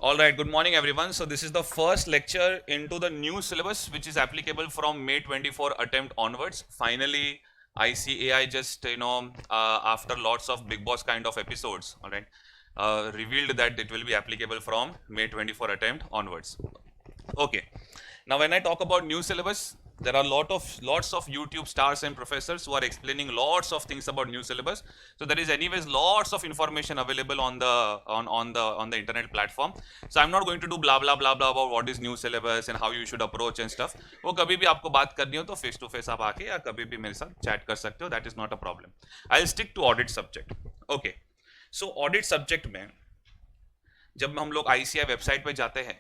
All right, good morning everyone. So this is the first lecture into the new syllabus which is applicable from May 24 attempt onwards. Finally, ICAI just, after lots of Big Boss kind of episodes, all right, revealed that it will be applicable from May 24 attempt onwards. Okay. Now, when I talk about new syllabus, there are lots of YouTube stars and professors who are explaining lots of things about new syllabus. So there is anyways lots of information available on the internet platform. So I'm not going to do blah blah blah blah about what is new syllabus and how you should approach and stuff. वो कभी भी आपको बात करनी हो तो face to face आप आके या कभी भी मेरे साथ chat कर सकते हो. That is not a problem. I'll stick to audit subject. Okay. So audit subject में जब हम लोग ICI वेबसाइट पे जाते हैं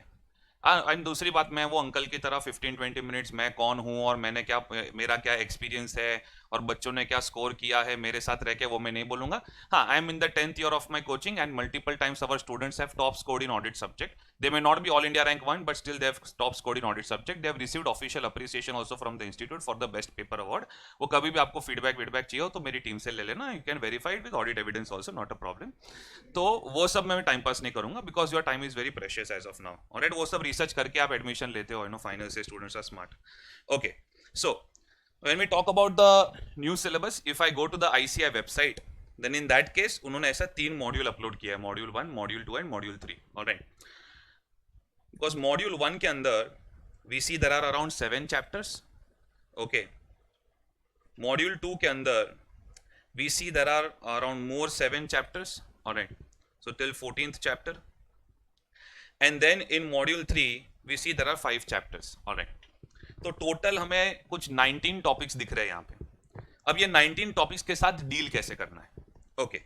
एंड दूसरी बात, मैं वो अंकल की तरह 15-20 मिनट्स मैं कौन हूँ और मेरा क्या एक्सपीरियंस है और बच्चों ने क्या स्कोर किया है मेरे साथ रह के, वो मैं नहीं बोलूंगा. हाँ, I am in the 10th year of my coaching and multiple times our students have top scored in audit subject. They may not be all India rank 1 but still they have top scored in audit subject. They have received official appreciation also from the institute for the best paper award. वो कभी भी आपको feedback चाहिए हो तो मेरी team से ले लेना. You can verify with audit evidence also, not a problem. तो वो सब मैं टाइम पास नहीं करूंगा because your time is very precious as of now. Alright, वो सब रिसर्च करके आप एडमिशन लेते हो. फाइनल से students are smart. Okay, so when we talk about the new syllabus, if I go to the ICI website, then in that case उन्होंने ऐसा 3 module upload किया है, module 1, module 2 and module 3. Alright, because module 1 के अंदर we see there are around 7 chapters. okay, module 2 के अंदर we see there are around more 7 chapters. alright, so till 14th chapter. and then in module 3 we see there are 5 chapters. alright, तो total हमें कुछ 19 topics दिख रहे हैं यहाँ पे. अब ये 19 टॉपिक्स के साथ डील कैसे करना है. Okay,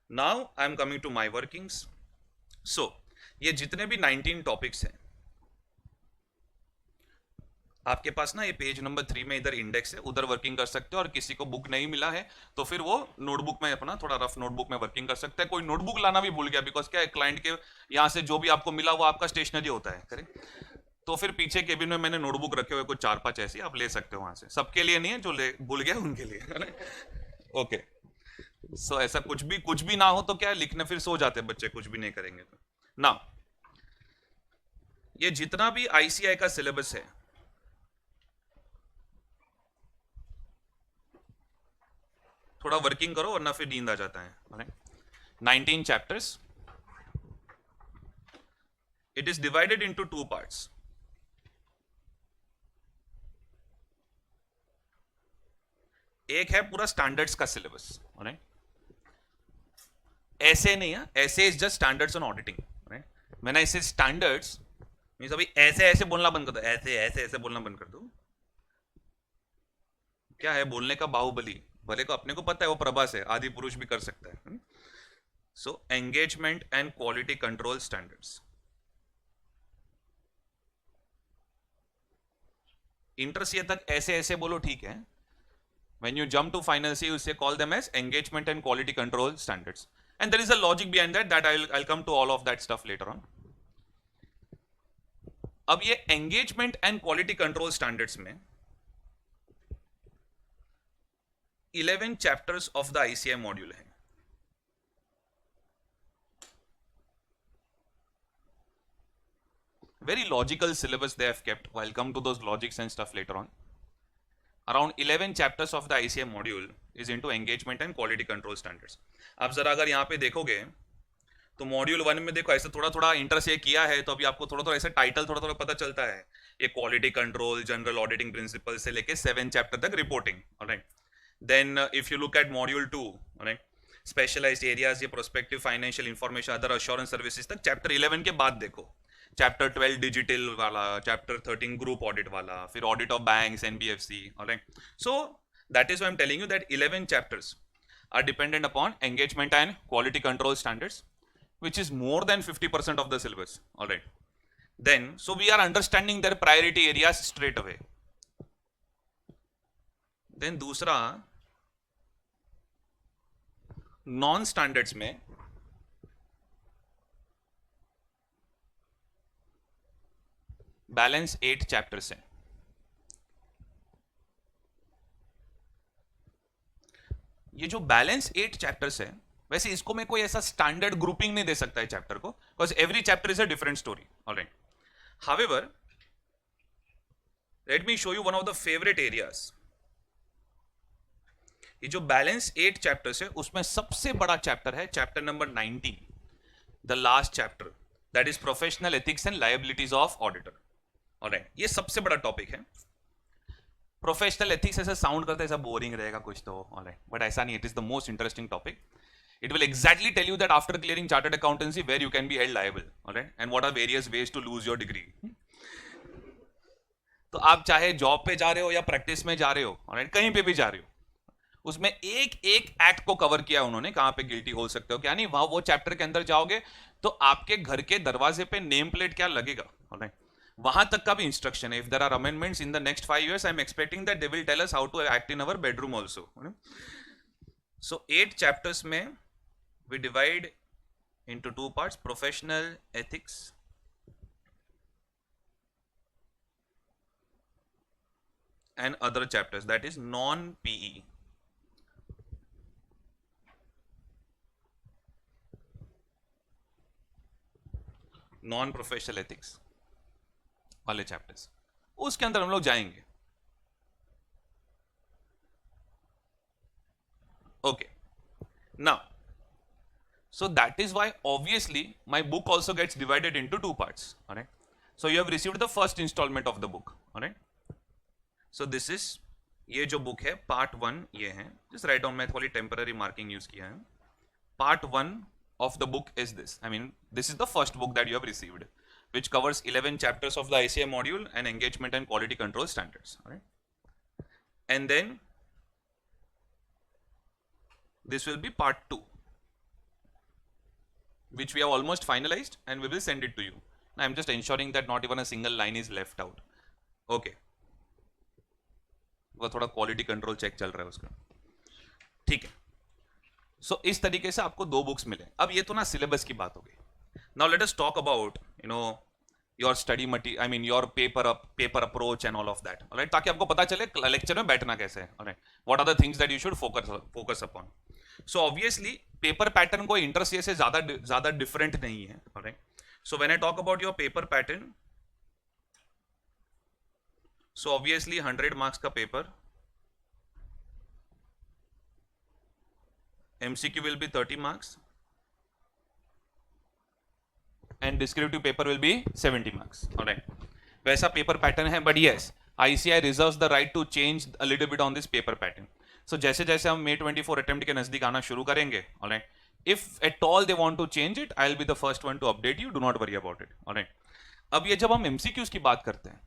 now I am coming to my workings. So ये जितने भी 19 टॉपिक्स हैं आपके पास ना, ये पेज नंबर 3 में इधर इंडेक्स है, उधर वर्किंग कर सकते हो. और किसी को बुक नहीं मिला है तो फिर वो नोटबुक में अपना थोड़ा रफ नोटबुक में वर्किंग कर सकता है. कोई नोटबुक लाना भी भूल गया बिकॉज क्या है, क्लाइंट के यहाँ से जो भी आपको मिला वो आपका स्टेशनरी होता है, करेक्ट. तो फिर पीछे केबिन में मैंने नोटबुक रखे हुए कुछ 4-5 ऐसी, आप ले सकते हो वहां से. सबके लिए नहीं है, जो ले भूल गया उनके लिए. ओके, सो ऐसा कुछ भी ना हो तो क्या लिखने फिर सो जाते बच्चे, कुछ भी नहीं करेंगे तो. ना, ये जितना भी आईसीआई का सिलेबस है थोड़ा वर्किंग करो वरना फिर नींद आ जाता है. 19 chapters. It is divided into 2 parts. एक है पूरा स्टैंडर्ड्स का सिलेबस. राइट, ऐसे नहीं है, ऐसे is just standards on auditing. Right, मैंने ऐसे स्टैंडर्ड्स मींस अभी ऐसे ऐसे बोलना बंद कर दो, ऐसे ऐसे ऐसे बोलना बंद कर दो. क्या है बोलने का बाहुबली, भले को अपने को पता है वो प्रभास है, आदि पुरुष भी कर सकता है. So engagement and quality control standards. Inter CA तक ऐसे ऐसे बोलो, ठीक है. When you jump to final C, you say call them as engagement and quality control standards. And there is a logic behind that I'll come to all of that stuff later on. अब ये engagement and quality control standards में 11 chapters of the ICI module है. Very logical syllabus they have kept. I'll come to those logics and stuff later on. Around 11 chapters of the ICI module is into engagement and quality control standards. आप जरा अगर यहाँ पे देखोगे तो module 1 में देखो ऐसे थोड़ा थोड़ा इंटर से किया है, तो अभी आपको थोड़ा थोड़ा ऐसे टाइटल थोड़ा थोड़ा पता चलता है. ये quality control, general auditing principle से लेके 7 चैप्टर तक reporting. Alright, then if you look at module 2, alright, specialised areas, ये prospective financial information, other assurance services तक. चैप्टर 11 के बाद देखो चैप्टर 12 डिजिटल वाला, चैप्टर 13 ग्रुप ऑडिट वाला, फिर audit of banks, NBFC. Alright, so that is why I am telling you that 11 chapters are dependent upon engagement and quality control standards, which is more than 50% of the syllabus. All right, then so we are understanding their priority areas straight away. Then दूसरा, non standards में balance 8 chapters हैं. ये जो balance 8 chapters है वैसे इसको मैं कोई ऐसा स्टैंडर्ड ग्रुपिंग नहीं दे सकता है चैप्टर को, because every chapter is a different story. Alright, however let me show you one of the favourite areas. ये जो बैलेंस 8 चैप्टर्स है उसमें सबसे बड़ा चैप्टर है chapter number 19, the last chapter, that is professional ethics and liabilities of auditor. Alright, ये सबसे बड़ा टॉपिक है. प्रोफेशनल एथिक्स ऐसा साउंड करता है ऐसा बोरिंग रहेगा कुछ तो, ऑलराइट, बट ऐसा नहीं, it is the most interesting topic. It will exactly tell you that after clearing chartered accountancy where you can be held liable, all right, and what are various ways to lose your degree. तो आप चाहे job पे जा रहे हो या practice में जा रहे हो, all right, कहीं पे भी जा रहे हो, उसमें एक एक एक्ट को कवर किया उन्होंने, कहां पे गिल्टी हो सकते हो क्या नहीं. वहां वो चैप्टर के अंदर जाओगे तो आपके घर के दरवाजे पे नेम प्लेट क्या लगेगा, all right, वहां तक का भी इंस्ट्रक्शन है. If there are amendments in the next 5 years, I am expecting that they will tell us how to act in our bedroom also. So 8 chapters में we divide into 2 parts: professional ethics and other chapters, that is non-PE. non-professional ethics वाले chapters, उसके अंदर हम लोग जाएंगे. Okay, now so that is why obviously my book also gets divided into 2 parts. All right, so you have received the first installment of the book. All right, so this is, ये जो book है part 1 ये है, just write down, मैं थोड़ी temporary marking use किया है. Part 1 of the book is this, I mean this is the first book that you have received, which covers 11 chapters of the ICA module and engagement and quality control standards. All right, and then this will be part 2, which we have almost finalized and we will send it to you. Now I'm just ensuring that not even a single line is left out. Okay, वो थोड़ा quality control check चल रहा है उसका, ठीक है. सो इस तरीके से आपको 2 बुक्स मिले. अब ये तो ना सिलेबस की बात हो गई. Now let us talk about your study material, I mean your paper approach and all of that. Alright, ताकि आपको पता चले लेक्चर में बैठना कैसे है. Alright, what are the things that you should focus upon. So obviously paper pattern कोई inter CA से ज्यादा डिफरेंट नहीं है. Alright, so when I talk about your paper pattern, so obviously 100 marks का paper, MCQ will be 30 marks and descriptive paper will be 70 marks. All right, वैसा paper pattern है, but yes ICI reserves the right to change a little bit on this paper pattern. So जैसे जैसे हम May 24 attempt के नजदीक आना शुरू करेंगे, all right, if at all they want to change it, I'll be the first one to update you. Do not worry about it. All right, अब ये जब हम MCQs की बात करते हैं,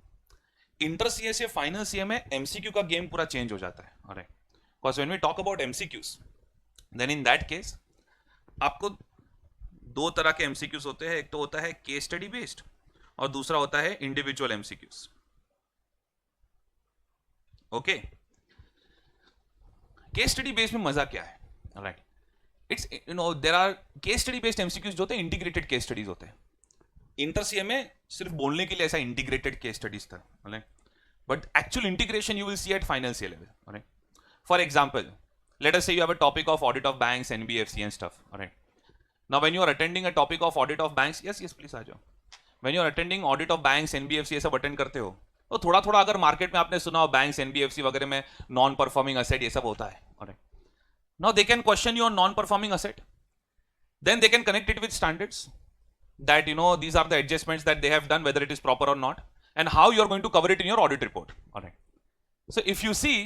इंटर सीए से फाइनल सीए में MCQ का गेम पूरा चेंज हो जाता है. all right, because when we talk about MCQs, then in that case आपको 2 तरह के MCQs होते हैं. एक तो होता है केस स्टडी बेस्ड और दूसरा होता है individual MCQs. Okay, case study based में मजा क्या है? Right, it's there are case study based MCQs जो होते हैं इंटीग्रेटेड केस स्टडीज होते हैं. इंटर सीए में सिर्फ बोलने के लिए ऐसा इंटीग्रेटेड केस स्टडीज था, right, but actual integration you will see at final CA level. Right, for example, let us say you have a topic of audit of banks, NBFC and stuff. All right, now when you are attending a topic of audit of banks, yes please आ जाओ, when you are attending audit of banks, NBFC ये सब attend करते हो तो थोड़ा थोड़ा अगर market में आपने सुना हो बैंक्स, NBFC वगैरह में नॉन परफॉर्मिंग असेट ये सब होता है. All right, now they can question you on non performing asset, then they can connect it with standards that these are the adjustments that they have done, whether it is proper or not, and how you are going to cover it in your audit report. All right, so if you see,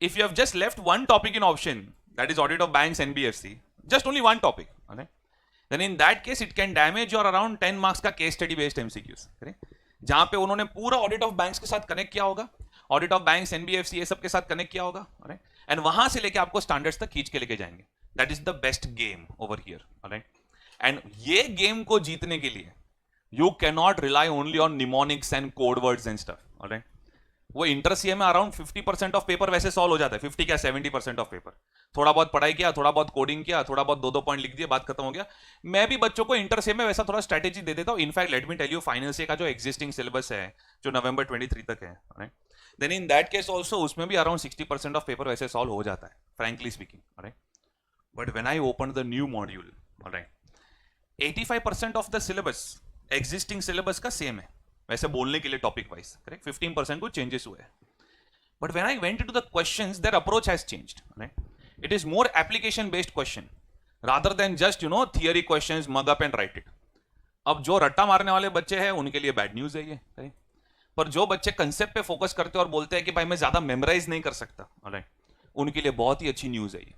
if you have just left one topic in option, that is audit of banks, NBFC, just only one topic, okay, then in that case it can damage your around 10 marks का case study based MCQs, जहां पे उन्होंने पूरा audit of banks के साथ connect किया होगा, audit of banks, NBFC ये सब के साथ कनेक्ट किया होगा, एंड वहां से लेके आपको स्टैंडर्ड्स तक खींच के लेके जाएंगे. That is the best game over here. Alright, and ये गेम को जीतने के लिए you can not rely only on mnemonics and code words and stuff. Alright, वो इंटर सीए में अराउंड 50% ऑफ पेपर वैसे सॉल्व हो जाता है. 50 क्या 70% ऑफ पेपर, थोड़ा बहुत पढ़ाई किया, थोड़ा बहुत कोडिंग किया, थोड़ा बहुत 2-2 पॉइंट लिख दिए, बात खत्म हो गया. मैं भी बच्चों को इंटर सीए में वैसा थोड़ा स्ट्रेटेजी दे देता हूं. In fact let me tell you, final CA का जो एग्जिस्टिंग सिलेबस है जो नवंबर 23 तक है, then in that case also उसमें भी अराउंड 60% ऑफ पेपर वैसे सॉल्व हो जाता है, frankly speaking. But when I opened the new module, all right, 85% of the syllabus existing syllabus का same है, वैसे बोलने के लिए topic wise, correct? 15% को changes हुए हैं. But when I went into the questions, their approach has changed, right? It is more application based question rather than just theory questions, mug up and write it. अब जो रट्टा मारने वाले बच्चे हैं उनके लिए बैड न्यूज है ये, right? पर जो बच्चे कंसेप्ट पे फोकस करते हैं और बोलते हैं कि भाई मैं ज्यादा मेमोराइज नहीं कर सकता, राइट, उनके लिए बहुत ही अच्छी न्यूज है ये.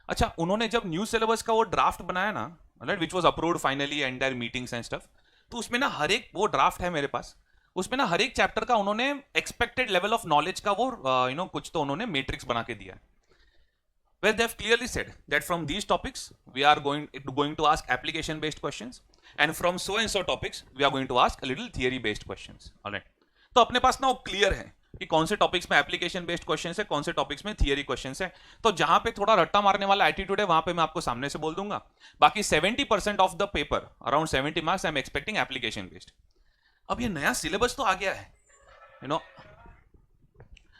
अच्छा, उन्होंने जब न्यू सिलेबस का वो ड्राफ्ट बनाया ना, right, which was approved finally and there meetings and stuff, तो उसमें ना हर एक, वो ड्राफ्ट है मेरे पास, उसमें ना हर एक चैप्टर का उन्होंने एक्सपेक्टेड लेवल ऑफ नॉलेज का वो कुछ तो उन्होंने मैट्रिक्स बना के दिया है. Where they have clearly said that from these topics we are going to ask application based questions, and from so and so topics we are going to ask a little theory based questions. All right, तो अपने पास ना वो clear है कि कौन से topics में application based questions है, कौन से टॉपिक्स में थियरी क्वेश्चंस है. तो जहां पे थोड़ा रट्टा मारने वाला एटीट्यूड है वहां पे मैं आपको सामने से बोल दूंगा. बाकी 70% of the paper, around 70 marks, I am expecting application based. अब ये नया सिलेबस तो आ गया है,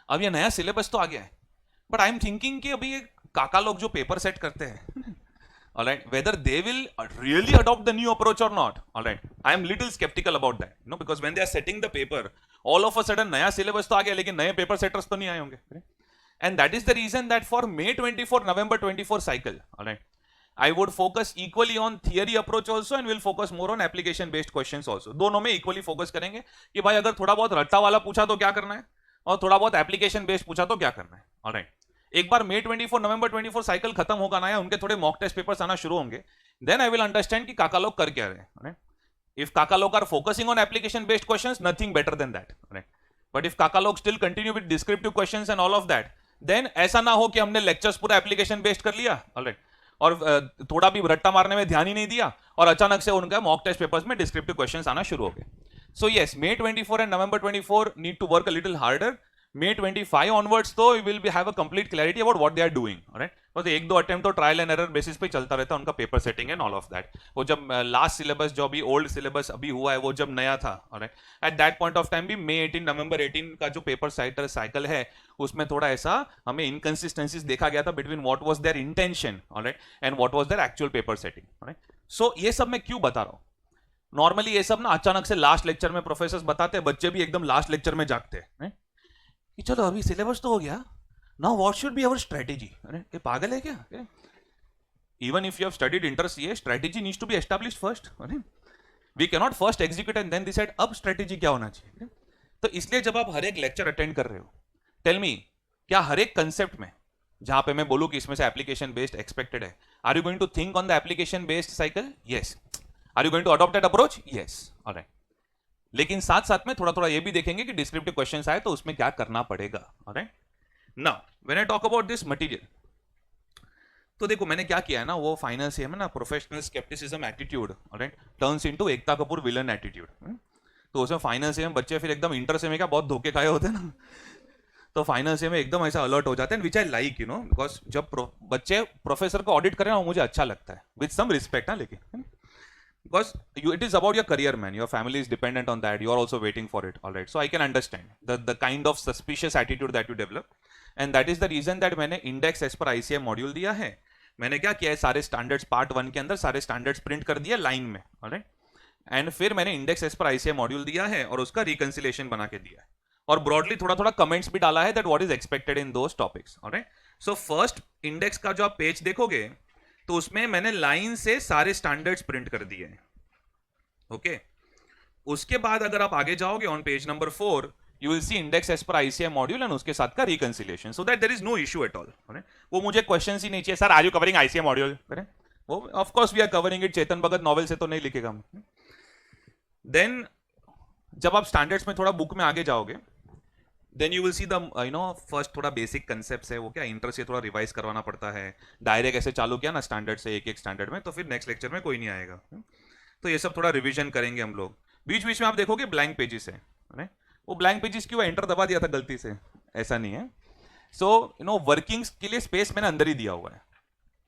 अब ये नया सिलेबस तो आ गया है, बट आई एम थिंकिंग कि अभी ये काका लोग जो पेपर सेट करते हैं, all right, whether they will really adopt the new approach or not, all right, I am little skeptical about that, because when they are setting the paper, all of a sudden नया syllabus तो आ गया लेकिन नए paper setters तो नहीं आए होंगे, and that is the reason that for May 24 November 24 cycle, all right, I would focus equally on theory approach also and will focus more on application based questions also. दोनों में equally focus करेंगे कि भाई अगर थोड़ा बहुत रट्टा वाला पूछा तो क्या करना है और थोड़ा बहुत एप्लीकेशन बेस्ड पूछा तो क्या करना है. all right, एक बार May 24 नवंबर 24 साइकिल खत्म होगा ना, या उनके थोड़े मॉक टेस्ट पेपर्स आना शुरू होंगे, देन आई विल अंडरस्टैंड कि काका लोग कर क्या रहे हैं. इफ काका लोग are focusing on application based questions, nothing better than that. But if काका लोग still continue with descriptive questions and all of that, then ऐसा ना हो कि हमने लेक्चर्स पूरा एप्लीकेशन बेस्ड कर लिया, ऑलराइट, और थोड़ा भी रट्टा मारने में ध्यान ही नहीं दिया और अचानक से उनका मॉक टेस्ट पेपर्स में डिस्क्रिप्टिव क्वेश्चंस आना शुरू हो गए. So yes, May 24 and November 24 need to work a little harder. May 25 onwards तो we will have a complete clarity about what they are doing, alright? बस एक दो अटेम्प्ट तो ट्रायल एंड एरर बेसिस पे चलता रहता है उनका paper setting and all of that. वो जब लास्ट सिलेबस जो अभी ओल्ड सिलेबस अभी हुआ है वो जब नया था, alright, at that point of time भी May 18 November 18 का जो पेपर साइकिल है उसमें थोड़ा ऐसा हमें इनकंसिस्टेंसीज देखा गया था between what was their intention, alright, and what was their actual paper setting, alright. So ये सब मैं क्यों बता रहा हूँ, नॉर्मली ये सब ना अचानक से लास्ट लेक्चर में प्रोफेसर्स बताते हैं, बच्चे भी एकदम लास्ट लेक्चर में जागते हैं कि चलो अभी सिलेबस तो हो गया, now what should be our strategy. अरे ये पागल है क्या? Even if you have studied inter CA, strategy needs to be established first. We can not first execute and then decide अब स्ट्रेटेजी क्या होना चाहिए. तो इसलिए जब आप हर एक लेक्चर अटेंड कर रहे हो, टेल मी, क्या हर एक कंसेप्ट में जहां पे मैं बोलूं कि इसमें से एप्लीकेशन बेस्ड एक्सपेक्टेड है, are you going to think on the application based cycle? Yes. Are you going to adopt that approach? Yes. Alright, लेकिन साथ साथ में थोड़ा थोड़ा ये भी देखेंगे कि डिस्क्रिप्टिव क्वेश्चंस आए तो उसमें क्या करना पड़ेगा. Alright, now when I talk about this material, तो देखो मैंने क्या किया है ना, वो फाइनल से है ना, professional scepticism attitude, alright, turns into Ekta Kapoor villain attitude. तो उसमें फाइनल से में बच्चे फिर एकदम इंटर से में क्या बहुत धोखे खाए होते हैं ना, तो फाइनल से में एकदम ऐसा अलर्ट हो जाते हैं, विच आई लाइक, बिकॉज जब बच्चे प्रोफेसर को ऑडिट करें ना, मुझे अच्छा लगता है, विद सम रिस्पेक्ट. हाँ, लेकिन because it is about your career, man, your family is dependent on that, you are also waiting for it, all right, so I can understand the kind of suspicious attitude that you develop, and that is the reason that मैंने index as per ICAI module दिया है. मैंने क्या किया है, सारे standards part 1 के अंदर सारे स्टैंडर्ड्स प्रिंट कर दिए लाइन में, ऑलराइट, एंड फिर मैंने इंडेक्स एज पर ICAI मॉड्यूल दिया है और उसका रिकंसिलेशन बना के दिया है और ब्रॉडली थोड़ा थोड़ा कमेंट्स भी डाला है that what is expected in those topics, alright. So first index का जो आप पेज देखोगे तो उसमें मैंने लाइन से सारे स्टैंडर्ड्स प्रिंट कर दिए हैं, ओके. उसके बाद अगर आप आगे जाओगे on page number 4 you will see index as पर ICAI मॉड्यूल एंड उसके साथ का reconciliation, so that there is no issue at all. वो मुझे क्वेश्चंस ही नहीं चाहिए, sir are you covering ICAI module, वो of course we are covering it, Chetan Bhagat novel से तो नहीं लिखेगा. देन जब आप स्टैंडर्ड्स में थोड़ा बुक में आगे जाओगे then you will see the first थोड़ा बेसिक कंसेप्ट्स है, वो क्या इंटर से थोड़ा रिवाइज करवाना पड़ता है, डायरेक्ट ऐसे चालू किया ना स्टैंडर्ड से एक एक स्टैंडर्ड में तो फिर नेक्स्ट लेक्चर में कोई नहीं आएगा. तो ये सब थोड़ा रिवीजन करेंगे हम लोग. बीच बीच में आप देखोगे ब्लैंक पेजेस है, वो ब्लैंक पेजेस क्यों, एंटर दबा दिया था गलती से, ऐसा नहीं है. सो वर्किंग्स के लिए स्पेस मैंने अंदर ही दिया हुआ है.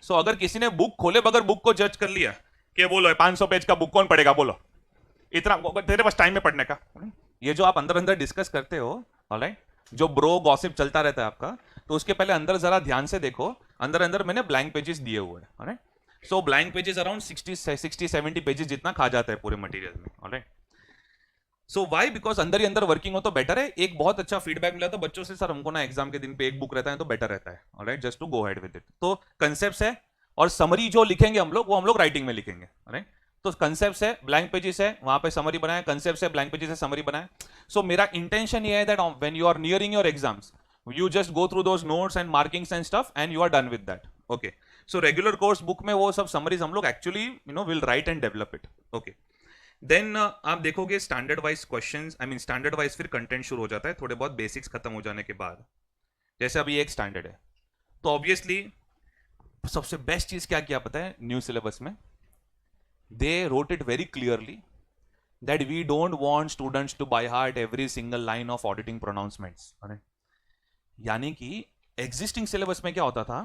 सो अगर किसी ने बुक खोले बगैर बुक को जज कर लिया कि बोलो 500 पेज का बुक कौन पढ़ेगा, बोलो इतना तेरे पास टाइम में पढ़ने का, ये जो आप अंदर अंदर डिस्कस करते हो, ऑलराइट, जो ब्रो गॉसिप चलता रहता है आपका, तो उसके पहले अंदर जरा ध्यान से देखो, अंदर अंदर मैंने ब्लैंक पेजेस दिए हुए हैं, ऑलराइट। सो ब्लैंक पेजेस अराउंड 60-70 पेजेस जितना खा जाता है पूरे मटेरियल में, ऑलराइट। सो वाई, बिकॉज अंदर ही अंदर वर्किंग हो तो बेटर है। एक बहुत अच्छा फीडबैक मिला था बच्चों से, सर हमको ना एग्जाम के दिन पे एक बुक रहता है तो बेटर रहता है, alright, just to go ahead with it. तो कंसेप्ट है, और समरी जो लिखेंगे हम लोग वो हम लोग राइटिंग में लिखेंगे, ऑलराइट। तो कंसेप्ट है, ब्लैंक पेजेस है, वहां पे समरी बनाए, कंसेप्ट है, ब्लैंक पेजेस है, समरी बनाए। सो मेरा इंटेंशन ये है that when you are nearing your exams, you just go through those notes and markings and stuff and you are done with that, okay? So regular course book में वो सब summaries हम लोग actually will write and develop it, okay? Then आप देखोगे standard wise questions, I mean standard wise फिर content शुरू हो जाता है थोड़े बहुत basics खत्म हो जाने के बाद। जैसे अभी एक standard है, तो obviously सबसे best चीज क्या किया पता है new syllabus में? They wrote it very clearly that we don't want students to by heart every single line of auditing pronouncements, right? यानी कि एग्जिस्टिंग सिलेबस में क्या होता था,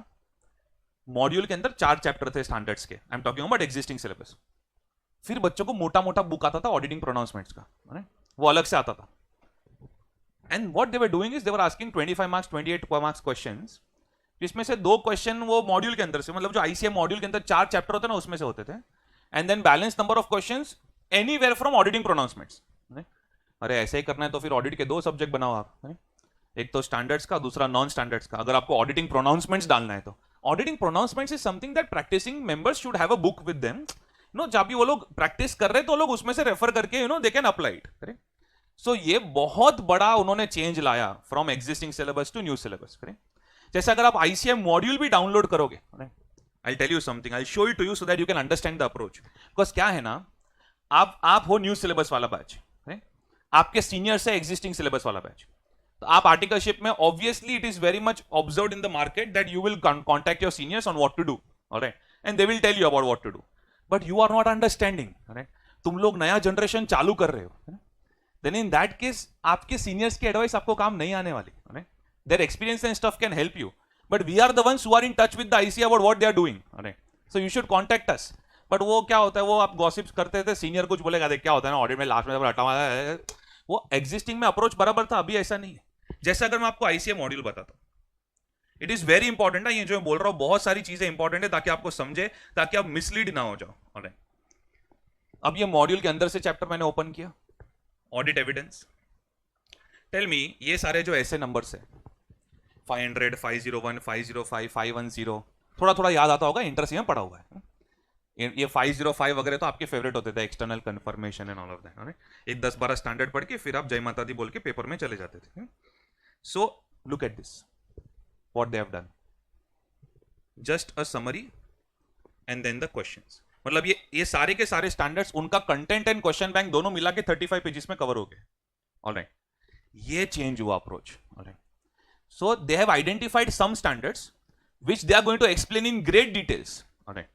मॉड्यूल के अंदर 4 चैप्टर थे स्टैंडर्ड्स के, I am talking about existing syllabus. फिर बच्चों को मोटा मोटा बुक आता था ऑडिटिंग प्रोनाउंसमेंट्स का, वो अलग से आता था। And what they were doing is they were asking 25 marks 28 marks questions, जिसमें से 2 क्वेश्चन वो मॉड्यूल के अंदर से, मतलब जो आईसीएम मॉड्यूल के अंदर 4 चैप्टर होते हैं ना उसमें से होते थे, and then balance number of questions anywhere from auditing pronouncements. अरे ऐसे ही करना है तो फिर ऑडिट के 2 सब्जेक्ट बनाओ आप, एक तो स्टैंडर्ड्स का, दूसरा नॉन स्टैंडर्ड्स का। अगर आपको ऑडिटिंग प्रोनाउंसमेंट्स डालना है तो auditing pronouncements is something that practising members should have a book with them, जब भी वो लोग प्रैक्टिस कर रहे हैं तो लोग उसमें से रेफर करके they can apply it, correct. So ये बहुत बड़ा उन्होंने चेंज लाया from existing syllabus to new syllabus, correct. जैसे अगर आप आईसीएम मॉड्यूल भी डाउनलोड करोगे, I tell you something, I show it to you so that you can understand the approach. Because क्या है ना, आप हो न्यू सिलेबस वाला बैच, आपके सीनियर से एग्जिस्टिंग सिलेबस वाला बैच, तो आप आर्टिकलशिप में obviously it is very much observed in the market that you will contact your seniors on what to do, alright, and they will tell you about what to do, but you are not understanding, alright. तुम लोग नया generation चालू कर रहे हो, then in that case आपके seniors की advice आपको काम नहीं आने वाली, ऑलराइट। Their experience and stuff can help you, but we are the ones who are in touch with the IC about what they are doing, alright. So you should contact us. But वो क्या होता है, वो आप gossips करते थे, senior कुछ बोलेगा, देख क्या होता है ना ऑडिट में लास्ट में हटा हुआ है, वो एग्जिस्टिंग में अप्रोच बराबर था, अभी ऐसा नहीं है। जैसे अगर मैं आपको आईसीएम मॉड्यूल बताता हूं, इट इज वेरी इंपॉर्टेंट है, ये जो मैं बोल रहा हूं बहुत सारी चीजें इंपॉर्टेंट है ताकि आपको समझे, ताकि आप मिसलीड ना हो जाओ, ऑलराइट। अब ये मॉड्यूल के अंदर से चैप्टर मैंने ओपन किया, ऑडिट एविडेंस। टेल मी, ये सारे जो ऐसे नंबर्स है 500, 501, 505, 510, थोड़ा थोड़ा याद आता होगा, इंटरसी में पढ़ा हुआ है। ये 505 वगैरह तो आपके फेवरेट होते थे, external confirmation and all of that, एक 10-12 स्टैंडर्ड पढ़ के फिर आप जय माता दी बोल के पेपर में चले जाते थे। So look at this, what they have done, just a summary and then the questions. मतलब ये सारे के सारे स्टैंडर्ड्स, उनका कंटेंट एंड क्वेश्चन बैंक दोनों मिला के 35 पेजेस में कवर हो गए, ऑलराइट। ये चेंज हुआ approach, alright. So they have identified some standards which they are going to explain in great details, alright,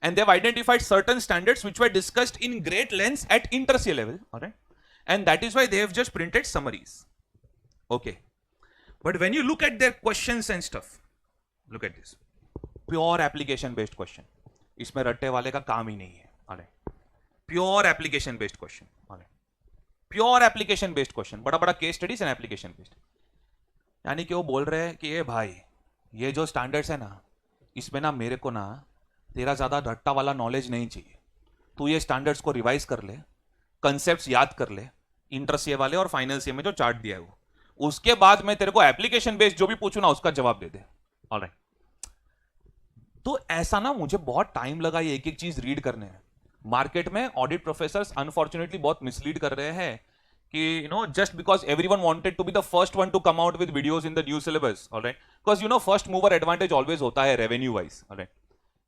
and they have identified certain standards which were discussed in great lengths at inter-CA level, alright, and that is why they have just printed summaries, okay. But when you look at their questions and stuff, look at this, pure application based question, इसमें रट्टे वाले का काम ही नहीं है, alright, pure application based question, alright, pure application based question, बड़ा बड़ा case studies and application based, यानी कि वो बोल रहे हैं कि ये भाई ये जो स्टैंडर्ड्स है ना, इसमें ना मेरे को ना तेरा ज़्यादा रट्टा वाला नॉलेज नहीं चाहिए, तू ये स्टैंडर्ड्स को रिवाइज कर ले, कंसेप्ट्स याद कर ले, इंटर सीए वाले और फाइनल सीए में जो चार्ट दिया है वो, उसके बाद मैं तेरे को एप्लीकेशन बेस्ड जो भी पूछूं ना उसका जवाब दे दे, ऑलराइट। तो ऐसा ना मुझे बहुत टाइम लगा ये एक एक चीज रीड करने में। मार्केट में ऑडिट प्रोफेसर्स अनफॉर्चुनेटली बहुत मिसलीड कर रहे हैं कि just because everyone wanted to be the first one to come out with videos in the new syllabus, all right, because first mover advantage always होता है revenue wise, all right.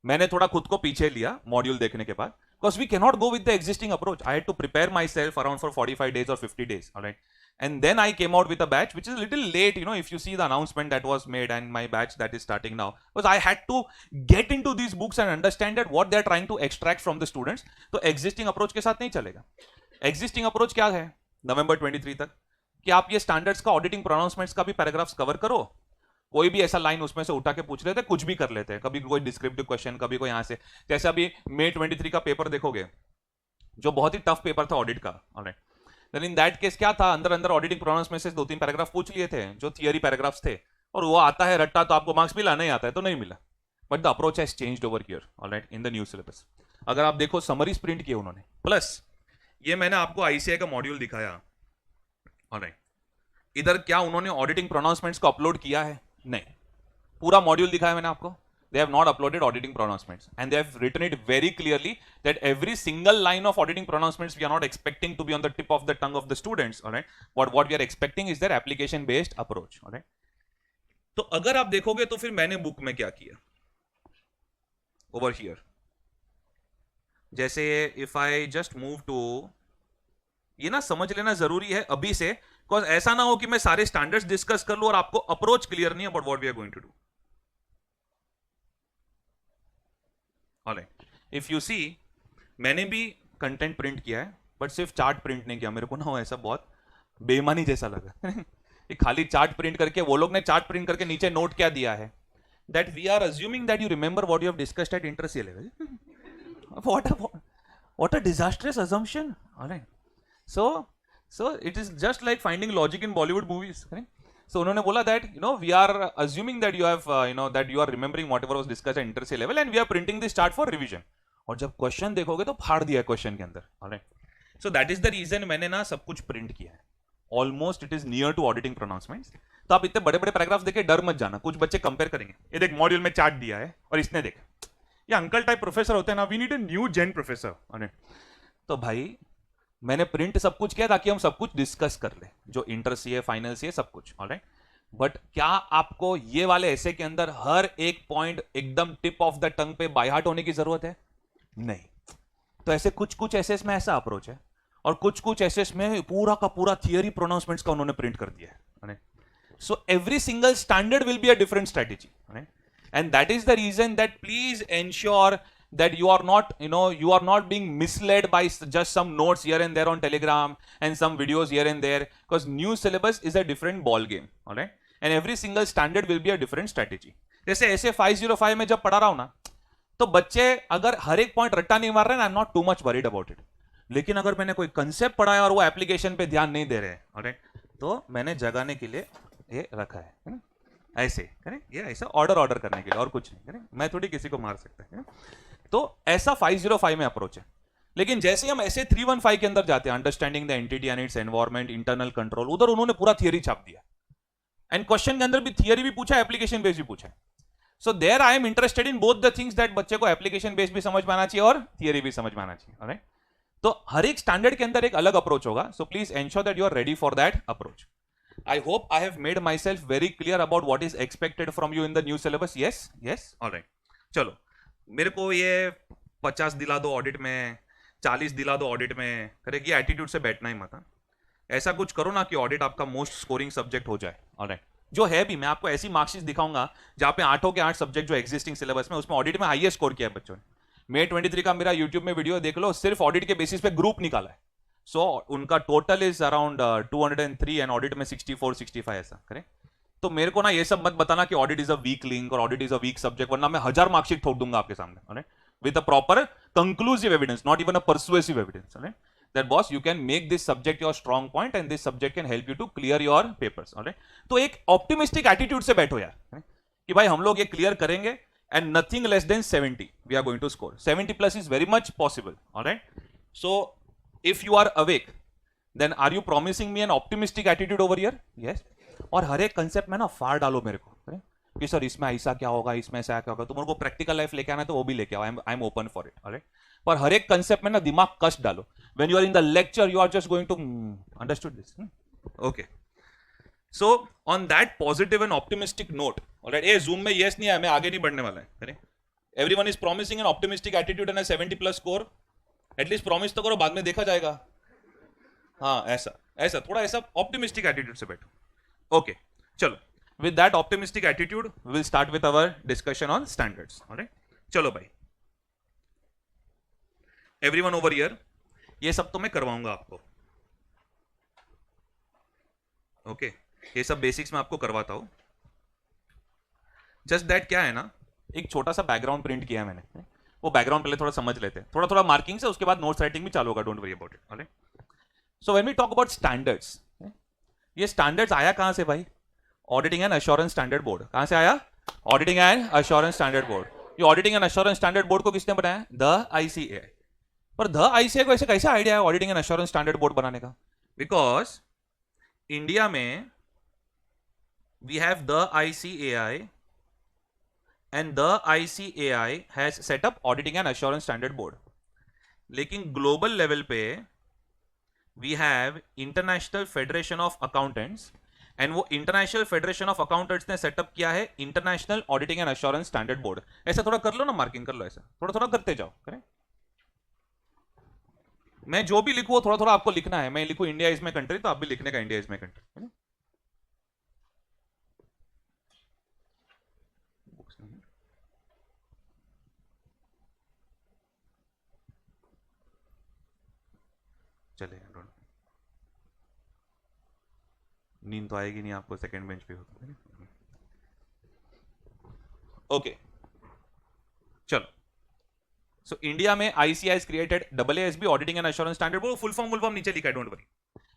मैंने थोड़ा खुद को पीछे लिया मॉड्यूल देखने के बाद, because we cannot go with the existing approach. I had to prepare myself around for 45 days or 50 days, all right, and then I came out with a batch which is a little late, if you see the announcement that was made, and my batch that is starting now, because I had to get into these books and understand that what they are trying to extract from the students. तो existing approach के साथ नहीं चलेगा। existing approach क्या है नवंबर 23 तक, कि आप ये स्टैंडर्ड्स का ऑडिटिंग प्रोनाउंसमेंट्स का भी पैराग्राफ्स कवर करो, कोई भी ऐसा लाइन उसमें से उठा के पूछ लेते, कुछ भी कर लेते हैं, कभी कोई डिस्क्रिप्टिव क्वेश्चन, कभी कोई यहां से, जैसे अभी मई 23 का पेपर देखोगे जो बहुत ही टफ पेपर था ऑडिट का, alright, then in that case क्या था, अंदर अंदर ऑडिटिंग प्रोनाउंसमेंट्स से 2-3 पैराग्राफ पूछ लिए थे जो थियरी पैराग्राफ्स थे, और वो आता है रट्टा तो आपको मार्क्स मिला, नहीं आता है तो नहीं मिला. But the approach has changed over here, alright, in the new syllabus. अगर आप देखो समरी प्रिंट किए उन्होंने, प्लस ये मैंने आपको आईसीआई का मॉड्यूल दिखाया, ऑलराइट. इधर क्या उन्होंने ऑडिटिंग प्रोनाउंसमेंट्स को अपलोड किया है? नहीं. पूरा मॉड्यूल दिखाया मैंने आपको. They have not uploaded auditing pronouncements, and they have written it very clearly that every single line of auditing pronouncements we are not expecting to be on the tip of the tongue of the students, all right. What we are expecting is their application based approach, all right. तो अगर आप देखोगे तो फिर मैंने book में क्या किया over here, जैसे if I just move to, ये ना समझ लेना जरूरी है अभी से, बिकॉज ऐसा ना हो कि मैं सारे स्टैंडर्ड्स डिस्कस कर लूं और आपको अप्रोच क्लियर नहीं है about what we are going to do. Alright, if you see, मैंने भी कंटेंट प्रिंट किया है बट सिर्फ चार्ट प्रिंट नहीं किया. मेरे को ना ऐसा बहुत बेईमानी जैसा लगा ये खाली चार्ट प्रिंट करके, वो लोग ने चार्ट प्रिंट करके नीचे नोट क्या दिया है, that we are assuming that you remember what you have discussed at inter C level. What a disastrous assumption, alright. So it is just like finding logic in Bollywood movies, correct? So उन्होंने बोला that we are assuming that you have that you are remembering whatever was discussed at inter-C level and we are printing this chart for revision. और जब question देखोगे तो फाड़ दिया question के अंदर, alright. So that is the reason मैंने ना सब कुछ प्रिंट किया है. Almost it is near to auditing pronouncements. तो आप इतने बड़े बड़े पैराग्राफ देखे डर मत जाना, कुछ बच्चे कंपेयर करेंगे, ये देख मॉड्यूल में चार्ट दिया है और इसने देख, ये अंकल टाइप प्रोफेसर होते हैं ना, we need a new gen professor, alright. तो भाई मैंने प्रिंट सब कुछ किया ताकि हम सब कुछ डिस्कस कर ले, जो इंटर सी है, फाइनल सी है, सब कुछ, ऑलराइट. बट क्या आपको ये वाले ऐसे के अंदर हर एक पॉइंट एकदम टिप ऑफ द टंग पे बाय हार्ट होने की जरूरत है? नहीं. तो ऐसे कुछ कुछ एसेस में ऐसा अप्रोच है और कुछ कुछ एसेस में पूरा का पूरा थियरी प्रोनाउंसमेंट्स का उन्होंने प्रिंट कर दिया है. So every single standard will be a different strategy, and that is the reason that please ensure that you are not being misled by just some notes here and there on Telegram and some videos here and there, because new syllabus is a different ball game, all right, and every single standard will be a different strategy. जैसे ऐसे 505 में जब पढ़ा रहा हूं ना, तो बच्चे अगर हर एक पॉइंट रट्टा नहीं मार रहे हैं, I am not too much worried about it. लेकिन अगर मैंने कोई कंसेप्ट पढ़ाया और वो एप्लीकेशन पे ध्यान नहीं दे रहे हैं, ऑलराइट, तो मैंने जगाने के लिए ये रखा है ना, ऐसे करेक्ट, ये ऐसा ऑर्डर करने के लिए, और कुछ नहीं करेक्ट. मैं थोड़ी किसी को मार सकता है. तो ऐसा 505 में अप्रोच है. लेकिन जैसे हम ऐसे 315 के अंदर जाते हैं, understanding the entity and it's environment, internal control, उधर उन्होंने पूरा थियरी छाप दिया एंड क्वेश्चन के अंदर भी थियरी भी पूछा, एप्लीकेशन बेस्ड भी पूछा है. So there I am interested in both the things, that बच्चे को एप्लीकेशन बेस्ड भी समझ में आना चाहिए और थियरी भी समझ में आना चाहिए, ऑलराइट. तो हर एक स्टैंडर्ड के अंदर एक अलग अप्रोच होगा. So please ensure that you are ready for that approach. I hope I have made myself very clear about what is expected from you in the new syllabus. Yes, all right. चलो, मेरे को ये 50 दिला दो audit में, 40 दिला दो audit में, करेगी एटीट्यूड से बैठना ही मत. ऐसा कुछ करो ना कि ऑडिट आपका मोस्ट स्कोरिंग सब्जेक्ट हो जाए, ऑलराइट. जो है भी, मैं आपको ऐसी मार्क्सिस दिखाऊंगा जहां पे 8 के 8 सब्जेक्ट जो एग्जिस्टिंग सिलेबस में, उसमें ऑडिट में हाईएस्ट स्कोर किया है बच्चों ने. May 23 का मेरा यूट्यूब में वीडियो देख लो, सिर्फ ऑडिट के बेसिस पे ग्रुप निकाला है. सो उनका total is around 203 and audit में 64-65 ऐसा करें. तो मेरे को ना ये सब मत बताना कि audit is a weak link और audit is a weak subject, वरना मैं 1000 मार्कशीट ठोक दूंगा आपके सामने, alright, with a proper conclusive evidence, not even a persuasive evidence, alright, that boss you can make this subject your strong point and this subject can help you to clear your papers, alright. तो एक optimistic attitude से बैठो यार, कि भाई हम लोग ये क्लियर करेंगे and nothing less than 70 we are going to score. 70 plus is very much possible, all right. So if you are awake, then are you promising me an optimistic attitude over here? Yes. और हर एक concept में ना फाड़ डालो मेरे को कि sir इसमें ऐसा क्या होगा, इसमें ऐसा क्या होगा. तुम उनको प्रैक्टिकल लाइफ लेके आना है तो वो भी लेके आओ, I am open for it, alright. पर हर एक कंसेप्ट में ना दिमाग कष्ट डालो. When you are in the lecture you are just going to understood this, okay. So on that positive and optimistic note, all right, Zoom में yes नहीं है, मैं आगे नहीं बढ़ने वाला है. Everyone is promising an optimistic attitude and a 70 plus score. At least promise तो करो, बाद में देखा जाएगा. हाँ, ऐसा थोड़ा ऐसा optimistic attitude से बैठो. Okay, चलो. With that optimistic attitude, we will start with our discussion on standards. All right, चलो भाई. Everyone over here, ये सब तो मैं करवाऊंगा आपको. Okay. ये सब बेसिक्स में आपको करवाता हूं. जस्ट दैट क्या है ना, एक छोटा सा बैकग्राउंड प्रिंट किया है मैंने. वो बैकग्राउंड पहले थोड़ा समझ लेते हैं, थोड़ा थोड़ा मार्किंग से, उसके बाद नोट्स राइटिंग भी चालू होगा, don't worry about it, alright. So when we talk about standards, ये स्टैंडर्ड्स आया कहां से भाई? Auditing and assurance standard board कहां से आया? Auditing and assurance standard board. ये auditing and assurance standard board को किसने बनाया? The ICAI. पर द आईसीएआई को ऐसे कैसे आइडिया है auditing and assurance standard board बनाने का? बिकॉज इंडिया में we have the ICAI and the ICAI has set up auditing and assurance standard board. लेकिन global level पे we have International Federation of Accountants and वो International Federation of Accountants ने setup किया है International Auditing and Assurance Standard Board. ऐसा थोड़ा कर लो ना, मार्किंग कर लो, ऐसा थोड़ा थोड़ा करते जाओ. करें, मैं जो भी लिखूँ थोड़ा थोड़ा आपको लिखना है. मैं लिखूँ इंडिया इज माय कंट्री तो आप भी लिखने का इंडिया इज माय कंट्री. चले, नींद तो आएगी नहीं आपको, सेकंड बेंच पे होता है. ओके, चलो. सो इंडिया में ICAI is created AASB auditing and assurance standard board. Full form नीचे लिखा है, don't worry.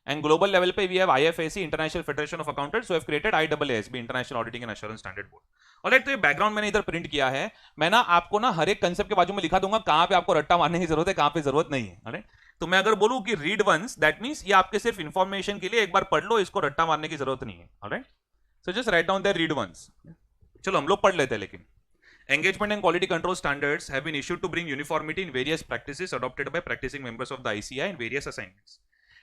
And global level पे we have IFAC international federation of accountants, have created IAASB international auditing and assurance standard board. Alright, तो ये background मैंने इधर print किया है. मैं ना आपको ना हर एक कंसेप्ट के बाजू में लिखा दूंगा कहां पे आपको रट्टा मारने की जरूरत है, कहां पे जरूरत नहीं है. ऑलराइट, तो मैं अगर बोलूं कि रीड वंस, दैट मींस ये आपके सिर्फ इंफॉर्मेशन के लिए, एक बार पढ़ लो, इसको रट्टा मारने की जरूरत नहीं है. Alright, so just write down that read once. चलो हम लोग पढ़ लेते हैं. लेकिन engagement and quality control standards have been issued to bring uniformity in various practices adopted by practicing members of the ICAI in various assignments.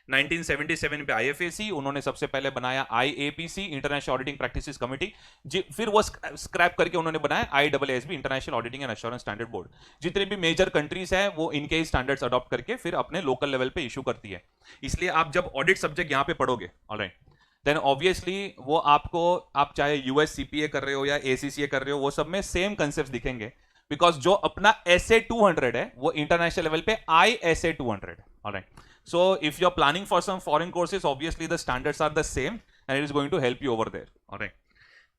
1977 पे IFAC उन्होंने सबसे पहले बनाया IAPC international auditing practices committee. फिर वो स्क्रैप करके उन्होंने बनाया IAASB international auditing and assurance standard board. जितने भी मेजर कंट्रीज है वो इनके स्टैंडर्ड्स अडॉप्ट करके फिर अपने लोकल लेवल पे इशू करती है. इसलिए आप जब ऑडिट सब्जेक्ट यहाँ पे पढ़ोगे, ऑलराइट, देन ऑब्वियसली वो आपको, आप चाहे US CPA कर रहे हो या ACCA कर रहे हो, वो सब में सेम कंसेप्ट दिखेंगे. बिकॉज जो अपना SA 200 है वो इंटरनेशनल लेवल पे ISA 200. Alright, so if you're planning for some foreign courses, obviously the standards are the same and it is going to help you over there. Alright,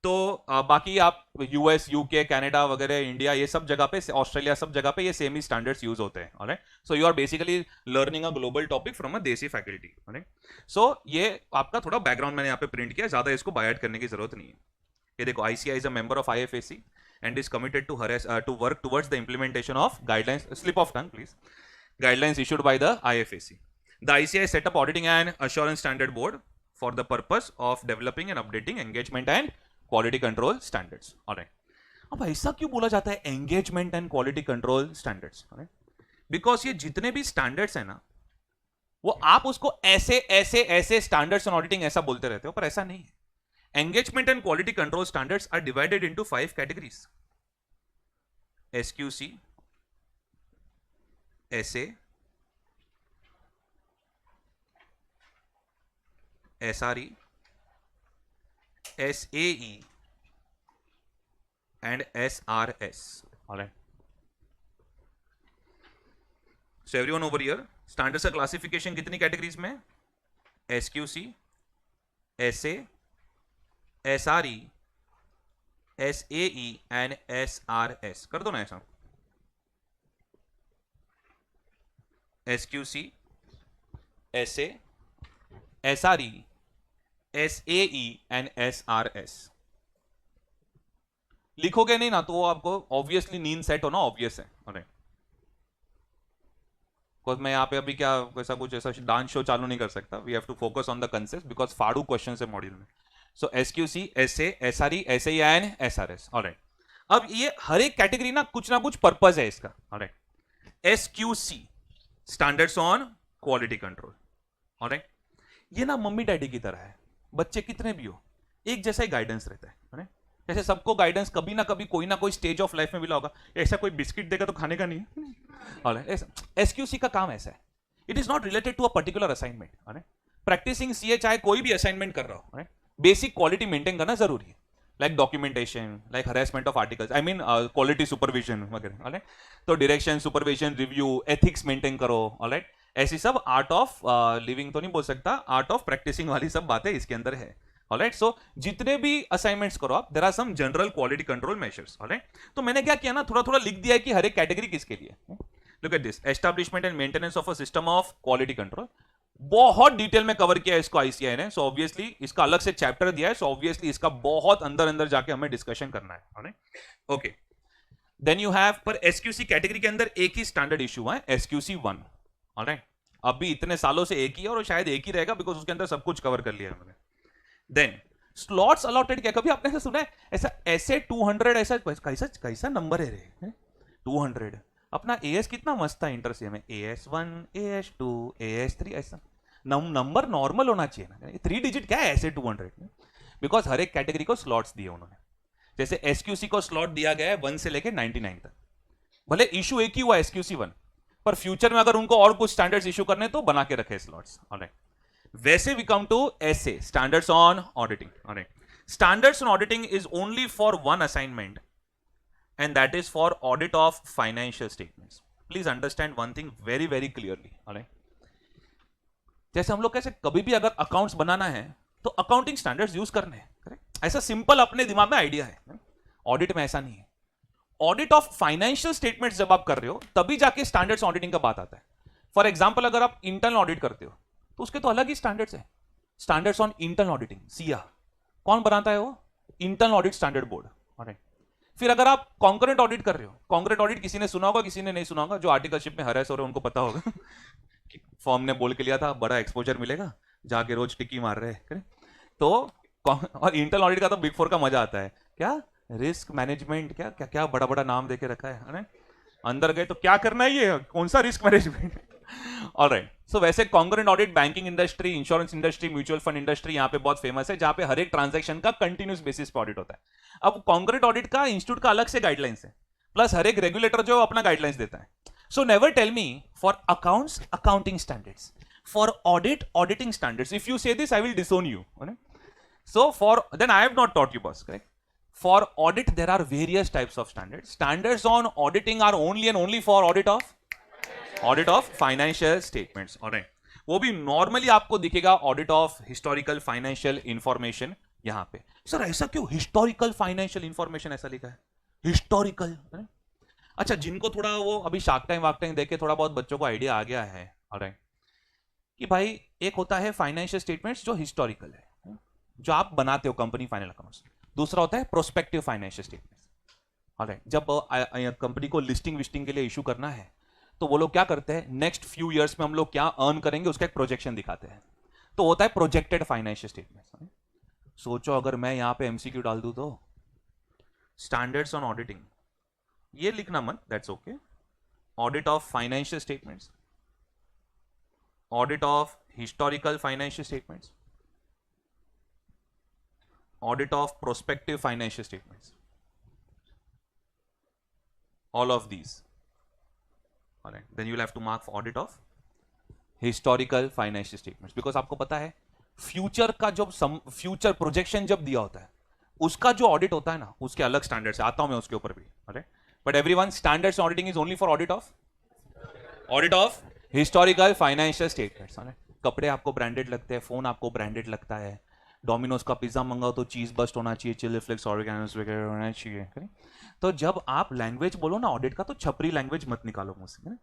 तो बाकी आप US, UK, Canada वगैरह, India, ये सब जगह पे, Australia, सब जगह पे ये सेम ही स्टैंडर्ड्स यूज होते हैं. Alright, so you are basically learning a global topic from a desi faculty. Alright, so ये आपका थोड़ा बैकग्राउंड मैंने यहाँ पे प्रिंट किया, ज्यादा इसको बाय ऐड करने की जरूरत नहीं है. ये देखो, ICAI is a member of IFAC and is committed to work towards the implementation of guidelines. Slip of tongue, please. Guidelines issued by the IFAC. The ICAI set up auditing and assurance standard board for the purpose of developing and updating engagement and quality control standards. Alright. अब ऐसा क्यों बोला जाता है engagement and quality control standards? Alright. Because ये जितने भी standards हैं ना, वो आप उसको ऐसे ऐसे ऐसे standards and auditing ऐसा बोलते रहते हो, पर ऐसा नहीं है. Engagement and quality control standards are divided into 5 categories: SQC, SA, SRE, SAE and SRS. All right. So everyone over here, standards का classification कितनी categories में? SQC, SA, SRE, SAE and SRS. कर दो ना ऐसा. SQC, SA, SRE, SAE and SRS. लिखोगे नहीं ना तो वो आपको ऑब्वियसली नींद सेट होना ऑब्वियस है. ऑलराइट, बिकॉज मैं यहाँ पे अभी क्या वैसा कुछ ऐसा डांस शो चालू नहीं कर सकता. We have to focus on the concept because फाड़ू क्वेश्चन है मॉड्यूल में. So SQC, SA, SRE, SAE and SRS. Alright, अब ये हर एक कैटेगरी ना कुछ पर्पस है इसका. Alright, SQC standards on quality control. Alright, ये ना मम्मी डैडी की तरह है. बच्चे कितने भी हो एक जैसा ही गाइडेंस रहता है. ऑलराइट, जैसे सबको गाइडेंस कभी ना कभी कोई ना कोई स्टेज ऑफ लाइफ में मिला होगा. ऐसा कोई बिस्किट देगा तो खाने का नहीं है. ऑलराइट, SQC का काम ऐसा है. It is not related to a particular assignment. Alright, practicing CA चाहे कोई भी असाइनमेंट कर रहा हो, ऑलराइट, बेसिक क्वालिटी मेंटेन करना जरूरी है. Like documentation, like harassment of articles, I mean quality supervision वगैरह. ऑलराइट, तो direction, supervision, review, ethics maintain करो. ऑलराइट, ऐसी सब आर्ट ऑफ लिविंग तो नहीं बोल सकता, आर्ट ऑफ प्रैक्टिसिंग वाली सब बातें इसके अंदर है. ऑलराइट, सो जितने भी असाइनमेंट्स करो आप, there are some general quality control measures. Alright, तो मैंने क्या किया ना, थोड़ा थोड़ा लिख दिया है कि हर एक कैटेगरी किसके लिए. Look at this: establishment and maintenance of a system of quality control. बहुत डिटेल में कवर किया है इसको आईसीएआई ने, सो ऑब्वियसली इसका अलग से चैप्टर दिया है, सो ऑब्वियसली इसका बहुत अंदर अंदर जाके हमें डिस्कशन करना है। ओके, देन यू हैव, पर एसक्यूसी कैटेगरी के अंदर एक ही स्टैंडर्ड इशू है, एसक्यूसी 1। ऑलराइट, अभी इतने सालों से एक ही है और शायद एक ही रहेगा बिकॉज उसके अंदर सब कुछ कवर कर लिया है हमने। देन स्लॉट्स अलॉटेड, क्या कभी आपने ऐसा सुना है ऐसा ऐसे 200, ऐसा कैसा कैसा नंबर है रे 200? अपना एएस कितना मस्त था इंटरसे में, AS1 AS2 AS3, ऐसा नंबर नॉर्मल होना चाहिए ना, 3 डिजिट क्या है ऐसे 200? बिकॉज हर एक कैटेगरी को स्लॉट्स दिए उन्होंने। जैसे एसक्यूसी को स्लॉट दिया गया है 1 से लेके 99 तक, भले इशू एक ही हुआ एसक्यूसी 1, पर फ्यूचर में अगर उनको और कुछ स्टैंडर्ड्स इशू करने तो बना के रखे स्लॉट्स। ऑलराइट, वैसे we come to SA, standards on auditing. Alright, standards on auditing is only for one assignment and that is for audit of financial statements. Please understand one thing very very clearly. Alright, जैसे हम लोग कैसे कभी भी अगर accounts बनाना है तो accounting standards use करने हैं, करेक्ट? ऐसा सिंपल अपने दिमाग में आइडिया है। ऑडिट में ऐसा नहीं है। ऑडिट ऑफ फाइनेंशियल स्टेटमेंट्स जब आप कर रहे हो तभी जाके स्टैंडर्ड्स ऑडिटिंग का बात आता है। फॉर एग्जांपल, अगर आप इंटरनल ऑडिट करते हो तो उसके तो अलग ही स्टैंडर्ड्स है, standards on internal auditing, Siya. कौन बनाता है वो? Internal audit standard board. Alright, फिर अगर आप कॉन्करेंट ऑडिट कर रहे हो, कॉन्करेंट ऑडिट किसी ने सुना होगा, किसी ने नहीं सुना होगा, जो आर्टिकलशिप में हरेस हो रहे हैं उनको पता होगा कि फॉर्म ने बोल के लिया था बड़ा एक्सपोजर मिलेगा, जाके रोज टिक्की मार रहे हैं तो। और इंटरनल ऑडिट का तो बिग 4 का मजा आता है, क्या रिस्क मैनेजमेंट, क्या क्या क्या बड़ा बड़ा नाम देके रखा है। अंदर गए तो क्या करना है, ये कौन सा रिस्क मैनेजमेंट? ऑलराइट, सो वैसे concurrent audit banking industry, insurance industry, mutual fund industry यहाँ पे बहुत फेमस है, जहां पे हर एक ट्रांजैक्शन का कंटिन्यूस बेसिस पे ऑडिट होता है। अब कॉन्करेंट ऑडिट का इंस्टीट्यूट का अलग से गाइडलाइंस है, प्लस हर एक रेगुलेटर जो अपना गाइडलाइंस देता है। So never tell me for accounts accounting standards, for audit auditing standards. If you say this I will disown you. So for then I have not taught you boss, correct? For audit there are various types of standards. Standards on auditing are only and only for audit of financial statements. Alright, वो भी normally आपको दिखेगा audit of historical financial information यहां पे। Sir ऐसा क्यों historical financial information ऐसा लिखा है? historical, अच्छा, जिनको थोड़ा वो अभी शार्क टाइम वाक टाइम देखे थोड़ा बहुत बच्चों को आइडिया आ गया है, alright, कि भाई एक होता है फाइनेंशियल स्टेटमेंट्स जो हिस्टोरिकल है, जो आप बनाते हो कंपनी फाइनल अकाउंट्स। दूसरा होता है प्रोस्पेक्टिव फाइनेंशियल स्टेटमेंट्स। ऑलराइट, जब कंपनी को लिस्टिंग विस्टिंग के लिए इशू करना है तो वो लोग क्या करते हैं, नेक्स्ट फ्यू इयर्स में हम लोग क्या अर्न करेंगे उसका एक प्रोजेक्शन दिखाते हैं, तो होता है प्रोजेक्टेड फाइनेंशियल स्टेटमेंट्स। सोचो अगर मैं यहां पे एमसीक्यू डाल दूं तो स्टैंडर्ड्स ऑन ऑडिटिंग, ये लिखना मत, that's okay. Audit of financial statements, audit of historical financial statements, audit of prospective financial statements, all of these. All right, then you will have to mark for audit of historical financial statements, because आपको पता है future का जब future projection जब दिया होता है उसका जो ऑडिट होता है ना, उसके अलग स्टैंडर्ड्स है, आता हूं मैं उसके ऊपर भी। Alright, but everyone, standards auditing is only for audit of historical financial statements. कपड़े आपको ब्रांडेड लगते हैं, फोन आपको ब्रांडेड लगता है, डोमिनोज का पिज्जा मंगाओ तो चीज बस्ट होना चाहिए, चिली फ्लेक्स ऑरिगेनोस वगैरह होना चाहिए। तो जब आप लैंग्वेज बोलो ना ऑडिट का, तो छपरी लैंग्वेज मत निकालो मुझसे।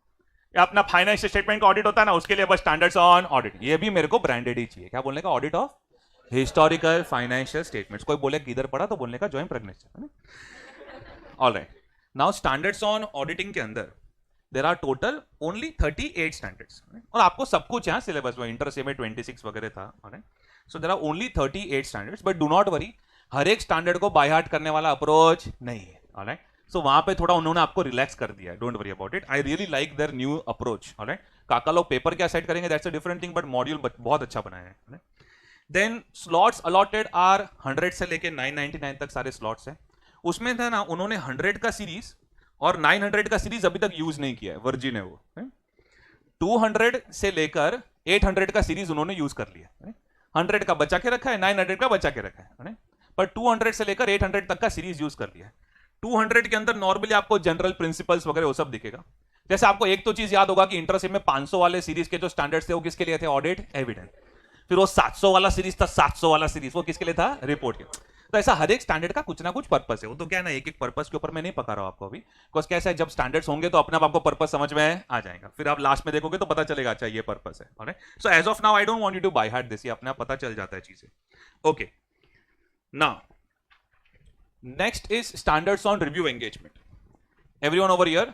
अपना फाइनेंशियल स्टेटमेंट का ऑडिट होता है ना, उसके लिए बस स्टैंडर्ड्स ऑन ऑडिट, ये भी मेरे को ब्रांडेड ही चाहिए। क्या बोलने का? Audit of historical financial statements. कोई बोले किधर पढ़ा तो बोलने का join pregnancy. Alright, now standards on auditing के अंदर there are total only 38 standards, और आपको सब कुछ यहाँ सिलेबस में इंटरसे में 26 वगैरह था। So there are only 38 standards, but do not worry, हर एक स्टैंडर्ड को बाय हार्ट करने वाला अप्रोच नहीं है। ऑलराइट, सो वहां पे थोड़ा उन्होंने आपको रिलैक्स कर दिया है, don't worry about it. I really like their new approach. Alright, काका लोग पेपर क्या सेट करेंगे that's a different thing, but module बहुत अच्छा बनाया है। देन स्लॉट्स अलॉटेड आर 100 से लेके 999 तक सारे स्लॉट्स हैं। उसमें था ना, उन्होंने 100 का सीरीज और 900 का सीरीज अभी तक यूज नहीं किया है, वर्जिन है वो। 200 से लेकर 800 का सीरीज उन्होंने यूज कर लिया, 100 का बचा के रखा है, 900 का बचा के रखा है, पर 200 से लेकर 800 तक का सीरीज यूज कर लिया है। 200 के अंदर नॉर्मली आपको जनरल प्रिंसिपल्स वगैरह वो सब दिखेगा। जैसे आपको एक तो चीज याद होगा कि इंटरसिप में 500 वाले सीरीज के जो स्टैंडर्ड्स थे वो किसके लिए थे? Audit evidence. फिर वो 700 वाला सीरीज था, 700 वाला सीरीज वो किसके लिए था? रिपोर्ट के। तो ऐसा हर एक स्टैंडर्ड का कुछ ना कुछ पर्पस है। वो तो क्या है ना, एक एक पर्पस के ऊपर मैं नहीं पका रहा हूं आपको अभी, बिकॉज कैसा है, जब स्टैंडर्ड्स होंगे तो अपने आप आपको पर्पस समझ में आ जाएगा, फिर आप लास्ट में देखोगे तो पता चलेगा अच्छा ये पर्पस है। Alright, so as of now I don't want you to by heart this, ये अपने आप पता चल जाता है चीजें। Okay, now next is standards on review engagement. Everyone over here,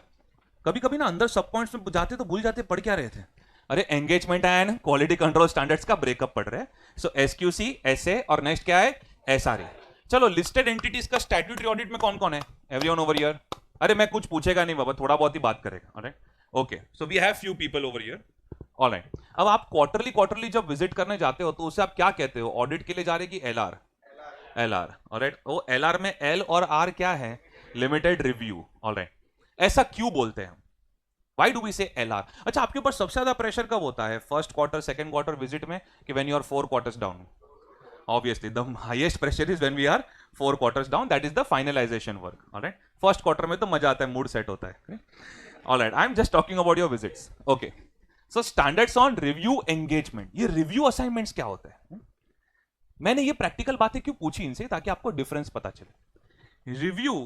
कभी कभी ना अंदर सब पॉइंट्स में जाते तो भूल जाते पढ़ क्या रहे थे। अरे engagement and quality control standards का ब्रेकअप पढ़ रहे हैं। सो एसक्यूसी, एसए और नेक्स्ट क्या है, एसआरए। चलो लिस्टेड एंटिटीज का स्टैट्यूटरी ऑडिट में कौन कौन है, एवरीवन ओवर हियर। अरे मैं कुछ पूछेगा नहीं बाबा, थोड़ा बहुत ही बात करेगा। Alright, okay, so we have few people over here. Alright, अब आप क्वार्टरली क्वार्टरली जब विजिट करने जाते हो तो उसे आप क्या कहते हो, ऑडिट के लिए जा रहे कि एलआर? एलआर। ऑलराइट, वो एलआर में एल और आर क्या है, लिमिटेड रिव्यू। ऑलराइट, ऐसा क्यों बोलते हैं हम, Why do we say LR? अच्छा, आपके ऊपर सबसे ज्यादा प्रेशर कब होता है, first quarter second quarter visit में कि when you are 4 quarters down? Obviously the highest pressure is when we are 4 quarters down, that is the finalization work. Alright, first quarter में तो मजा आता है, मूड सेट होता है। Alright, I am just talking about your visits. Okay, so standards on review engagement, ये review assignments क्या होता है? मैंने ये प्रैक्टिकल बातें क्यों पूछी इनसे, ताकि आपको डिफरेंस पता चले। Review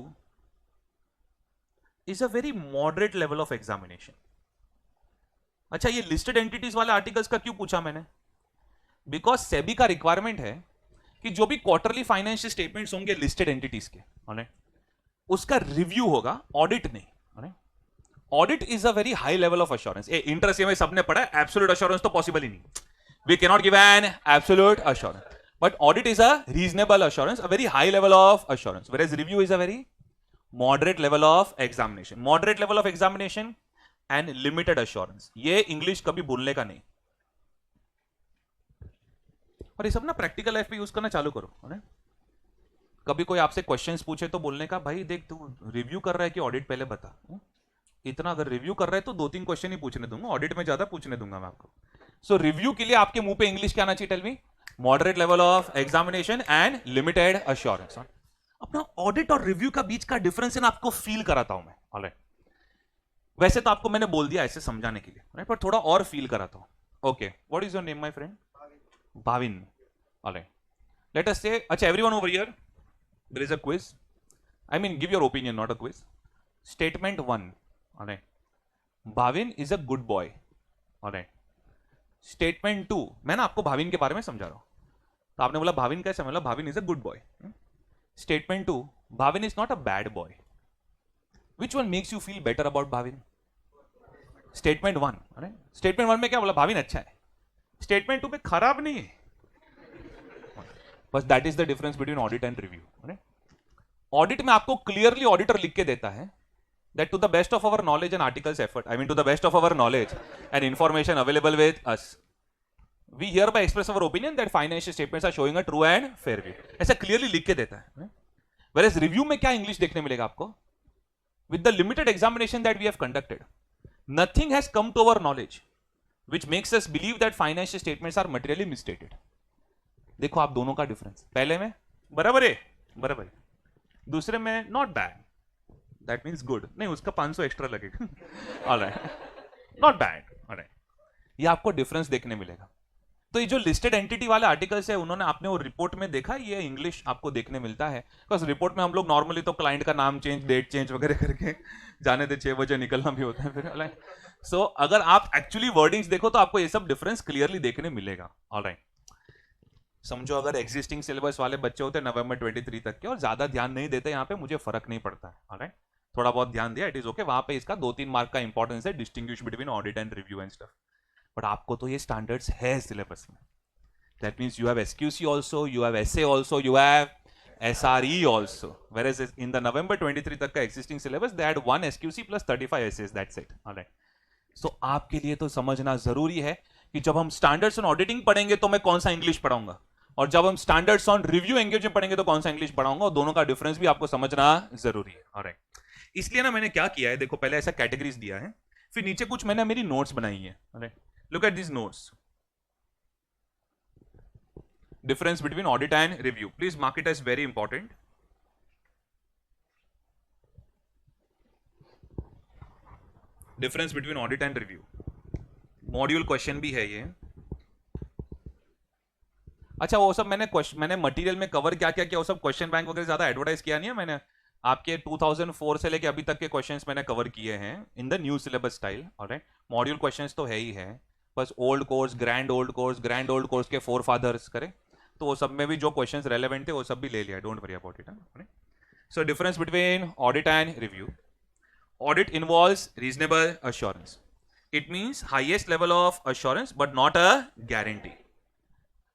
is a very moderate level of examination. अच्छा, ये लिस्टेड एंटिटीज वाले आर्टिकल्स का क्यों पूछा मैंने, बिकॉज सेबी का रिक्वायरमेंट है कि जो भी क्वार्टरली फाइनेंशियल स्टेटमेंट्स होंगे लिस्टेड एंटिटीज के, उसका रिव्यू होगा, ऑडिट नहीं। Audit is a very high level of assurance. Interest में सबने पढ़ा है, एब्सोल्यूट अश्योरेंस तो पॉसिबल ही नहीं, we can not give an absolute assurance, but audit is a reasonable assurance, a very high level of assurance, whereas review is a very moderate level of examination, moderate level of examination and limited assurance। ये English कभी भूलने का नहीं, और ये सब ना practical life पे यूज करना चालू करो। कभी कोई आपसे क्वेश्चंस पूछे तो बोलने का, भाई देख तू रिव्यू कर रहा है कि ऑडिट, पहले बता। इतना अगर रिव्यू कर रहा है तो 2-3 क्वेश्चन ही पूछने दूंगा, ऑडिट में ज्यादा पूछने दूंगा मैं आपको। सो रिव्यू के लिए आपके मुंह पे इंग्लिश क्या आना चाहिए, tell me, moderate level of examination and limited assurance. अपना ऑडिट और रिव्यू का बीच का डिफरेंस है ना, आपको फील कराता हूं मैं। ऑलराइट, वैसे तो आपको मैंने बोल दिया ऐसे समझाने के लिए, राइट, पर थोड़ा और फील कराता हूं। Okay, what is your name my friend? Bhavin. Alright, let us say, अच्छा everyone over here, there is a quiz, I mean give your opinion, not a quiz. Statement 1, alright, Bhavin is a good boy. Alright, statement 2, मैं ना आपको भाविन के बारे में समझा रहा हूं, तो आपने बोला भाविन कैसे, मतलब Bhavin is a good boy. Statement 2, Bhavin is not a bad boy. Which one makes you feel better about Bhavin? Statement 1, right? Statement 1 में क्या बोला, भाविन अच्छा है। Statement 2 में खराब नहीं है। बस that is the difference between audit and review. Right? Audit में आपको clearly auditor लिख के देता है that to the best of our knowledge and articles effort, I mean to the best of our knowledge and information available with us, we hereby express our opinion that financial statements are showing a true and fair view। ऐसा clearly लिख के देता है। Whereas review में क्या English देखने मिलेगा आपको, with the limited examination that we have conducted, nothing has come to our knowledge which makes us believe that financial statements are materially misstated। देखो आप दोनों का डिफरेंस, पहले में बराबर है, बराबर है, दूसरे में not bad, that means good, नहीं उसका 500 एक्स्ट्रा लगेगा। Alright, not bad. ऑलराइट, ये आपको डिफरेंस देखने मिलेगा। तो ये जो लिस्टेड एंटिटी वाले आर्टिकल्स है, उन्होंने आपने वो रिपोर्ट में देखा, ये इंग्लिश आपको देखने मिलता है, बिकॉज रिपोर्ट में हम लोग नॉर्मली तो क्लाइंट का नाम चेंज, डेट चेंज वगैरह करके जाने थे, 6 बजे निकलना भी होता है फिर। सो अगर आप एक्चुअली वर्डिंग्स देखो तो आपको ये सब डिफरेंस क्लियरली देखने मिलेगा। ऑलराइट, समझो अगर एग्जिस्टिंग सिलेबस वाले बच्चे होते नवंबर 23 तक के और ज्यादा ध्यान नहीं देते यहाँ पे, मुझे फर्क नहीं पड़ता है। ऑलराइट, थोड़ा बहुत ध्यान दिया, इट इज ओके, वहां पे इसका 2-3 मार्क का इंपॉर्टेंस है, distinguish between audit and review and stuff, but आपको तो ये स्टैंडर्ड्स है सिलेबस में। That means you have SQC also, you have SA also, you have SRE also. Whereas in the November 23 तक का existing syllabus, they had 1 SQC plus 35 essays. That's it. All right. So आपके लिए तो समझना जरूरी है कि जब हम स्टैंडर्ड्स ऑन ऑडिटिंग पढ़ेंगे तो मैं कौन सा इंग्लिश पढ़ाऊंगा, और जब हम स्टैंडर्ड्स ऑन रिव्यू एंगेजमेंट पढ़ेंगे तो कौन सा इंग्लिश पढ़ाऊंगा, और दोनों का डिफरेंस भी आपको समझना जरूरी है। ऑलराइट, इसलिए ना मैंने क्या किया है, देखो पहले ऐसा कैटेगरीज दिया है, फिर नीचे कुछ मैंने मेरी नोट्स बनाई है। Alright, look at this notes, difference between audit and review, please mark it as very important। difference between audit and review, module question भी है ये। अच्छा वो सब मैंने मटेरियल में कवर क्या क्या किया, वो सब क्वेश्चन बैंक वगैरह ज्यादा एडवर्टाइज किया नहीं है मैंने। आपके 2004 से लेके अभी तक के क्वेश्चंस मैंने कवर किए हैं in the new syllabus style. Alright, module questions तो है ही है, बस old course, grand old course के फोर फादर्स करें तो वो सब में भी जो क्वेश्चंस रेलेवेंट थे वो सब भी ले लिया, don't worry about it. So difference between audit and review. Audit involves reasonable assurance. It means highest level of assurance but not a guarantee.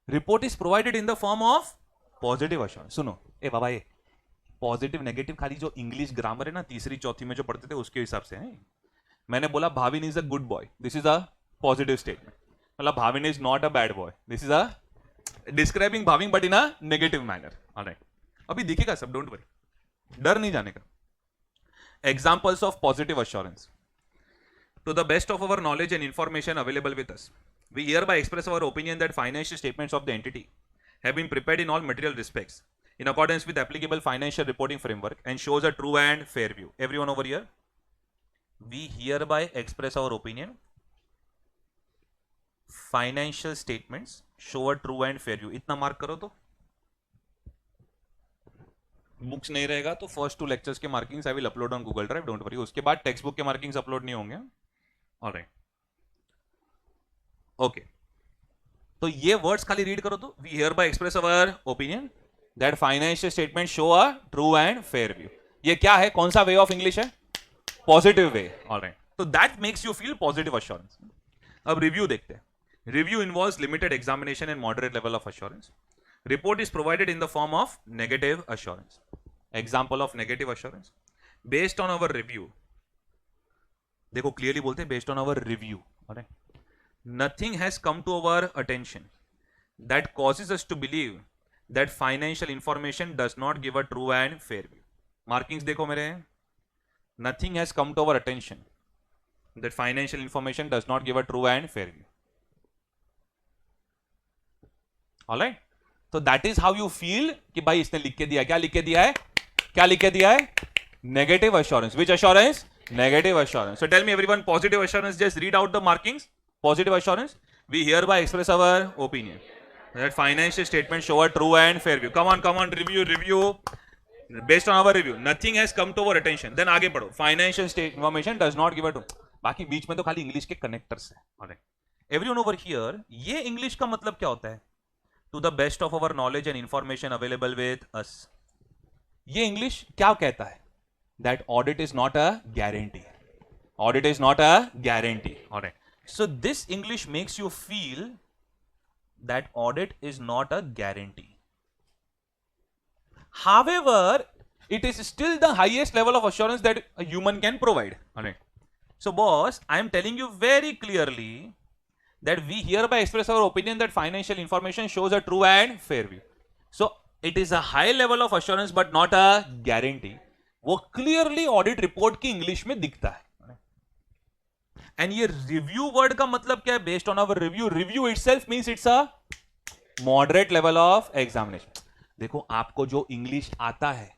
Report is provided in the form of positive assurance. सुनो ए बाबा, ये positive negative खाली जो English grammar है ना तीसरी चौथी में जो पढ़ते थे उसके हिसाब से है। मैंने बोला Bhavin is a good boy, this is a positive statement. मतलब Bhavin is not a bad boy, this is a describing Bhavin but in a negative manner. Alright, अभी दिखेगा सब, डोंट वरी, डर नहीं जाने का। Examples of positive assurance. To the best of our knowledge and information available with us, we hereby express our opinion that financial statements of the entity have been prepared in all material respects in accordance with applicable financial reporting framework and shows a true and fair view. Everyone over here, we hereby express our opinion. Financial statements show a true and fair view. इतना mark करो तो books नहीं रहेगा तो first 2 lectures के markings I will upload on Google drive, don't worry. उसके बाद text book के मार्किंग्स अपलोड नहीं होंगे। ऑलराइट, ओके, तो ये वर्ड्स खाली रीड करो तो we hereby express our opinion that financial statement show a true and fair view. ये क्या है, कौन सा वे ऑफ इंग्लिश है? Positive way. ऑलराइट, तो that makes you feel positive assurance. अब रिव्यू देखते हैं। Review involves limited examination and moderate level of assurance. Report is provided in the form of negative assurance. Example of negative assurance. Based on our review, देखो clearly बोलते हैं based on our review, alright? Nothing has come to our attention that causes us to believe that financial information does not give a true and fair view. Markings देखो मेरे, nothing has come to our attention that financial information does not give a true and fair view. Alright? तो that is how you feel कि भाई इसने लिख के दिया, क्या लिख के दिया है, क्या लिख के दिया है? Negative assurance. Which assurance? Negative assurance. So tell me everyone, positive assurance, just read out the markings. Positive assurance, we hereby express our opinion that financial statement show a true and fair view. Come on review based on our review, nothing has come to our attention. Then आगे पढ़ो, financial information does not give a true. बाकी बीच में तो खाली English के connectors है। Alright, everyone over here, ये इंग्लिश का मतलब क्या होता है? To the best of our knowledge and information available with us. ये इंग्लिश क्या कहता है? That audit is not a guarantee. Audit is not a guarantee. Alright. So this English makes you feel that audit is not a guarantee. However, it is still the highest level of assurance that a human can provide. Alright. So boss, I am telling you very clearly that we hereby express our opinion that financial information shows a true and fair view. So it is a high level of assurance but not a guarantee. वो clearly audit report की English में दिखता है। And ये review word का मतलब क्या है? Based on our review. Review itself means it's a moderate level of examination. देखो आपको जो इंग्लिश आता है,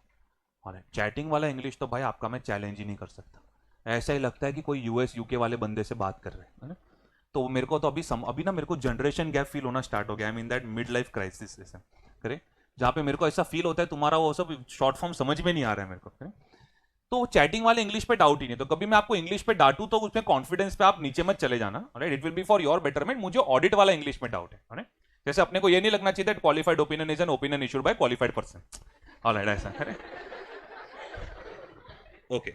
और चैटिंग वाला इंग्लिश तो भाई आपका मैं चैलेंज ही नहीं कर सकता। ऐसा ही लगता है कि कोई यूएस यूके वाले बंदे से बात कर रहे हैं। तो मेरे को तो अभी ना मेरे को जनरेशन गैप फील होना स्टार्ट हो गया। I mean that mid life crisis जैसा करे, जहां पे मेरे को ऐसा फील होता है तुम्हारा वो सब शॉर्ट फॉर्म समझ में नहीं आ रहा है मेरे को, करे? तो चैटिंग वाले इंग्लिश पे डाउट ही नहीं। तो कभी मैं आपको इंग्लिश पे डांटू तो उसमें कॉन्फिडेंस पे आप नीचे मत चले जाना। Alright, it will be for your betterment. मुझे ऑडिट वाला इंग्लिश में डाउट है। ऑलराइट, जैसे अपने को ये नहीं लगना चाहिए that qualified opinion is an opinion issued by qualified person. Alright, ऐसा करे। ओके,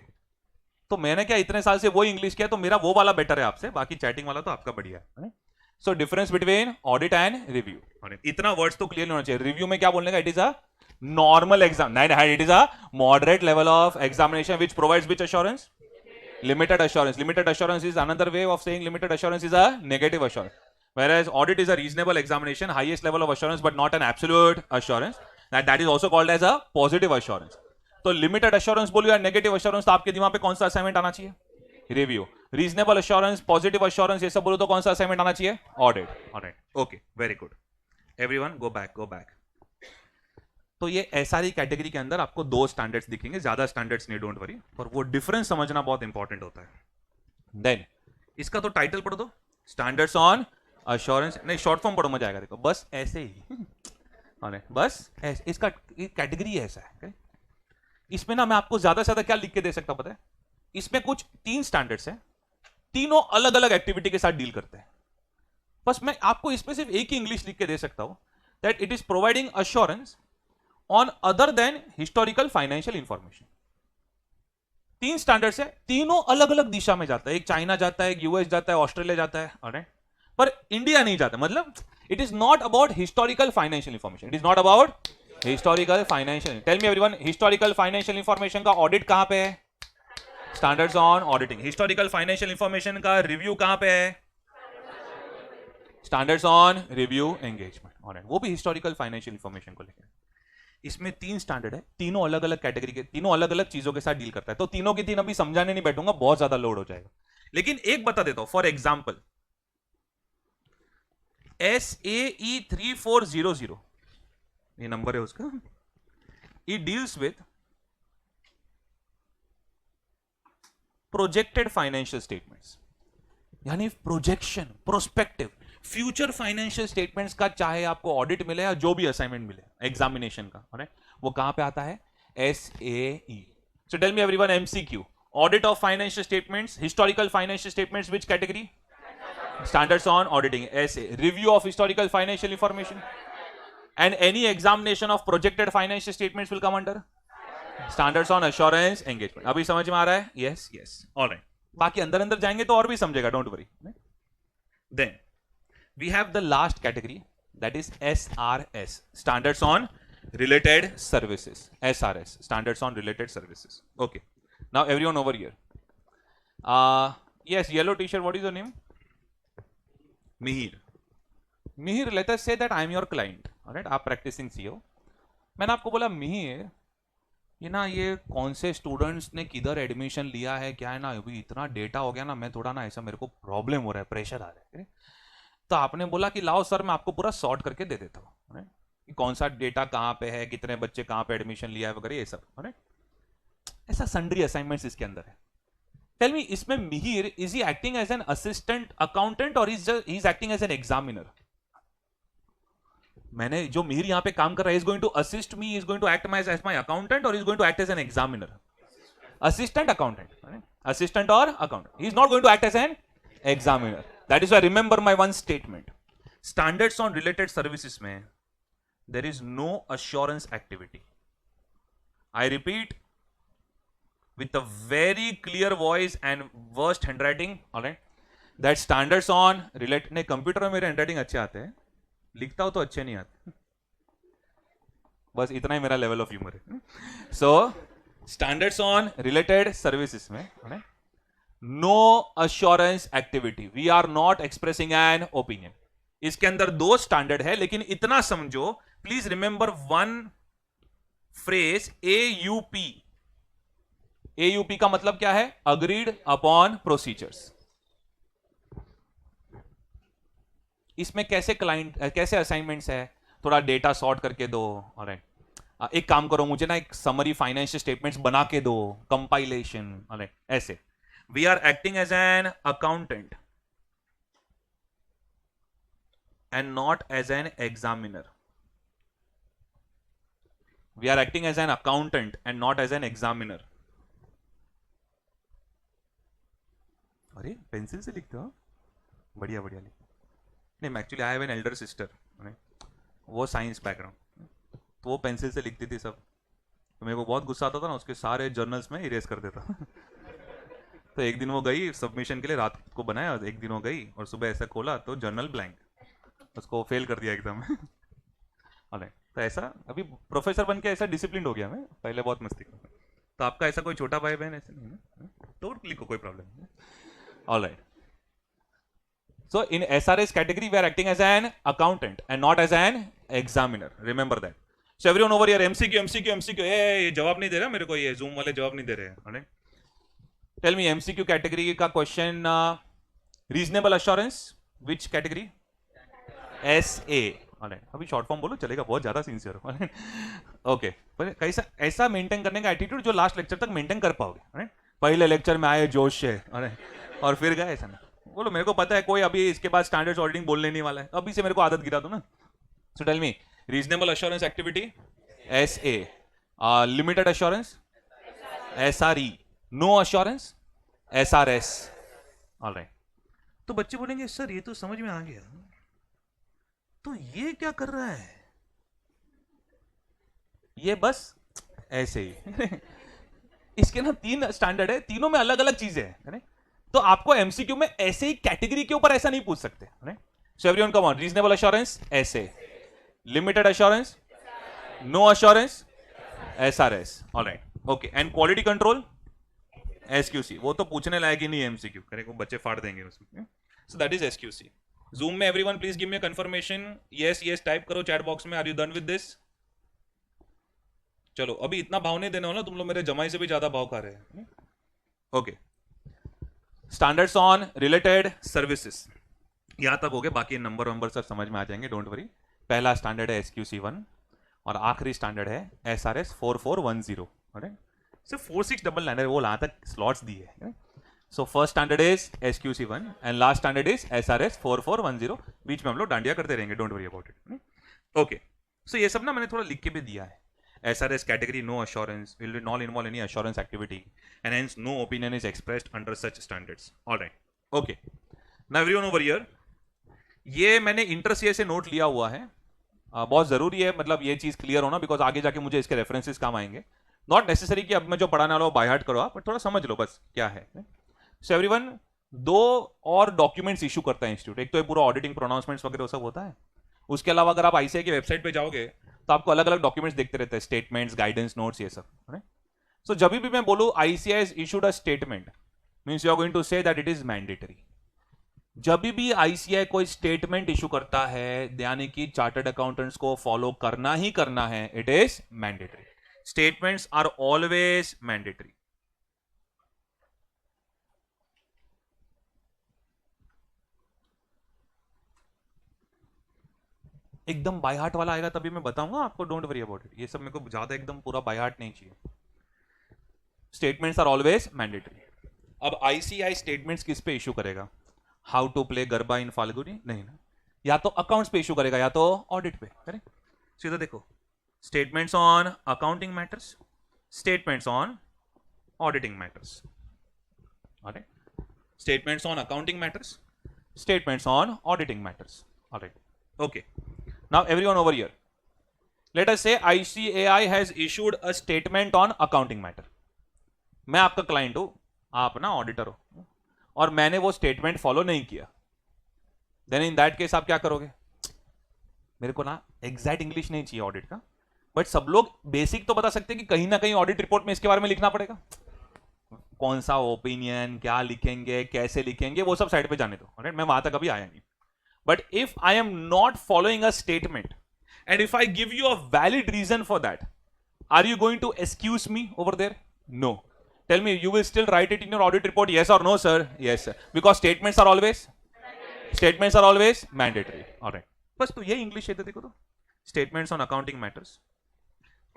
तो मैंने क्या इतने साल से वो इंग्लिश किया तो मेरा वो वाला बेटर है आपसे, बाकी चैटिंग वाला तो आपका बढ़िया है। So difference between audit and review. इतना वर्ड्स तो क्लियर होना चाहिए। रिव्यू में क्या बोलने का? It is a normal exam, it is a moderate level of examination which provides which assurance? Limited assurance. Limited assurance is another way of saying limited assurance is a negative assurance. Whereas audit is a reasonable examination, highest level of assurance, but not an absolute assurance. That is also called as a positive assurance. तो limited assurance बोलो या negative assurance, तो आपके दिमाग पे कौन सा assignment आना चाहिए? Review. Reasonable assurance, positive assurance, ये सब बोलो तो कौन सा असाइनमेंट आना चाहिए? Audit. Alright, okay, very good. Everyone go back. तो ये एसआरई कैटेगरी के अंदर आपको 2 स्टैंडर्ड्स दिखेंगे, ज्यादा स्टैंडर्ड्स नहीं, डोंट वरी, पर वो डिफरेंस समझना बहुत इंपॉर्टेंट होता है। देन इसका तो टाइटल पढ़ दो, स्टैंडर्ड्स ऑन अश्योरेंस। नहीं, शॉर्ट फॉर्म पढ़ो, मजा आएगा। देखो बस ऐसे ही बस इसका कैटेगरी ऐसा है। इसमें ना मैं आपको ज्यादा से ज्यादा क्या लिख के दे सकता हूं पता है? इसमें कुछ 3 स्टैंडर्ड्स हैं, तीनों अलग अलग एक्टिविटी के साथ डील करते हैं। बस मैं आपको इसमें सिर्फ एक ही इंग्लिश लिख के दे सकता हूं, that it is providing assurance on other than historical financial information. 3 standards है, तीनों अलग अलग दिशा में जाता है। एक चाइना जाता है, एक यूएस जाता है, ऑस्ट्रेलिया जाता है, ऑलराइट, पर इंडिया नहीं जाता। मतलब it is not about historical financial information, it is not about historical financial. Tell me everyone, historical financial information का ऑडिट कहां पे है? Standards on auditing. Historical financial information का रिव्यू कहां पे है? Standards on review engagement, alright, वो भी हिस्टोरिकल फाइनेंशियल इंफॉर्मेशन को लेकर। इसमें 3 स्टैंडर्ड है, तीनों अलग अलग कैटेगरी के, तीनों अलग अलग चीजों के साथ डील करता है। तो तीनों की तीन अभी समझाने नहीं बैठूंगा, बहुत ज्यादा लोड हो जाएगा। लेकिन एक बता देता हूं, फॉर एग्जाम्पल SAE 3400, ये नंबर है उसका, it deals with projected financial statements, यानी projection, prospective, future financial statements का चाहे आपको ऑडिट मिले या जो भी असाइनमेंट मिले एग्जामिनेशन का, ऑलराइट, वो कहां पे आता है? SAE। So tell me everyone, MCQ, audit of financial statements, historical financial statements, which category? Standards on auditing, SA, review of historical financial information, and any examination of projected financial statements will come under standards on assurance engagement. अभी समझ में आ रहा है? Yes, yes, all right. बाकी अंदर अंदर जाएंगे तो और भी समझेगा, don't worry. Then we have the last category, that is SRS, standards on related services. SRS, standards on related services. Okay, now everyone over here. Yes, yellow t-shirt, what is your name? Mihir. Mihir, late us say that I am your client, alright, आप practising CEO. मैंने आपको बोला मिहिर, ये कौन से students ने किधर admission लिया है, क्या है ना, अभी इतना डेटा हो गया ना, मैं थोड़ा ना ऐसा, मेरे को प्रॉब्लम हो रहा है, प्रेशर आ रहा है। तो आपने बोला कि लाओ सर, मैं आपको पूरा सॉर्ट करके दे देता हूँ कि कौन सा डेटा कहाँ पे है, कितने बच्चे कहाँ पे एडमिशन लिया है वगैरह, ये सब, ऑलराइट। ऐसा सन्ड्री असाइनमेंट्स इसके अंदर है। Tell me, इसमें Mihir, is he acting as an assistant accountant or he's acting as an examiner? मैंने जो मिहिर यहां पे काम कर रहा है, is going to assist me, is going to act as my accountant, or is going to act as an examiner? Assistant accountant, right? Assistant or accountant. He is not going to act as an examiner. That is why remember my one statement. Standards on related services में there is no assurance activity. I repeat, with a very clear voice and worst handwriting, all right, that standards on relate, नहीं, computer में मेरे handwriting अच्छे आते हैं, लिखता हूं तो अच्छे नहीं आते, बस इतना ही मेरा लेवल ऑफ ह्यूमर है। So standards on related services में no assurance activity, we are not expressing an opinion. इसके अंदर 2 स्टैंडर्ड है, लेकिन इतना समझो, please remember one phrase, AUP। AUP का मतलब क्या है? Agreed upon procedures. इसमें कैसे क्लाइंट, कैसे असाइनमेंट्स है, थोड़ा डेटा सॉर्ट करके दो, ऑलराइट, एक काम करो, मुझे ना एक समरी फाइनेंशियल स्टेटमेंट्स बना के दो, कंपाइलेशन, ऑलराइट, ऐसे। We are acting as an accountant and not as an examiner. We are acting as an accountant and not as an examiner. अरे पेंसिल से लिखते हो, बढ़िया बढ़िया लिख। नहीं, actually I have an elder sister, वो साइंस बैकग्राउंड, तो वो पेंसिल से लिखती थी सब, तो मेरे को बहुत गुस्सा आता था ना, उसके सारे जर्नल्स में इरेज कर देता। तो एक दिन वो गई सबमिशन के लिए, रात को बनाया, एक दिन वो गई और सुबह ऐसा खोला तो जर्नल ब्लैंक, उसको फेल कर दिया एग्जाम में। ऑलराइट, तो ऐसा अभी प्रोफेसर बन के ऐसा डिसिप्लिन हो गया मैं, पहले बहुत मस्ती करता। तो आपका ऐसा कोई छोटा भाई बहन ऐसे नहीं है तो लिखो, कोई प्रॉब्लम नहीं। All right. So in SRS category, we are acting as an accountant and not as an examiner. Remember that. So everyone over here, MCQ. ये जवाब नहीं दे रहा मेरे को, ये Zoom वाले जवाब नहीं दे रहे हैं। Alright. Tell me, MCQ category का question, reasonable assurance, which category? SA. Alright. अभी शॉर्ट फॉर्म बोलो चलेगा, बहुत ज्यादा सिंसियर हो। ओके, पर कैसा ऐसा मेंटेन करने का एटीट्यूड जो लास्ट लेक्चर तक मेंटेन कर पाओगे। Alright. पहले लेक्चर में आए जोश से, और फिर गए ऐसा ना बोलो, मेरे को पता है कोई अभी इसके बाद स्टैंडर्ड्स ऑडिटिंग बोलने नहीं वाला है, अभी से मेरे को आदत गिरा दो ना। So tell me, reasonable assurance activity SA, limited assurance SRE, no assurance SRS. Alright. तो बच्चे बोलेंगे सर ये तो समझ में आ गया, तो ये क्या कर रहा है? ये बस ऐसे ही इसके ना 3 स्टैंडर्ड है, तीनों में अलग अलग चीजें हैं. तो आपको एमसीक्यू में ऐसे ही कैटेगरी के ऊपर ऐसा नहीं पूछ सकते. So everyone come on. Reasonable assurance SA, limited assurance no assurance SRS. Alright. Okay. And quality control SQC. वो तो पूछने लायक ही नहीं है एमसीक्यू, करे को बच्चे फाड़ देंगे उसमें. So that is SQC. Zoom में everyone please give me confirmation. Yes type करो चैट बॉक्स में. Are you done with this? चलो अभी इतना भाव नहीं देना हो ना तुम लोग, मेरे जमाई से भी ज्यादा भाव खा रहे हैं. Okay. Standards on related services, यहां तक हो गए. बाकी नंबर सब समझ में आ जाएंगे, डोंट वरी. पहला स्टैंडर्ड है SQC1 और आखिरी स्टैंडर्ड है SRS 4410. सिर्फ 4699 है, वो वहां तक स्लॉट्स दिए हैं. So first standard is SQC1 and last standard is SRS 4410. बीच में हम लोग डांडिया करते रहेंगे, don't worry about it. Okay. So ये सब ना मैंने थोड़ा लिख के भी दिया है. SRS category no assurance will not involve any assurance activity and hence no opinion is expressed under such standards. All right. Okay. Now everyone over here, ये मैंने इंटर से नोट लिया हुआ है. बहुत जरूरी है, मतलब ये चीज क्लियर होना, बिकॉज आगे जाके मुझे इसके रेफरेंसेस काम आएंगे. नॉट नेसेसरी कि अब मैं जो पढ़ाने वाला हूँ बाय हार्ट करो आप, बट थोड़ा समझ लो बस क्या है. सो एवरीवन, 2 और डॉक्यूमेंट्स इशू करता है इंस्टीट्यूट. एक तो ये पूरा ऑडिटिंग प्रोनाउंसमेंट्स वगैरह सब होता है. उसके अलावा अगर आप ICAI की वेबसाइट पे जाओगे तो आपको अलग अलग डॉक्यूमेंट्स देखते रहते हैं, स्टेटमेंट्स, गाइडेंस नोट्स, ये सब. सो जब भी मैं बोलूं ICAI has issued a statement, means you are going to say that it is mandatory. जब भी ICAI कोई स्टेटमेंट इशू करता है, यानी कि चार्टर्ड अकाउंटेंट्स को फॉलो करना ही करना है, it is mandatory. Statements are always mandatory. एकदम बाय हार्ट वाला आएगा तभी मैं बताऊंगा आपको, डोंट वरी अबाउट इट. ये सब मेरे को ज्यादा एकदम पूरा बाय हार्ट नहीं चाहिए. Statements are always mandatory. अब ICAI स्टेटमेंट्स किस पे इशू करेगा? How to play garba in Falguni? नहीं ना, या तो अकाउंट्स पे इशू करेगा या तो ऑडिट पे. करेक्ट. सीधा देखो, statements on accounting matters, statements on auditing matters. Statements on accounting matters, statements on auditing matters. Alright. Okay. Now everyone over here, let us say ICAI has issued a statement on accounting matter. मैं आपका client हूं, आप ना auditor हो, और मैंने वो statement follow नहीं किया. देन इन दैट केस आप क्या करोगे? मेरे को ना एग्जैक्ट इंग्लिश नहीं चाहिए ऑडिट का, बट सब लोग बेसिक तो बता सकते हैं कि कहीं ना कहीं ऑडिट रिपोर्ट में इसके बारे में लिखना पड़ेगा. कौन सा ओपिनियन, क्या लिखेंगे, कैसे लिखेंगे, वो सब साइड पे जाने दो. मैं वहां तक अभी आया नहीं. But if I am not following a statement and if I give you a valid reason for that, are you going to excuse me over there? No. Tell me, you will still write it in your audit report, yes or no, sir? Yes, sir. Because statements are always mandatory. All right. बस तो ये English है, देखो तो statements on accounting matters.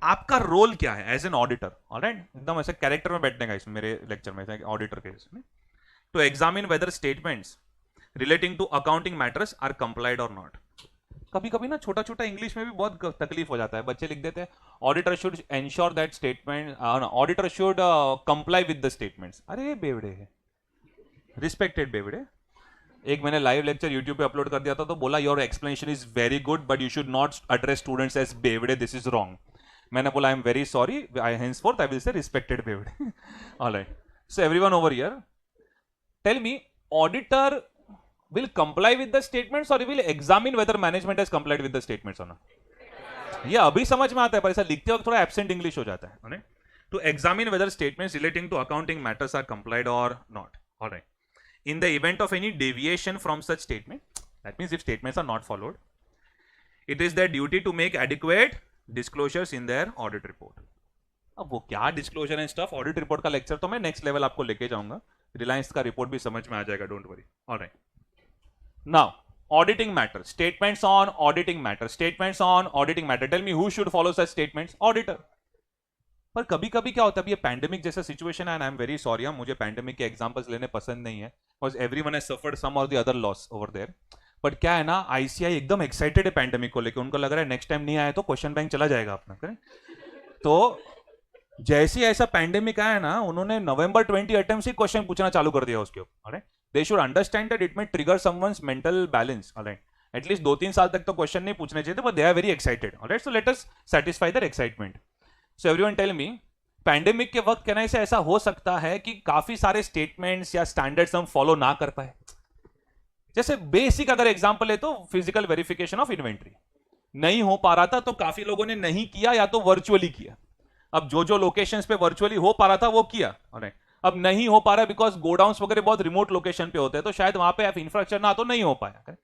आपका role क्या है as an auditor? Alright, एकदम ऐसे कैरेक्टर में बैठने का इसमें मेरे लेक्चर में ऑडिटर के इसमें, to examine whether statements relating to accounting matters are complied और नॉट. कभी कभी ना छोटा छोटा इंग्लिश में भी बहुत तकलीफ हो जाता है. बच्चे लिख देते हैं auditor should ensure that statement, auditor should comply with the statements. अरे बेवड़े है, रिस्पेक्टेड बेवड़े. एक मैंने लाइव लेक्चर यूट्यूब पे अपलोड कर दिया था, तो बोला your explanation is very good but you should not address students as बेवड़े, दिस इज रॉन्ग. मैंने बोला I am very sorry, I henceforth I will say respected बेवड़े. Alright. So everyone over here, tell me, auditor will comply with the statements or will examine whether management has complied with the statements or not? ये अभी समझ में आता है, पर ऐसा लिखते वक्त थोड़ा एब्सेंट इंग्लिश हो जाता है. To examine whether statements relating to accounting matters are complied or not. All right. In the event of any deviation from such statement, that means if statements are not followed, it is their duty to make adequate disclosures in their audit report. अब वो क्या disclosure and stuff, audit report का lecture तो मैं next level आपको लेके जाऊंगा. रिलायंस का रिपोर्ट भी समझ में आ जाएगा, don't worry. Alright. Now, auditing matters, statements on auditing matters, statements on auditing matter. Tell me who should follow such statements? Auditor. पर कभी कभी क्या होता है, ये पैंडेमिक जैसा सिचुएशन है, and I am very sorry, मुझे पैंडेमिक के एग्जांपल्स लेने पसंद नहीं है, because everyone has suffered some और the other loss over there. But क्या है ना, आईसीआई एकदम एक्साइटेड है पैंडेमिक को लेकर, उनको लग रहा है नेक्स्ट टाइम नहीं आया तो क्वेश्चन बैंक चला जाएगा अपना, करें। तो जैसे ही ऐसा पैंडेमिक आया ना, उन्होंने नवंबर 20 अटेम्प्ट से क्वेश्चन पूछना चालू कर दिया उसके ऊपर। They should understand that it may trigger someone's mental balance. Alright, at least 2-3 साल तक तो क्वेश्चन नहीं पूछने चाहिए थे, but they are very excited. Alright, so let us satisfy their excitement. So everyone tell me, pandemic के वक्त कहना से ऐसा हो सकता है कि काफी सारे स्टेटमेंट्स या स्टैंडर्ड्स हम फॉलो ना कर पाए। जैसे बेसिक अगर एग्जांपल है तो फिजिकल वेरिफिकेशन ऑफ इन्वेंट्री नहीं हो पा रहा था, तो काफी लोगों ने नहीं किया या तो वर्चुअली किया। अब जो जो लोकेशंस पे वर्चुअली हो पा रहा था वो किया। अब नहीं हो पा रहा बिकॉज गोडाउन्स वगैरह बहुत रिमोट लोकेशन पे होते हैं, तो शायद वहां पे इंफ्रास्ट्रक्चर ना तो नहीं हो पाया।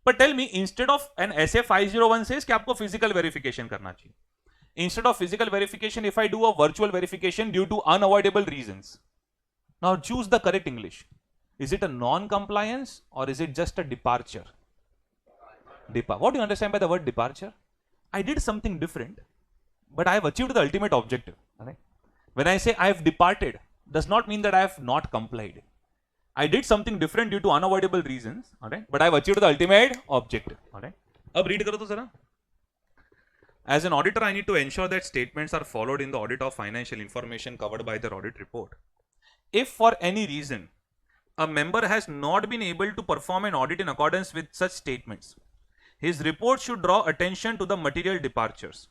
But tell me, instead of an SA 501 says कि आपको फिजिकल वेरिफिकेशन करना चाहिए, instead of physical verification, if I do a virtual verification due to unavoidable reasons, now choose the correct English. Is it a non-compliance or is it just a departure? What do you understand by the word departure? I did something different, but I have achieved the ultimate objective. Right? When I say I have departed, does not mean that I have not complied. I did something different due to unavoidable reasons, alright? But I have achieved the ultimate objective. Alright? अब read करो तो जरा. As an auditor, I need to ensure that statements are followed in the audit of financial information covered by their audit report. If for any reason a member has not been able to perform an audit in accordance with such statements, his report should draw attention to the material departures.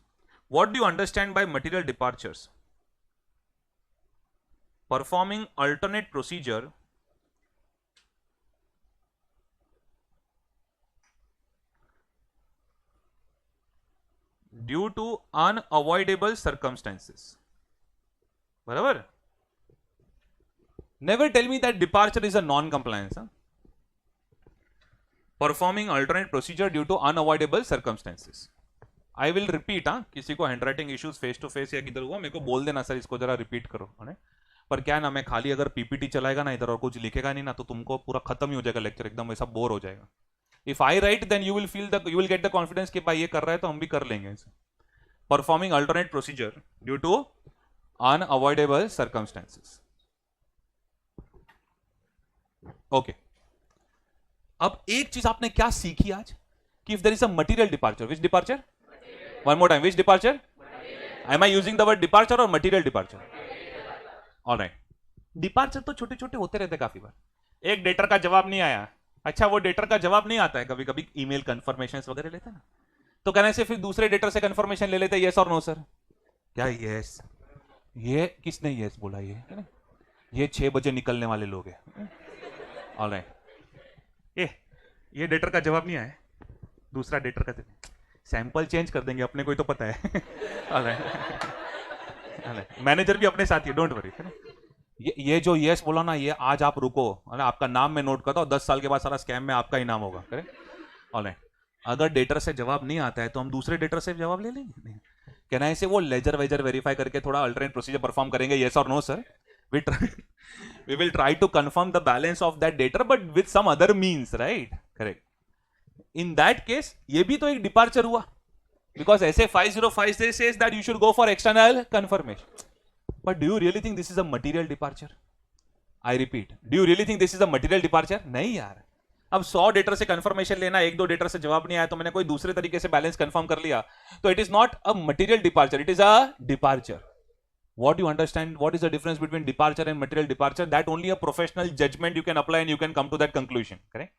What do you understand by material departures? Performing alternate procedure due to unavoidable circumstances. बराबर? Never tell me that departure is a non-compliance. Huh? Performing alternate procedure due to unavoidable circumstances. I will repeat. किसी को handwriting issues face to face या किधर हुआ, मेरे को बोल देना सर, इसको जरा repeat करो। है? पर क्या ना, मैं खाली अगर PPT चलाएगा ना इधर और कुछ लिखेगा नहीं ना, तो तुमको पूरा खत्म ही हो जाएगा लेक्चर, एकदम वैसा बोर हो जाएगा। If I write, then you will get the confidence कि भाई ये कर रहा है तो हम भी कर लेंगे इसे। Performing alternate procedure due to unavoidable circumstances. Okay. अब एक चीज आपने क्या सीखी आज कि if there is a material departure, which departure? One more time, which departure? Am I using the word departure or material departure? All right. Departure तो छोटे छोटे होते रहते काफी बार। एक डेटर का जवाब नहीं आया, अच्छा वो डेटर का जवाब नहीं आता है, कभी कभी ईमेल कंफर्मेशन वगैरह लेते हैं ना, तो कहने से फिर दूसरे डेटर से कंफर्मेशन ले लेते हैं, यस और नो सर। क्या यस? ये किसने यस बोला? ये 6 बजे निकलने वाले लोग हैं। ऑलराइट, ये डेटर का जवाब नहीं आया, दूसरा डेटर का सैंपल चेंज कर देंगे, अपने को ही तो पता है। ऑलराइट, मैनेजर भी अपने साथ ही, डोंट वरी। ये जो यस बोला ना, ये आज आप रुको, आपका नाम मैं नोट करता हूं, 10 साल के बाद सारा स्कैम में आपका ही नाम होगा। करें? ऑलराइट, अगर डेटर से जवाब नहीं आता है तो हम दूसरे डेटर से जवाब ले लेंगे। कहना है से वो लेजर वेजर वेरीफाई करके थोड़ा अल्टरनेट प्रोसीजर परफॉर्म करेंगे, यस और no sir. we will try to confirm the balance of that data but with some other means, right? Correct. In that case, ये भी तो एक departure हुआ, because SA 505 says that you should go for external confirmation. But do you really think this is a material departure? I repeat, do you really think this is a material departure? नहीं यार। अब 100 debtor से confirmation लेना, 1-2 debtor से जवाब नहीं आया तो मैंने कोई दूसरे तरीके से बैलेंस कंफर्म कर लिया, तो it is not a material departure, it is a departure. What you understand? What is the difference between departure and material departure? That only a professional judgment you can apply and you can come to that conclusion. Correct?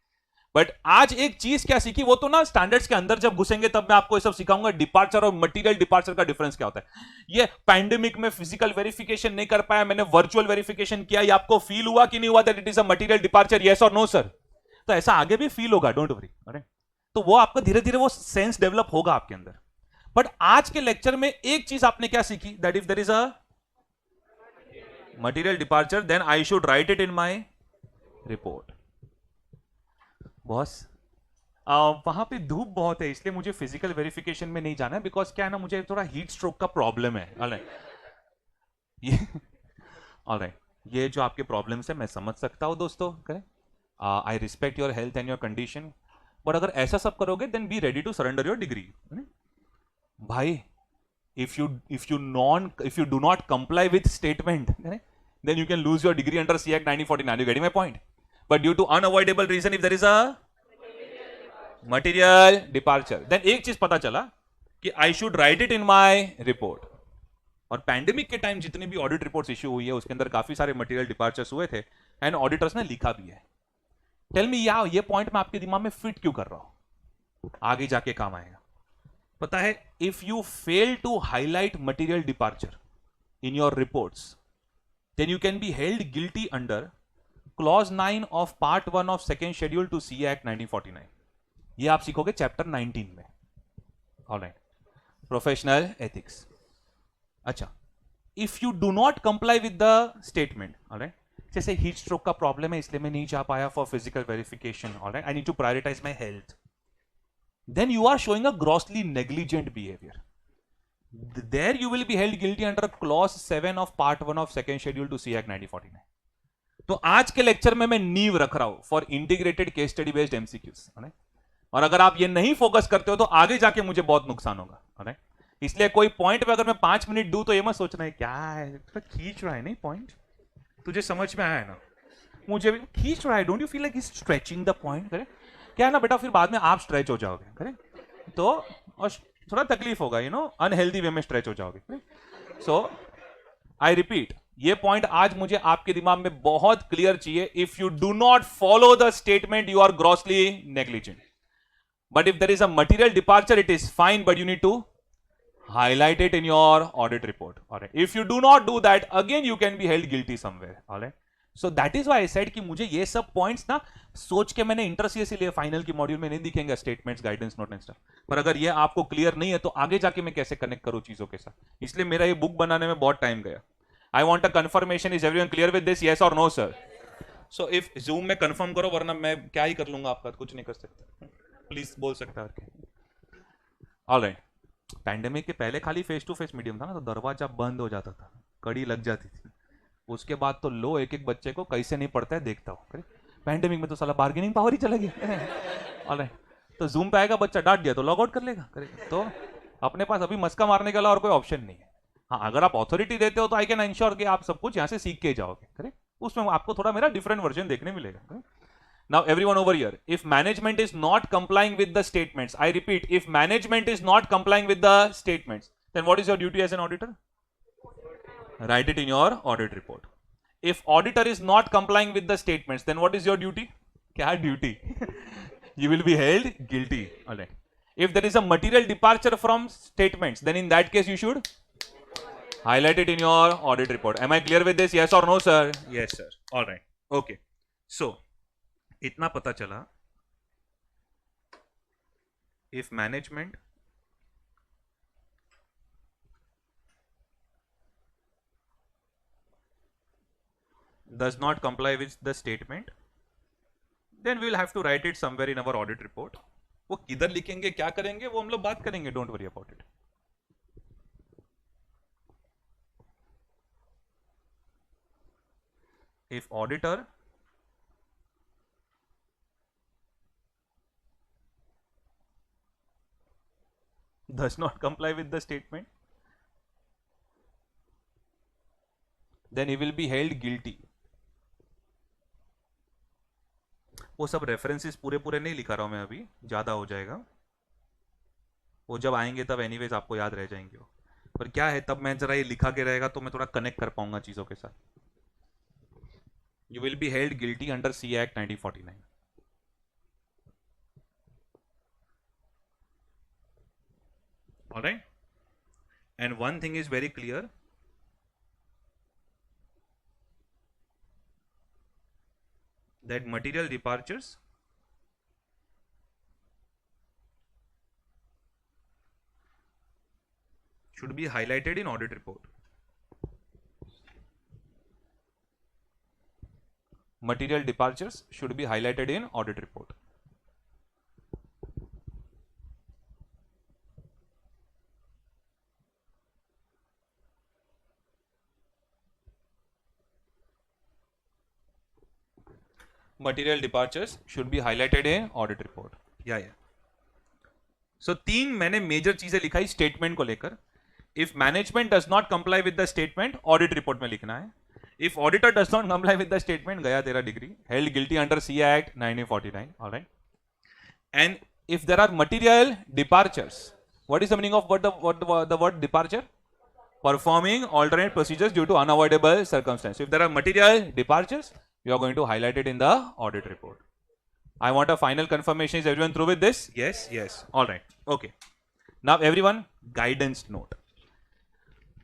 But आज एक चीज क्या सीखी, वो तो ना standards के अंदर जब घुसेंगे तब मैं आपको ये सब सिखाऊंगा, डिपार्चर और मटेरियल डिपार्चर का डिफरेंस क्या होता है। ये पैंडेमिक में फिजिकल वेरिफिकेशन नहीं कर पाया, मैंने वर्चुअल वेरिफिकेशन किया, ये आपको फील हुआ कि नहीं हुआ that it is a material departure, yes और नो सर? तो ऐसा आगे भी फील होगा, डोंट वरी। तो वो आपका धीरे धीरे वो सेंस डेवलप होगा आपके अंदर। बट आज के लेक्चर में एक चीज आपने क्या सीखी, that if there is a material departure then I should write it in my report. Boss वहां पे धूप बहुत है इसलिए मुझे फिजिकल वेरिफिकेशन में नहीं जाना है, बिकॉज क्या है ना, मुझे थोड़ा हीट स्ट्रोक का प्रॉब्लम है। ऑलराइट, ये जो आपके प्रॉब्लम्स है मैं समझ सकता हूं दोस्तों। करें, I respect your health and your condition, but अगर ऐसा सब करोगे then be ready to surrender your degree. भाई, if you do not comply with statement, then you can lose your degree under CAC 1949. You getting my point? But due to unavoidable reason, if there is a material departure, then एक चीज पता चला कि I should write it in my report. और pandemic के time जितनी भी audit reports issue हुई है उसके अंदर काफी सारे मटेरियल डिपार्चर्स हुए थे एंड ऑडिटर्स ने लिखा भी है। टेल मी या ये पॉइंट मैं आपके दिमाग में फिट क्यों कर रहा हूं, आगे जाके काम आएगा। पता है, if you fail to highlight material departure in your reports then you can be held guilty under clause 9 of part 1 of second schedule to C Act 1949। ये आप सीखोगे चैप्टर 19 में। Alright, professional ethics. अच्छा, if you do not comply with the statement, alright, जैसे heat stroke का problem है इसलिए मैं नहीं जा पाया for physical verification, alright, I need to prioritise my health, then you are showing a grossly negligent behaviour. There you will be held guilty under clause 7 of part 1 of second schedule to C Act 1949। तो आज के lecture में मैं नींव रख रहा हूं for integrated case study based MCQs. और अगर आप ये नहीं फोकस करते हो तो आगे जाके मुझे बहुत नुकसान होगा। इसलिए कोई पॉइंट पे अगर मैं 5 मिनट दूं तो ये मत सोचना है क्या है, थोड़ा खींच रहा है नहीं पॉइंट, तुझे समझ में आया है ना, मुझे भी खींच रहा है, don't you feel like stretching the point, करें क्या है ना बेटा, फिर बाद में आप स्ट्रेच हो जाओगे, करें तो और थोड़ा तकलीफ होगा, यू नो, अनहेल्दी वे में स्ट्रेच हो जाओगे। सो आई रिपीट, ये पॉइंट आज मुझे आपके दिमाग में बहुत क्लियर चाहिए। If you do not follow the statement you are grossly negligent, but if there is a material departure it is fine, but you need to highlight it in your audit report, all right? If you do not do that, again you can be held guilty somewhere, all right? So that is why I said कि मुझे ये सब points ना सोच के मैंने inter CS लिए final की मॉड्यूल में नहीं दिखेंगे statements, guidance note and stuff, पर अगर ये आपको क्लियर नहीं है तो आगे जाके मैं कैसे कनेक्ट करूं चीजों के साथ, इसलिए मेरा ये बुक बनाने में बहुत टाइम गया। I want a confirmation, is everyone clear with this, yes और no sir? So if zoom में कंफर्म करो, वरना मैं क्या ही कर लूंगा, आपका कुछ नहीं कर सकता, प्लीज बोल सकता है। ऑलराइट, पैंडेमिक के पहले खाली फेस टू फेस मीडियम था ना, तो दरवाजा बंद हो जाता था, कड़ी लग जाती थी, उसके बाद तो लो एक एक बच्चे को कैसे नहीं पढ़ता है देखता हूँ। पैंडेमिक में तो साला बार्गेनिंग पावर ही चला गया। ऑलराइट, तो जूम पे आएगा बच्चा, डांट दिया तो लॉग आउट कर लेगा, करेगा, तो अपने पास अभी मस्का मारने के अलावा और कोई ऑप्शन नहीं है। हाँ, अगर आप अथॉरिटी देते हो तो आई कैन इंश्योर कि आप सब कुछ यहाँ से सीख के जाओगे, करेक्ट, उसमें आपको थोड़ा मेरा डिफरेंट वर्जन देखने मिलेगा। Now everyone over here, if management is not complying with the statements, I repeat, if management is not complying with the statements, then what is your duty as an auditor? Write it in your audit report. If auditor is not complying with the statements, then what is your duty? क्या duty? You will be held guilty. Alright. If there is a material departure from statements, then in that case you should highlight it in your audit report. Am I clear with this? Yes or no, sir? Yes, sir. Alright. Okay. So इतना पता चला, if management does not comply with the statement, then we will have to write it somewhere in our audit report. वो किधर लिखेंगे, क्या करेंगे, वो हम लोग बात करेंगे, don't worry about it. If auditor does not comply with the statement, then he will be held guilty। वो सब रेफरेंसेस पूरे पूरे नहीं लिखा रहा हूं मैं अभी, ज्यादा हो जाएगा, वो जब आएंगे तब एनीवेज आपको याद रह जाएंगे वो, पर क्या है तब मैं जरा ये लिखा के रहेगा तो मैं थोड़ा कनेक्ट कर पाऊंगा चीजों के साथ। You will be held guilty under C act 1949। All right, and one thing is very clear, that material departures should be highlighted in audit report. Material departures should be highlighted in audit report. Material departures should be highlighted in audit report. या सो तीन मैंने major चीजें लिखाई statement को लेकर। If management does not comply with the statement, audit report में लिखना है। If auditor does not comply with the statement, गया तेरा degree, held guilty under C act 1949। Alright, and if there are material departures, what is the meaning of the word departure? Performing alternate procedures due to unavoidable circumstances. If there are material departures, you are going to highlight it in the audit report. I want a final confirmation. Is everyone through with this? Yes, yes. All right. Okay. Now everyone, guidance note.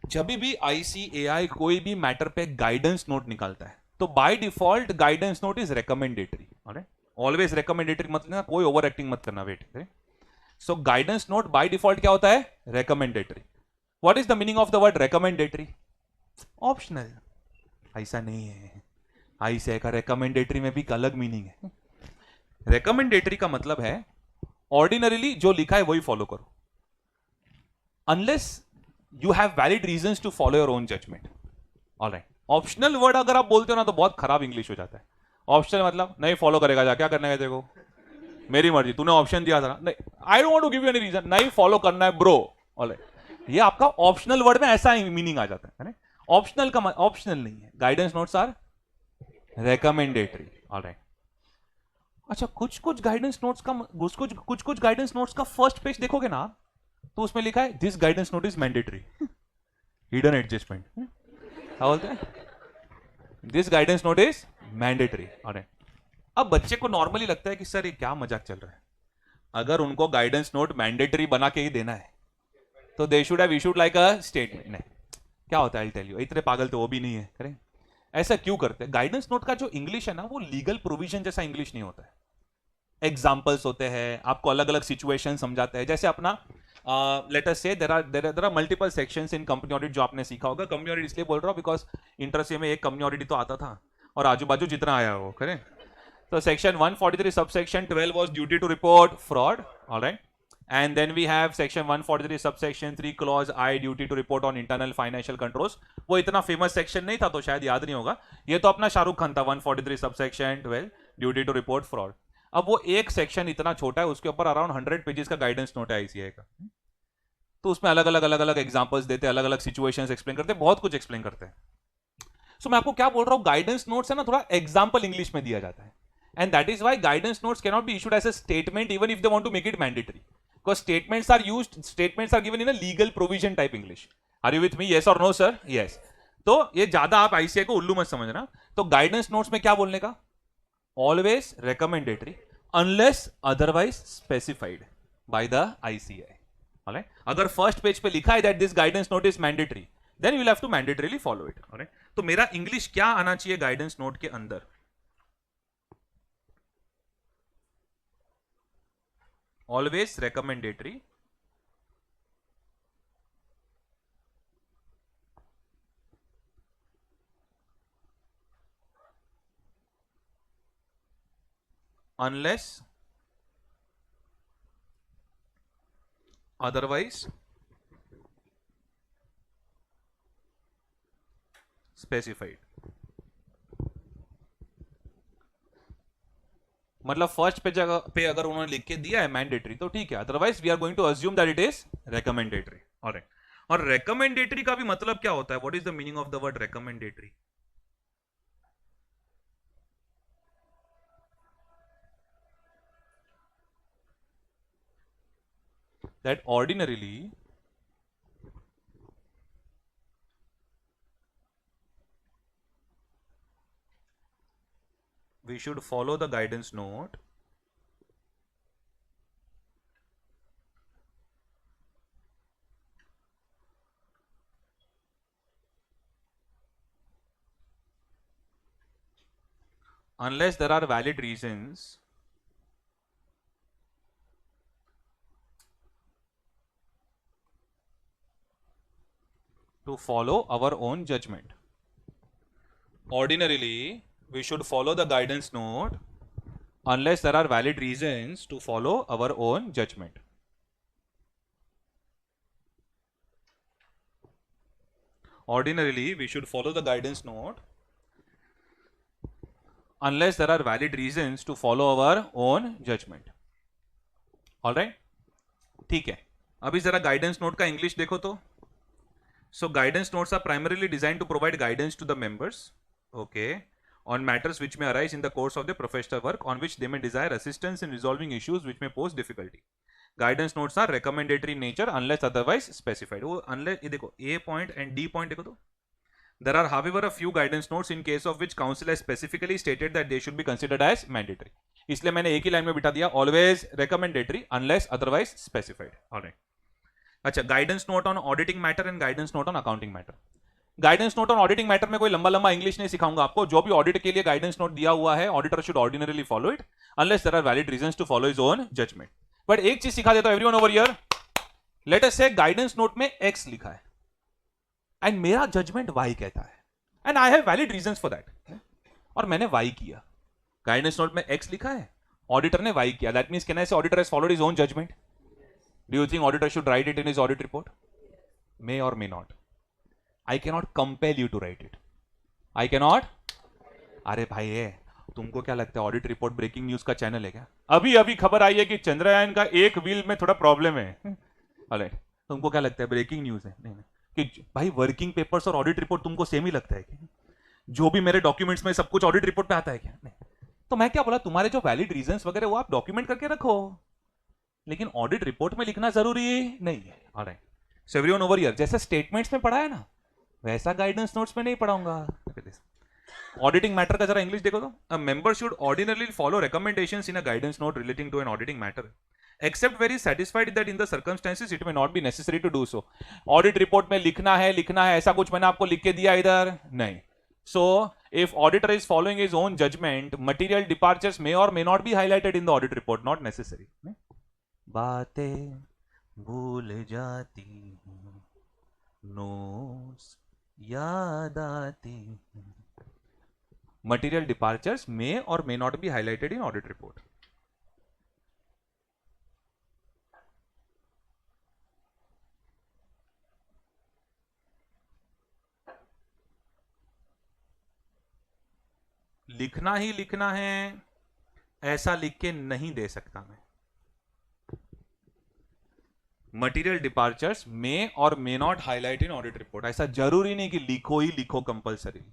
जब भी ICAI कोई भी matter पे guidance note निकालता है तो by default guidance note is recommendatory. Always recommendatory मत लेना, कोई ओवर एक्टिंग मत करना. Wait. So guidance note by default क्या होता है? Recommendatory. What is the meaning of the word recommendatory? Optional. ऐसा नहीं है. ICAI का रिकमेंडेटरी में भी एक अलग मीनिंग है. रिकमेंडेटरी का मतलब है ऑर्डिनरीली जो लिखा है वही फॉलो करो, unless you have valid reasons to follow your own judgement. Alright. Optional word अगर आप बोलते हो ना तो बहुत खराब इंग्लिश हो जाता है. ऑप्शनल मतलब नहीं फॉलो करेगा, जा क्या करना है तेरे को, मेरी मर्जी, तूने ऑप्शन दिया था नहीं, I don't want to give you any reason, नहीं फॉलो करना है ब्रो. ऑलराइट. ये आपका ऑप्शनल वर्ड में ऐसा मीनिंग आ जाता है. ऑप्शनल का ऑप्शनल नहीं है. Guidance notes are recommendatory. Alright. अच्छा, कुछ गाइडेंस नोट्स का कुछ गाइडेंस नोट्स का फर्स्ट पेज देखोगे ना तो उसमें लिखा है this guidance note is mandatory. Hidden adjustment. क्या बोलते हैं? This guidance note is mandatory. अरे अब बच्चे को नॉर्मली लगता है कि सर ये क्या मजाक चल रहा है. अगर उनको गाइडेंस नोट मैंडेटरी बना के ही देना है तो they should have issued like a statement. नहीं, क्या होता है, आई टेल यू, इतने पागल तो वो भी नहीं है. करें ऐसा क्यों करते हैं? गाइडेंस नोट का जो इंग्लिश है ना वो लीगल प्रोविजन जैसा इंग्लिश नहीं होता है. एग्जाम्पल्स होते हैं, आपको अलग अलग सिचुएशन समझाते हैं. जैसे अपना let us say there are multiple sections in company audit जो आपने सीखा होगा. कंपनी ऑडिट इसलिए बोल रहा हूं बिकॉज इंटरसे में एक कंपनी ऑडिट तो आता था और आजू बाजू जितना आया हो. करें तो section 143 subsection 12 was duty to report fraud. Alright. And then we have section 143 subsection 3 clause I duty to report on internal financial controls. वो इतना फेमस सेक्शन नहीं था तो शायद याद नहीं होगा. ये तो अपना शाहरुख खान था. 143 subsection 12 duty to report fraud. अब वो एक सेक्शन इतना छोटा है, उसके ऊपर अराउंड 100 पेजेस का गाइडेंस नोट है ICAI का. तो उसमें अलग अलग एग्जांपल्स देते हैं, अलग अलग सिचुएशंस एक्सप्लेन करते हैं, बहुत कुछ एक्सप्लेन करते हैं. सो मैं आपको क्या बोल रहा हूँ, गाइडेंस नोट्स है ना थोड़ा एग्जाम्पल इंग्लिश में दिया जाता है. And that is why guidance notes can not be issued as a statement even if they want to make it mandatory. Because statements are given in a legal provision type English. Are you with me? Yes or no, sir? Yes. तो ये ज्यादा आप ICAI को उल्लू मत समझना. तो guidance notes में क्या बोलने का? Always recommendatory unless otherwise specified by the ICAI. Alright? अगर फर्स्ट पेज पे लिखा है that this guidance note is mandatory, then you will have to mandatorily follow it. Alright? तो मेरा इंग्लिश क्या आना चाहिए गाइडेंस नोट के अंदर? Always recommendatory unless otherwise specified. मतलब फर्स्ट पेज पे अगर उन्होंने लिख के दिया है मैंडेटरी तो ठीक है, otherwise we are going to assume that it is recommendatory. Alright. और रिकमेंडेटरी का भी मतलब क्या होता है? What is the meaning of the word recommendatory? That ordinarily we should follow the guidance note unless there are valid reasons to follow our own judgment. Ordinarily we should follow the guidance note unless there are valid reasons to follow our own judgment. Ordinarily, we should follow the guidance note unless there are valid reasons to follow our own judgment. All right? ठीक है. अभी जरा guidance note का English देखो तो. So guidance notes are primarily designed to provide guidance to the members. Okay. on matters which may arise in the course of their professional work on which they may desire assistance in resolving issues which may pose difficulty. Guidance notes are recommendatory in nature unless otherwise specified. वो unless ये देखो A point and D point देखो तो. There are, however, a few guidance notes in case of which council has specifically stated that they should be considered as mandatory. इसलिए मैंने एक ही line में बिठा दिया always recommendatory unless otherwise specified. Alright. अच्छा, guidance note on auditing matter and guidance note on accounting matter. Guidance note on auditing matter में कोई लंबा लंबा इंग्लिश नहीं सिखाऊंगा आपको. जो भी ऑडिट के लिए गाइडेंस नोट दिया हुआ है, auditor should ordinarily follow it unless there are valid reasons to follow his own judgement. But एक चीज सिखा देता हूं everyone over here. Let us see guidance note में एक्स लिखा है एंड मेरा जजमेंट वाई कहता है and I have valid reasons for that, और मैंने वाई किया. गाइडेंस नोट में एक्स लिखा है, ऑडिटर ने वाई किया. That means can I say auditor has followed his own judgement? Do you think auditor should write it in his audit report? May और may not. I cannot compel you to write it. I cannot. अरे भाई है, तुमको क्या लगता है audit report breaking news का channel है क्या? अभी अभी खबर आई है कि चंद्रयान का एक व्हील में थोड़ा प्रॉब्लम है. ऑलराइट, तुमको क्या लगता है ब्रेकिंग न्यूज है? नहीं कि भाई वर्किंग पेपर्स और ऑडिट रिपोर्ट तुमको सेम ही लगता है क्या? जो भी मेरे डॉक्यूमेंट्स में सब कुछ ऑडिट रिपोर्ट में आता है क्या? नहीं. तो मैं क्या बोला, तुम्हारे जो वैलिड रीजंस वगैरह वो आप डॉक्यूमेंट करके रखो, लेकिन ऑडिट रिपोर्ट में लिखना जरूरी नहीं है. Alright, so everyone over here, जैसे स्टेटमेंट्स में पढ़ा है ना, वैसा गाइडेंस नोट्स में नहीं पढ़ाऊंगा. ऑडिटिंग मैटर का जरा इंग्लिश देखो तो. A member should ordinarily follow recommendations in a guidance note relating to an auditing matter except very satisfied that in the circumstances it may not be necessary to do so. Audit report में लिखना है ऐसा कुछ मैंने आपको लिख के दिया इधर? नहीं. So if auditor is following his own judgement, material departures may और may not be highlighted in the audit report, not necessary. बातें भूल जाती हूं, नोट्स याद आती. मटेरियल डिपार्चर्स मे और may not be highlighted in audit report. लिखना ही लिखना है ऐसा लिख के नहीं दे सकता मैं. मटीरियल डिपार्चर्स मे और may not highlight in audit report. ऐसा जरूरी नहीं कि लिखो ही लिखो कंपलसरी.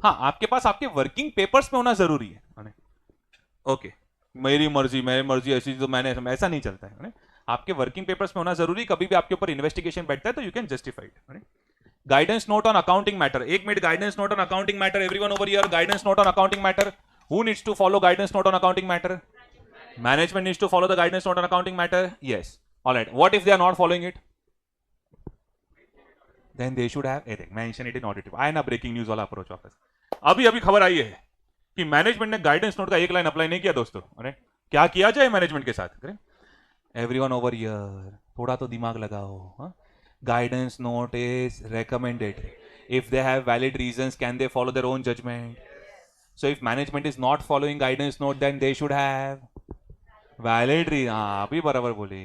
हाँ, आपके पास आपके वर्किंग पेपर्स में होना जरूरी है. ओके, मेरी मर्जी ऐसी तो मैंने, ऐसा नहीं चलता है. आपके वर्किंग पेपर्स में होना जरूरी. कभी भी आपके ऊपर इन्वेस्टिगेशन बैठता है तो you can justify it. Guidance note on accounting matter. एक minute, guidance note on accounting matter. Everyone over here, guidance note on accounting matter. Who needs to follow guidance note on accounting matter? Management needs to follow the guidance note on accounting matter. Yes. All right. What if they are not following it? Then they should have mention it in audit. I ना breaking news वाला approach वापस. अभी खबर आई है कि management ने guidance note का एक लाइन अप्लाई नहीं किया दोस्तों. अरे क्या किया जाए मैनेजमेंट के साथ? एवरीवन ओवर हियर, थोड़ा तो दिमाग लगाओ. Guidance note is recommendatory. If they have valid reasons, can they follow their own judgment? So if management is not following guidance note, then they should have valid reason. हाँ, अभी बराबर बोली.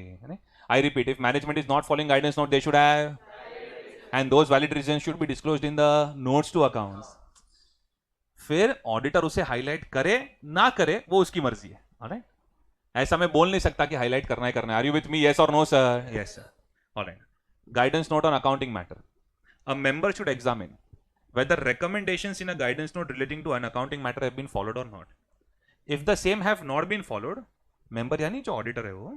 I repeat, if management is not following guidance note, they should have, and those valid reasons should be disclosed in the notes to accounts. फिर auditor उसे highlight करे ना करे वो उसकी मर्जी है. ऑलराइट, ऐसा मैं बोल नहीं सकता कि हाईलाइट करना है. Are you with me? Yes और no sir? Yes sir. Alright. Guidance note on accounting matter. A member should examine whether recommendations in a guidance note relating to an accounting matter have been followed or not. If the same have not been followed, member यानी जो auditor है वो,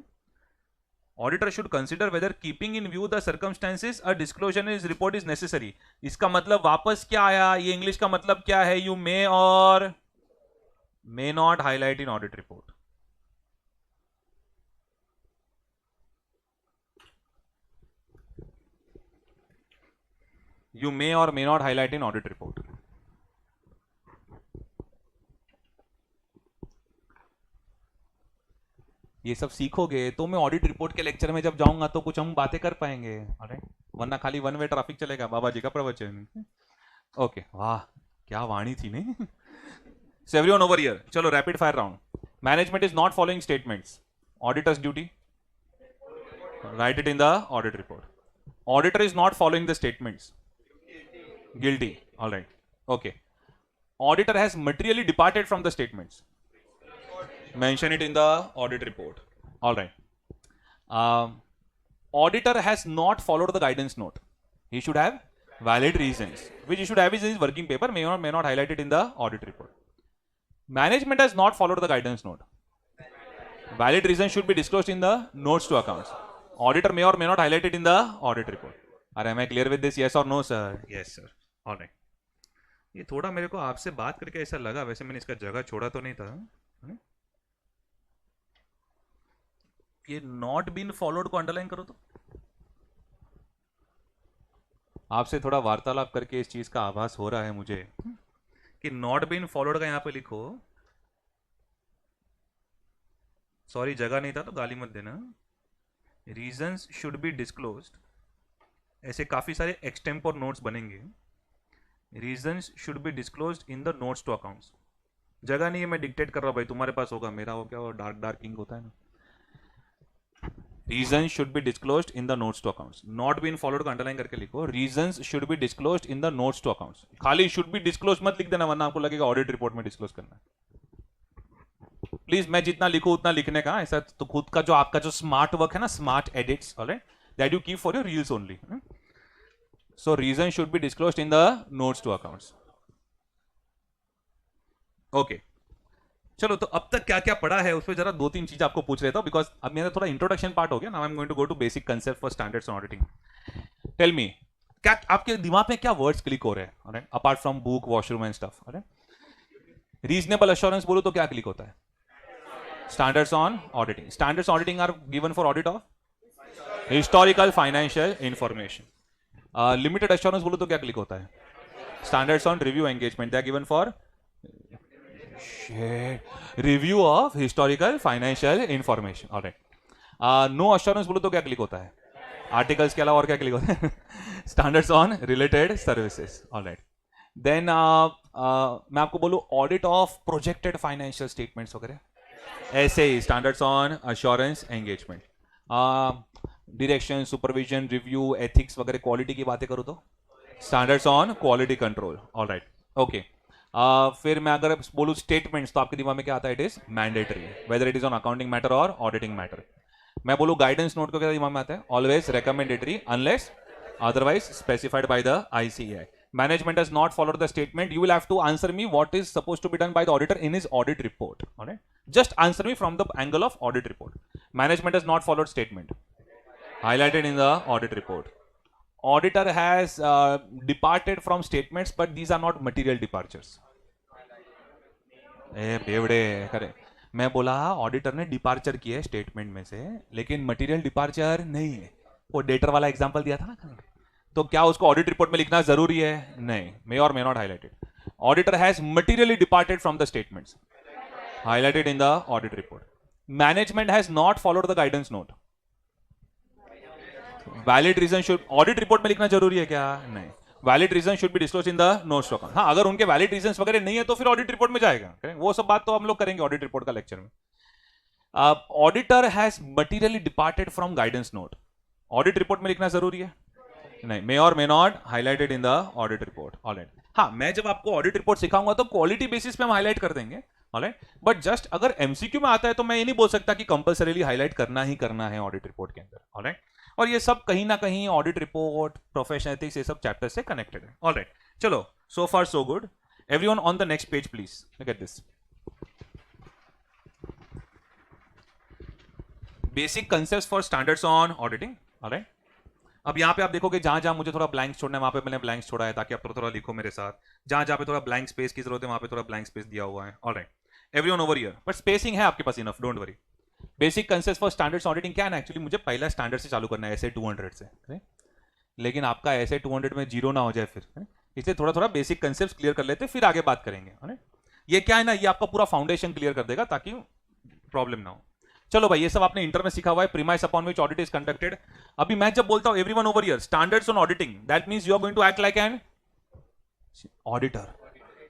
auditor should consider whether keeping in view the circumstances a disclosure in his report is necessary. इसका मतलब वापस क्या आया? ये इंग्लिश का मतलब क्या है? You may or may not highlight in audit report. You may or may not highlight in audit report. ये सब सीखोगे तो मैं ऑडिट रिपोर्ट के लेक्चर में जब जाऊंगा तो कुछ हम बातें कर पाएंगे. वरना खाली वन वे ट्रैफिक चलेगा. बाबा जी का प्रवचन. ओके, वाह क्या वाणी थी नहीं. So everyone over here, चलो rapid fire round. Management is not following statements. Auditors duty, right it in the audit report. Auditor is not following the statements. Guilty. All right. Okay. Auditor has materially departed from the statements. Mention it in the audit report. All right. Auditor has not followed the guidance note. He should have valid reasons which you should have is in his working paper may or may not highlight it in the audit report. Management has not followed the guidance note. Valid reasons should be disclosed in the notes to accounts. Auditor may or may not highlight it in the audit report. Are am I clear with this? Yes or no, sir? Yes, sir. All right. ये थोड़ा मेरे को आपसे बात करके ऐसा लगा, वैसे मैंने इसका जगह छोड़ा तो नहीं था. ये नॉट बीन फॉलोड को अंडरलाइन करो तो आपसे थोड़ा वार्तालाप करके इस चीज का आभास हो रहा है मुझे कि नॉट बीन फॉलोड का यहां पे लिखो. सॉरी जगह नहीं था तो गाली मत देना. Reasons should be disclosed. ऐसे काफी सारे एक्सटेम्पोर नोट्स बनेंगे. Reasons should be disclosed in the notes to accounts. जगह नहीं है, मैं डिक्टेट कर रहा हूं भाई, तुम्हारे पास होगा, मेरा हो क्या, वो डार्क डार्क इंक होता है ना. Reasons should be disclosed in the notes to accounts. Not been followed को अंडरलाइन करके लिखो. Reasons should be disclosed in the notes to accounts. खाली should be disclosed मत लिख देना, वरना आपको लगेगा ऑडिट रिपोर्ट में डिस्क्लोज करना है. प्लीज मैं जितना लिखूं उतना लिखने का, ऐसा तो खुद का जो आपका जो स्मार्ट वर्क है ना, smart edits, alright, that you keep for your reels only. So reason should be disclosed in the notes to accounts. Okay, चलो तो अब तक क्या क्या पढ़ा है उस पर जरा दो तीन चीज आपको पूछ लेता हूं, बिकॉज अब मेरा थोड़ा इंट्रोडक्शन पार्ट हो गया. Now I am going to go to basic concept for standards on auditing. Tell me, क्या आपके दिमाग में क्या वर्ड्स क्लिक हो रहे हैं, alright, apart from book, washroom and stuff. Alright, reasonable assurance बोलो तो क्या क्लिक होता है? Standards on auditing. Standards auditing are given for audit of historical financial information. Limited assurance बोलो तो क्या क्लिक होता है? Standards on review engagement. They are given for review of historical financial information. Alright, no assurance बोलो तो क्या click होता है? आर्टिकल्स के अलावा और क्या क्लिक होता है? Standards on related services. Alright, then मैं आपको बोलूं audit of projected financial statements वगैरह, ऐसे ही standards on assurance engagement. Direction, supervision, review, ethics वगैरह, क्वालिटी की बातें करूं तो standards on quality control. Alright, okay. फिर मैं अगर बोलूं स्टेटमेंट्स तो आपके दिमाग में क्या आता है? It is mandatory, whether it is on accounting matter और ऑडिटिंग मैटर. मैं बोलूं गाइडेंस नोट को क्या दिमाग में आता है? Always recommendatory unless otherwise specified by the ICAI. Management has not followed the statement. You will have to answer me what is supposed to be done by the auditor in his audit report. Alright, just answer me from the angle of audit report. Management has not followed statement, highlighted in the audit report. Auditor has departed from statements, but these are not material departures. बेवड़े करे, मैं बोला auditor ने departure किया है statement में से, लेकिन material departure नहीं है. वो डेटर वाला एग्जांपल दिया था ना, तो क्या उसको ऑडिट रिपोर्ट में लिखना जरूरी है? नहीं. मे और may not highlighted. Auditor has materially departed from the statements, highlighted in the audit report. Management has not followed the guidance note. Valid reason should audit report में लिखना जरूरी है क्या? नहीं. Valid reason should be disclose in the notes to account. हाँ, अगर उनके valid reason वगैरह नहीं है तो फिर ऑडिट रिपोर्ट में जाएगा. वो सब बात तो हम लोग करेंगे ऑडिट रिपोर्ट का लेक्चर में. Auditor has materially departed from guidance note. Audit report में लिखना जरूरी है? नहीं. मे और may not highlighted in the audit report. Alright, हाँ, मैं जब आपको ऑडिट रिपोर्ट सिखाऊंगा तो क्वालिटी बेसिस पे हम हाईलाइट कर देंगे. ऑलराइट, बट जस्ट अगर एमसीक्यू में आता है तो मैं ये नहीं बोल सकता कि कंपल्सरीली हाईलाइट करना ही करना है ऑडिट रिपोर्ट के अंदर. ऑलराइट, और ये सब कहीं ना कहीं ऑडिट रिपोर्ट, प्रोफेशनल एथिक्स, ये सब चैप्टर से कनेक्टेड है. ऑलराइट, चलो, so far so good. Everyone on the next page please. Look at this. Basic concepts for standards on auditing. Alright, अब यहाँ पे आप देखोगे जहां जहां मुझे थोड़ा ब्लैंक्स छोड़ना है वहां पे मैंने ब्लैंक्स छोड़ा है ताकि आप थोड़ा थोड़ा लिखो मेरे साथ. जहां जहां पे थोड़ा ब्लैंक स्पेस की जरूरत है वहां पे थोड़ा ब्लैंक स्पेस दिया हुआ है. Alright, everyone over here, but spacing है आपके पास enough, don't worry. Basic concept for standards auditing क्या है ना, एक्चुअली मुझे पहला स्टैंडर्ड से चालू करना है, ऐसे 200 से. लेकिन आपका ऐसे 200 में जीरो ना हो जाए फिर, इसलिए थोड़ा थोड़ा बेसिक कंसेप्ट क्लियर कर लेते फिर आगे बात करेंगे. ये क्या है ना, ये आपका पूरा फाउंडेशन क्लियर कर देगा ताकि प्रॉब्लम ना हो. चलो भाई, ये सब आपने इंटर में सीखा हुआ है. Premise upon which audit is conducted. अभी मैं जब बोलता हूं everyone over here standards on auditing, that means you are going to act like an auditor,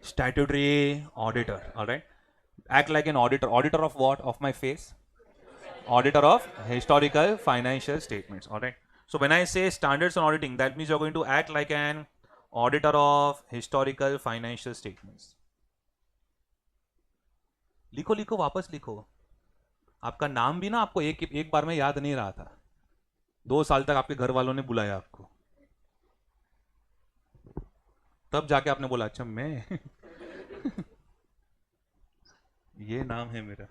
statutory auditor. Alright, act like an auditor. Auditor of what? Of my face? Auditor of historical financial statements. All right, so when I say standards on auditing, that means you're going to act like an auditor of historical financial statements. लिखो लिखो, वापस लिखो. आपका नाम भी ना आपको एक बार में याद नहीं रहा था. 2 साल तक आपके घर वालों ने बुलाया आपको. तब जाके आपने बोला अच्छा मैं ये नाम है मेरा।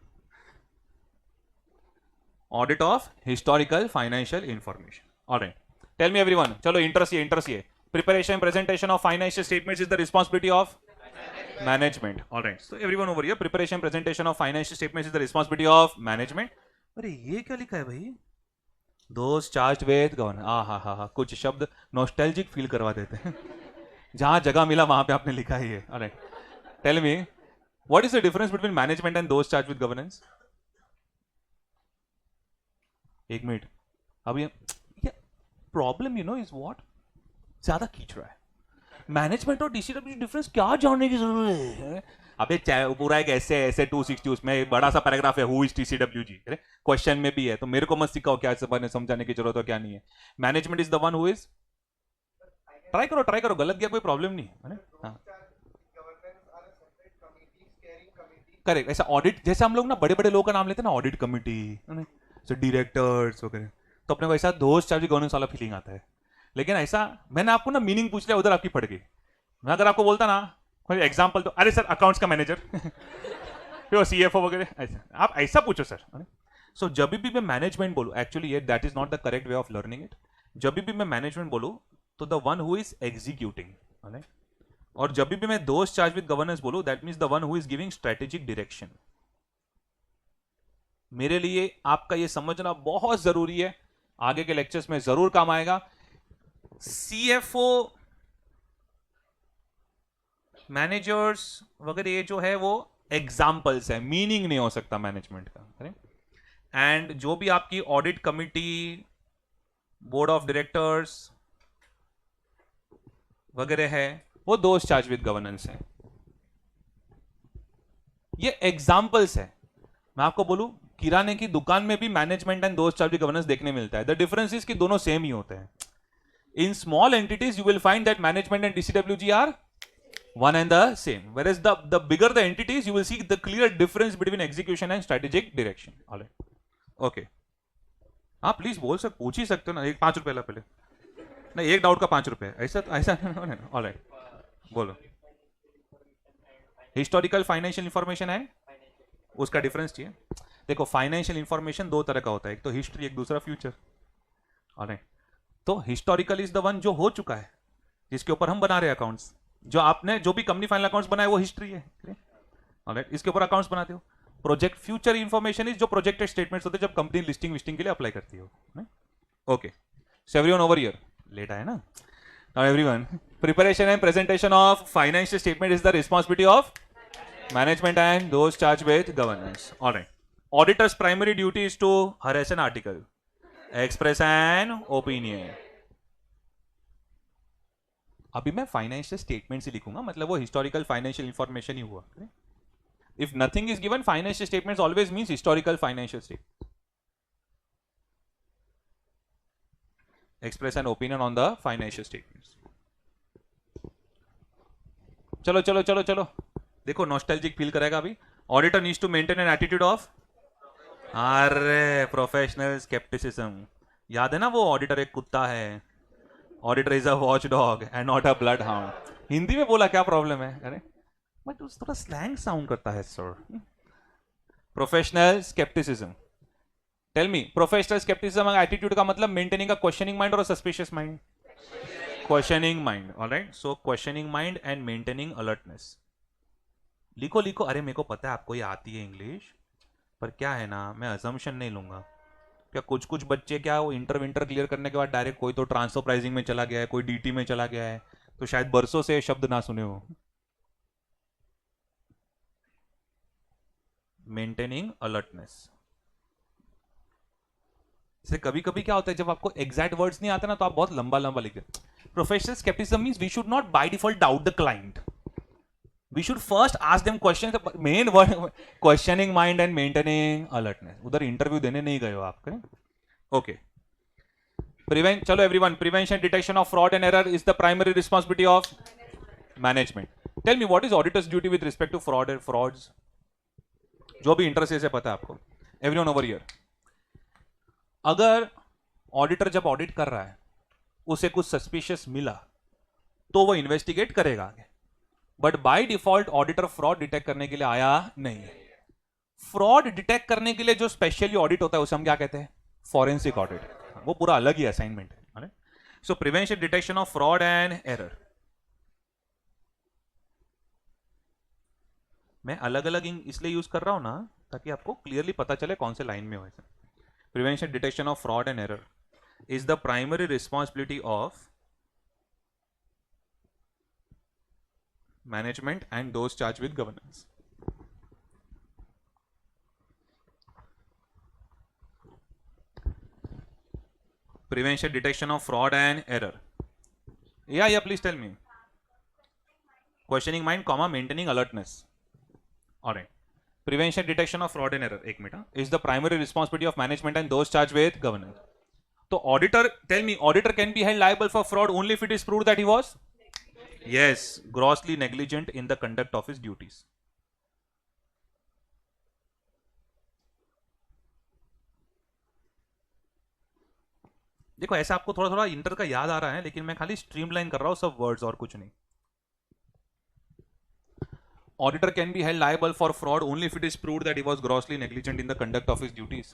Audit of historical financial information. Alright, tell me everyone, चलो इंटरेस्ट ये preparation presentation of financial statements is the responsibility of management. Alright, so everyone over here, preparation presentation of financial statements is the responsibility of management. अरे ये क्या लिखा है भाई, दोस्त charged with govern, हा, कुछ शब्द नॉस्टैल्जिक फील करवा देते हैं जहां जगह मिला वहां पे आपने लिखा ही है। Alright, tell me what is the difference between management and those charged with governance. एक मिनट, अब ये प्रॉब्लम इज व्हाट, ज्यादा खींच रहा है। मैनेजमेंट और डीसीडब्ल्यू डिफरेंस क्या जानने की जरूरत है। अबे पूरा एक ऐसे 260 उसमें एक बड़ा सा पैराग्राफ है, हु इज टीसीडब्ल्यूजी, क्वेश्चन में भी है, तो मेरे को मत सिखाओ क्या समझाने की जरूरत है क्या नहीं है। Management is the one who is, try करो, गलत गया कोई प्रॉब्लम नहीं है। हाँ करेक्ट, ऐसा ऑडिट, जैसे हम लोग ना बड़े बड़े लोगों का नाम लेते हैं ना, ऑडिट कमिटी, डायरेक्टर्स वगैरह, तो अपने को ऐसा दोस्त चार्ज गवर्नेंस वाला फीलिंग आता है। लेकिन ऐसा मैंने आपको ना मीनिंग पूछ लिया, उधर आपकी पड़ गई। मैं अगर आपको बोलता ना कोई एग्जांपल, तो अरे सर अकाउंट्स का मैनेजर फिर सीएफओ वगैरह, ऐसा आप ऐसा पूछो सर। सो जब भी मैं मैनेजमेंट बोलूं, एक्चुअली ये that is not the correct way of learning it. जब भी मैं मैनेजमेंट बोलूं तो the one who is executing, और जब भी मैं दोस्त चार्ज विद गवर्नेंस बोलूं that means the one who is giving strategic direction. मेरे लिए आपका ये समझना बहुत जरूरी है, आगे के लेक्चर्स में जरूर काम आएगा। सीएफओ, मैनेजर्स वगैरह ये जो है वो एग्जाम्पल्स है, मीनिंग नहीं हो सकता मैनेजमेंट का। एंड जो भी आपकी audit committee, board of directors वगैरह है, वो दोस्त चार्ज विद गवर्नेंस है। ये एग्जाम्पल्स है। मैं आपको बोलूं, किराने की दुकान में भी management and those charged with governance देखने मिलता है। द डिफरेंस इज कि दोनों सेम ही होते हैं। In small entities, you will find that management and DCWG are one and the same. Whereas the bigger the entities, you will see the clear difference between execution and strategic direction. All right. Okay. आप please बोल सकते, पूछ ही सकते हो ना, एक 5 रुपए ला पहले, नहीं एक डाउट का 5 रुपए, ऐसा ऐसा। ऑल राइट, बोलो। हिस्टोरिकल फाइनेंशियल इंफॉर्मेशन है, उसका डिफरेंस चाहिए। देखो, फाइनेंशियल इंफॉर्मेशन दो तरह का होता है, एक तो हिस्ट्री, एक दूसरा फ्यूचर। ऑल राइट, तो हिस्टोरिकल इज द वन जो हो चुका है, जिसके ऊपर हम बना रहे हैं अकाउंट्स। जो आपने जो भी कंपनी फाइनल अकाउंट्स बनाए वो हिस्ट्री है। ऑलराइट, इसके ऊपर अकाउंट्स बनाते हो। प्रोजेक्ट फ्यूचर इंफॉर्मेशन इज जो प्रोजेक्टेड स्टेटमेंट्स होते हैं जब कंपनी लिस्टिंग विस्टिंग के लिए अप्लाई करती हो। Okay, so everyone over here, late आए ना। Now everyone, preparation and presentation of financial statement is the responsibility of management and those charged with governance. Alright, auditor's primary duty is to harass an article, express an opinion. अभी मैं financial statement से लिखूंगा, मतलब वो historical financial information ही हुआ। If nothing is given, financial statements always means historical financial statement. Express an opinion on the financial statements. चलो चलो चलो चलो, देखो नॉस्टैल्जिक फील करेगा अभी। Auditor needs to maintain an attitude of, अरे प्रोफेशनल स्केप्टिसिज्म। याद है ना, वो ऑडिटर एक कुत्ता है, auditor is a watchdog and not a bloodhound. Hindi में बोला क्या प्रॉब्लम है, अरे बट थोड़ा स्लैंग साउंड करता है sir. Professional scepticism, tell me, professional scepticism attitude का मतलब मेंटेनिंग अ क्वेश्चनिंग माइंड और suspicious mind. Questioning mind, alright, so questioning mind and maintaining alertness. लिखो लिखो, अरे मेरे को पता है आपको ये आती है इंग्लिश, पर क्या है ना, मैं अजम्पशन नहीं लूंगा। क्या कुछ कुछ बच्चे क्या वो इंटर क्लियर करने के बाद डायरेक्ट कोई तो ट्रांसफर प्राइसिंग में चला गया है, कोई डीटी में चला गया है, तो शायद बरसों से शब्द ना सुने हो। मेंटेनिंग अलर्टनेस से कभी कभी क्या होता है, जब आपको एग्जैक्ट वर्ड्स नहीं आते ना, तो आप बहुत लंबा लंबा लिखते हैं। Professional scepticism means we should not by default doubt the client, we should first ask them questions. Main word questioning mind and maintaining alertness. उधर इंटरव्यू देने नहीं गए हो आप, ओके। प्रिवेंट, चलो everyone, prevention detection of fraud and error is the primary responsibility of management. Tell me what is auditor's duty with respect to fraud and frauds. जो भी interest है पता है आपको, एवरीवन ओवर हियर। अगर auditor जब audit कर रहा है, उसे कुछ सस्पिशियस मिला, तो वो इन्वेस्टिगेट करेगा आगे, but by default auditor fraud detect करने के लिए आया नहीं है। फ्रॉड डिटेक्ट करने के लिए जो स्पेशली ऑडिट होता है उसे हम क्या कहते हैं? Forensic audit. वो पूरा अलग ही असाइनमेंट है। सो prevention detection of fraud and error. मैं अलग अलग इसलिए यूज कर रहा हूं ना ताकि आपको क्लियरली पता चले कौन से लाइन में हो। Prevention detection of fraud and error is the primary responsibility of management and those charged with governance. Prevention, detection of fraud and error. Yeah, please tell me. Questioning mind, comma, maintaining alertness. All right. Prevention, detection of fraud and error. एक minute is the primary responsibility of management and those charged with governance. तो auditor, tell me, auditor can be held liable for fraud only if it is proved that he was yes grossly negligent in the conduct of his duties. देखो ऐसा आपको थोड़ा थोड़ा inter का याद आ रहा है, लेकिन मैं खाली स्ट्रीमलाइन कर रहा हूं सब वर्ड्स और कुछ नहीं। Auditor can be held liable for fraud only if it is proved that he was grossly negligent in the conduct of his duties.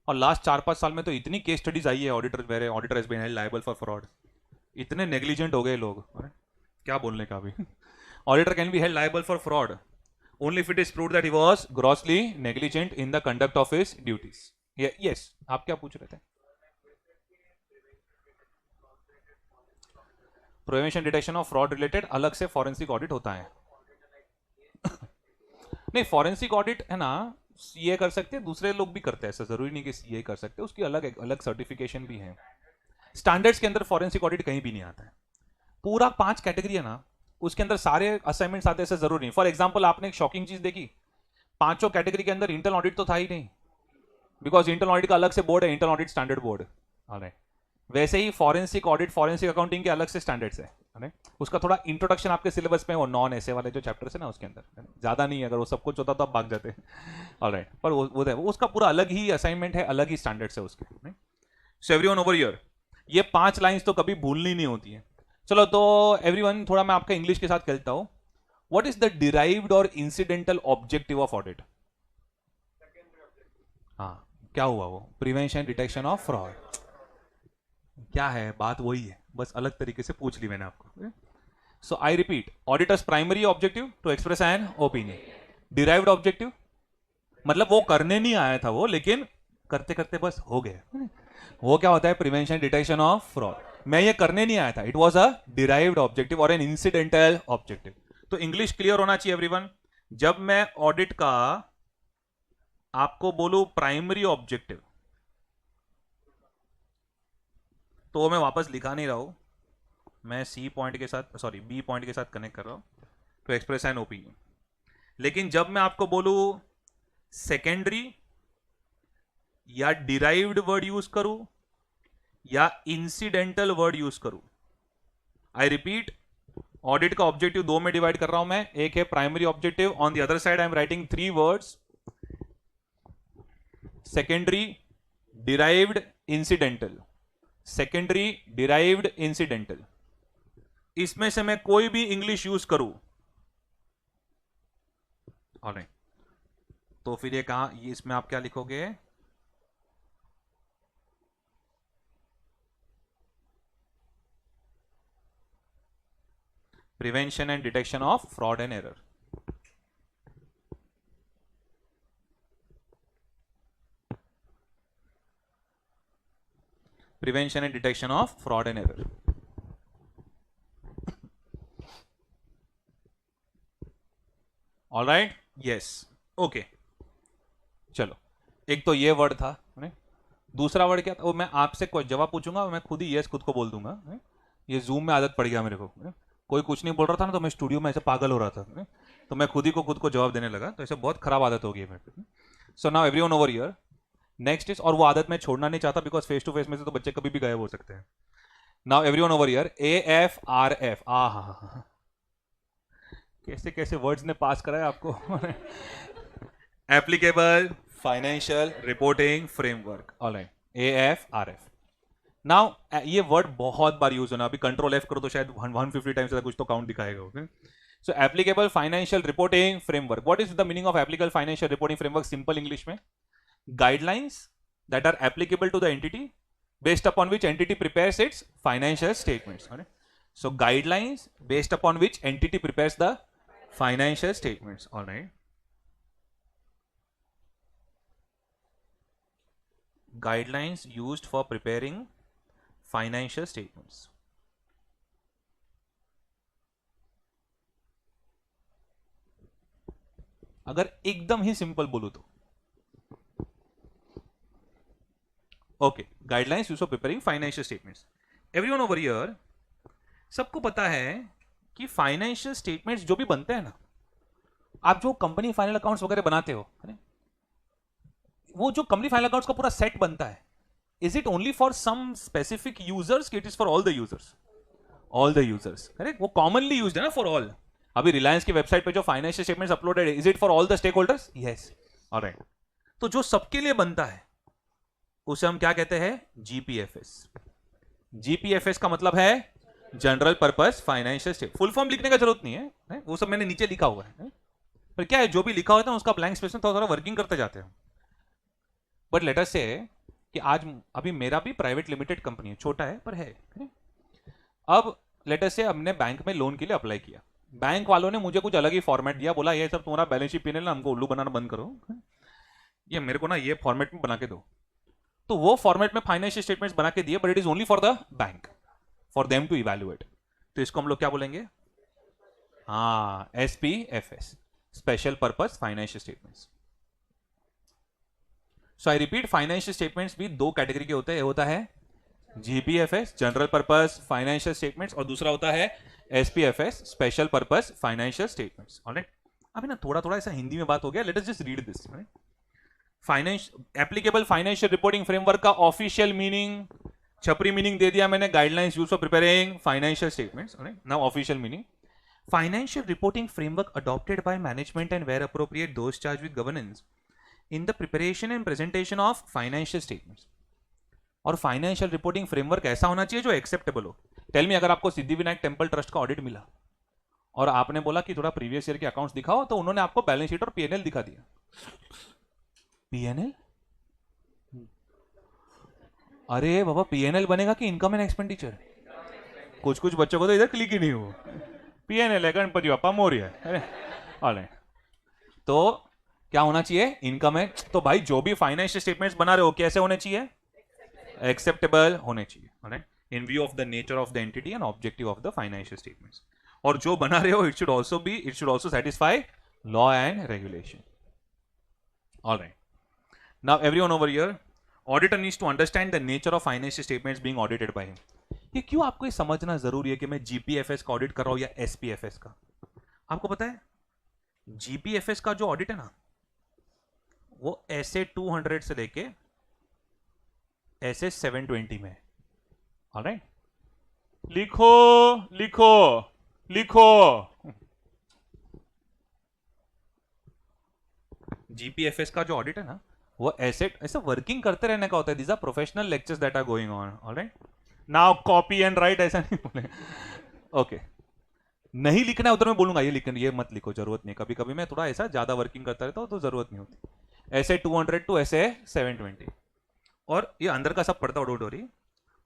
और लास्ट 4-5 साल में तो इतनी केस स्टडीज आई है auditor where auditor has been held liable for fraud. इतने negligent हो गए लोग, क्या बोलने का अभी। Auditor can be held liable for fraud only if it is proved that he was grossly negligent in the conduct of his duties. Yes, आप क्या पूछ रहे थे? Prevention detection of fraud related अलग से फॉरेंसिक ऑडिट होता है। नहीं, फॉरेंसिक ऑडिट है ना, सीए कर सकते हैं, दूसरे लोग भी करते हैं, ऐसा जरूरी नहीं कि सीए कर सकते हैं, उसकी अलग अलग सर्टिफिकेशन भी है। स्टैंडर्ड्स के अंदर फॉरेंसिक ऑडिट कहीं भी नहीं आता है। पूरा 5 कैटेगरी है ना, उसके अंदर सारे असाइनमेंट्स आते हैं, ऐसा जरूरी नहीं। फॉर एग्जांपल आपने एक शॉकिंग चीज देखी, 5 कैटेगरी के अंदर इंटरनल ऑडिट तो था ही नहीं, बिकॉज इंटरनल ऑडिट का अलग से बोर्ड है, internal audit standard board. Alright, वैसे ही फॉरेंसिक ऑडिट, फॉरेंसिक अकाउंटिंग के अलग से स्टैंडर्ड्स है। उसका थोड़ा इंट्रोडक्शन आपके सिलेबस में, वो नॉन ऐसे वाले जो चैप्टर्स है ना उसके अंदर ज्यादा नहीं है, अगर वो सब कुछ होता तो आप भाग जाते। ऑलराइट, पर वो उसका पूरा अलग ही असाइनमेंट है, अलग ही स्टैंडर्ड्स है उसके। सो एवरीवन ओवर हियर, ये 5 लाइंस तो कभी भूलनी नहीं होती है। चलो तो एवरीवन, थोड़ा मैं आपका इंग्लिश के साथ खेलता हूं। व्हाट इज द डिराइव्ड और इंसिडेंटल ऑब्जेक्टिव ऑफ ऑडिट? हाँ, क्या हुआ वो? Prevention detection of fraud. क्या है बात? वही है, बस अलग तरीके से पूछ ली मैंने आपको। So I repeat, auditor's primary objective to express an opinion. Derived objective मतलब वो करने नहीं आया था वो, लेकिन करते करते बस हो गया। वो क्या होता है? Prevention detection of fraud. मैं ये करने नहीं आया था, it was a derived objective और एन इंसिडेंटल ऑब्जेक्टिव। तो इंग्लिश क्लियर होना चाहिए एवरीवन। जब मैं ऑडिट का आपको बोलूं प्राइमरी ऑब्जेक्टिव, तो मैं वापस लिखा नहीं रहा हूं, मैं सी पॉइंट के साथ, सॉरी बी पॉइंट के साथ कनेक्ट कर रहा हूं, टू एक्सप्रेस एन ओपिनियन। लेकिन जब मैं आपको बोलूं सेकेंडरी या डिराइव्ड वर्ड यूज करूं या इंसिडेंटल वर्ड यूज करूं, आई रिपीट, ऑडिट का ऑब्जेक्टिव 2 में डिवाइड कर रहा हूं मैं। एक है primary objective, on the other side I am writing 3 words, secondary, derived, incidental. Secondary, derived, incidental, इसमें से मैं कोई भी इंग्लिश यूज करूं, ऑलराइट, तो फिर ये कहां, ये इसमें आप क्या लिखोगे? Prevention and detection of fraud and error. Prevention and detection of fraud and error. Alright, yes, okay. चलो, एक तो ये वर्ड था, दूसरा वर्ड क्या था? वो मैं आपसे कोई जवाब पूछूंगा, मैं खुद ही यस खुद को बोल दूंगा। ये जूम में आदत पड़ गया मेरे को, कोई कुछ नहीं बोल रहा था ना तो मैं स्टूडियो में ऐसे पागल हो रहा था, तो मैं खुद को जवाब देने लगा, तो ऐसे बहुत खराब आदत हो गई है। So now everyone over here, next is, और वो आदत मैं छोड़ना नहीं चाहता बिकॉज फेस टू फेस में से तो बच्चे कभी भी गायब हो सकते हैं। Now everyone over here, AFRF, हा, कैसे कैसे वर्ड्स ने पास कराया आपको। Applicable financial reporting framework, alright, AFRF। Now ये वर्ड बहुत बार यूज होना, अभी कंट्रोल एफ करो तो शायद 150 टाइम्स ऐसा कुछ तो काउंट दिखाएगा. Okay, so applicable financial reporting framework. What is the meaning of applicable financial reporting framework? Simple English में, guidelines that are applicable to the entity based upon which entity prepares its financial statements. Okay? So guidelines based upon which entity prepares the financial statements. All right. Guidelines used for preparing financial statements. अगर एकदम ही simple बोलूं तो okay, guidelines use for preparing financial statements. Everyone over here, सबको पता है कि financial statements जो भी बनते हैं ना, आप जो कंपनी फाइनल अकाउंट्स वगैरह बनाते हो, वो जो कंपनी फाइनल अकाउंट्स का पूरा सेट बनता है, is it only for some specific users, it is for all the users? All the users, correct. वो कॉमनली यूज्ड है ना फॉर ऑल. अभी रिलायंस की वेबसाइट पे जो फाइनेंशियल स्टेटमेंट्स अपलोडेड है, is it for all the stakeholders? Yes. Alright. तो जो सबके लिए बनता है उसे हम क्या कहते हैं? जीपीएफएस. जीपीएफएस का मतलब है general purpose financial statement. Full form लिखने का जरूरत नहीं है, वो सब मैंने नीचे लिखा हुआ है. पर क्या है, जो भी लिखा होता है उसका ब्लैंक स्पेस में थोड़ा थोड़ा वर्किंग करते जाते हैं. बट लेट अस से कि आज अभी मेरा भी प्राइवेट लिमिटेड कंपनी है, छोटा है पर है. अब लेट अस से हमने बैंक में लोन के लिए अप्लाई किया. बैंक वालों ने मुझे कुछ अलग ही फॉर्मेट दिया, बोला ये सब तुम्हारा बैलेंस शीट पीएनएल, हमको उल्लू बनाना बंद करो, ये मेरे को ना ये फॉर्मेट में बना के दो. तो वो फॉर्मेट में फाइनेंशियल स्टेटमेंट्स बना के दिए, but it is only for the bank, for them to evaluate. तो इसको हम लोग क्या बोलेंगे? हाँ, SPFS, special purpose financial statements. So I repeat, financial statements भी दो कैटेगरी के होते हैं. होता है GPFS, general purpose financial statements, और दूसरा होता है SPFS, special purpose financial statements. Alright. अभी ना थोड़ा थोड़ा ऐसा हिंदी में बात हो गया, let us just read this. Applicable financial reporting framework का ऑफिशियल मीनिंग, छपरी मीनिंग दे दिया मैंने, guidelines use for preparing financial statements. Now official meaning, financial reporting framework adopted by management and where appropriate those charged with governance in the preparation and presentation of financial statements. और financial reporting framework ऐसा होना चाहिए जो acceptable हो. Tell me, अगर आपको Siddhivinayak temple trust का audit मिला और आपने बोला कि थोड़ा प्रीवियस ईयर के अकाउंट्स दिखाओ, तो उन्होंने आपको बैलेंस शीट और पीएनएल दिखा दिया. पीएनएल? अरे बाबा, पीएनएल बनेगा कि इनकम एंड एक्सपेंडिचर? कुछ कुछ बच्चों को तो इधर क्लिक ही नहीं हुआ. पीएनएल है गणपति बापा मौर्य. अरे ऑलराइट. तो क्या होना चाहिए? इनकम है. तो भाई जो भी फाइनेंशियल स्टेटमेंट्स बना रहे हो कैसे होने चाहिए? एक्सेप्टेबल होने चाहिए. Alright. In view of the nature of the entity and objective of the financial statements. और जो बना रहे हो, it should also satisfy law and regulation. Alright. Now everyone over here, auditor needs to understand the nature of financial statements being audited by him. ये क्यों आपको ये समझना जरूरी है कि मैं जीपीएफएस का ऑडिट कर रहा हूं या एसपीएफएस का? आपको पता है जीपीएफएस का जो ऑडिट है ना, वो एसए 200 से लेके एसए 720 में. ऑलराइट. लिखो लिखो लिखो. जीपीएफएस का जो ऑडिट है ना, वो ऐसा वर्किंग करते रहने का होता है. These are professional lectures that are going on. Alright. Now copy and write ऐसा नहीं बोले. ओके. नहीं लिखना है उधर मैं बोलूंगा ये लिखना, ये मत लिखो, जरूरत नहीं. कभी कभी मैं थोड़ा ऐसा ज्यादा वर्किंग करता रहता हूं तो जरूरत नहीं होती. ऐसे 200 टू ऐसे 720. और ये अंदर का सब पढ़ता ऑडिटोरी.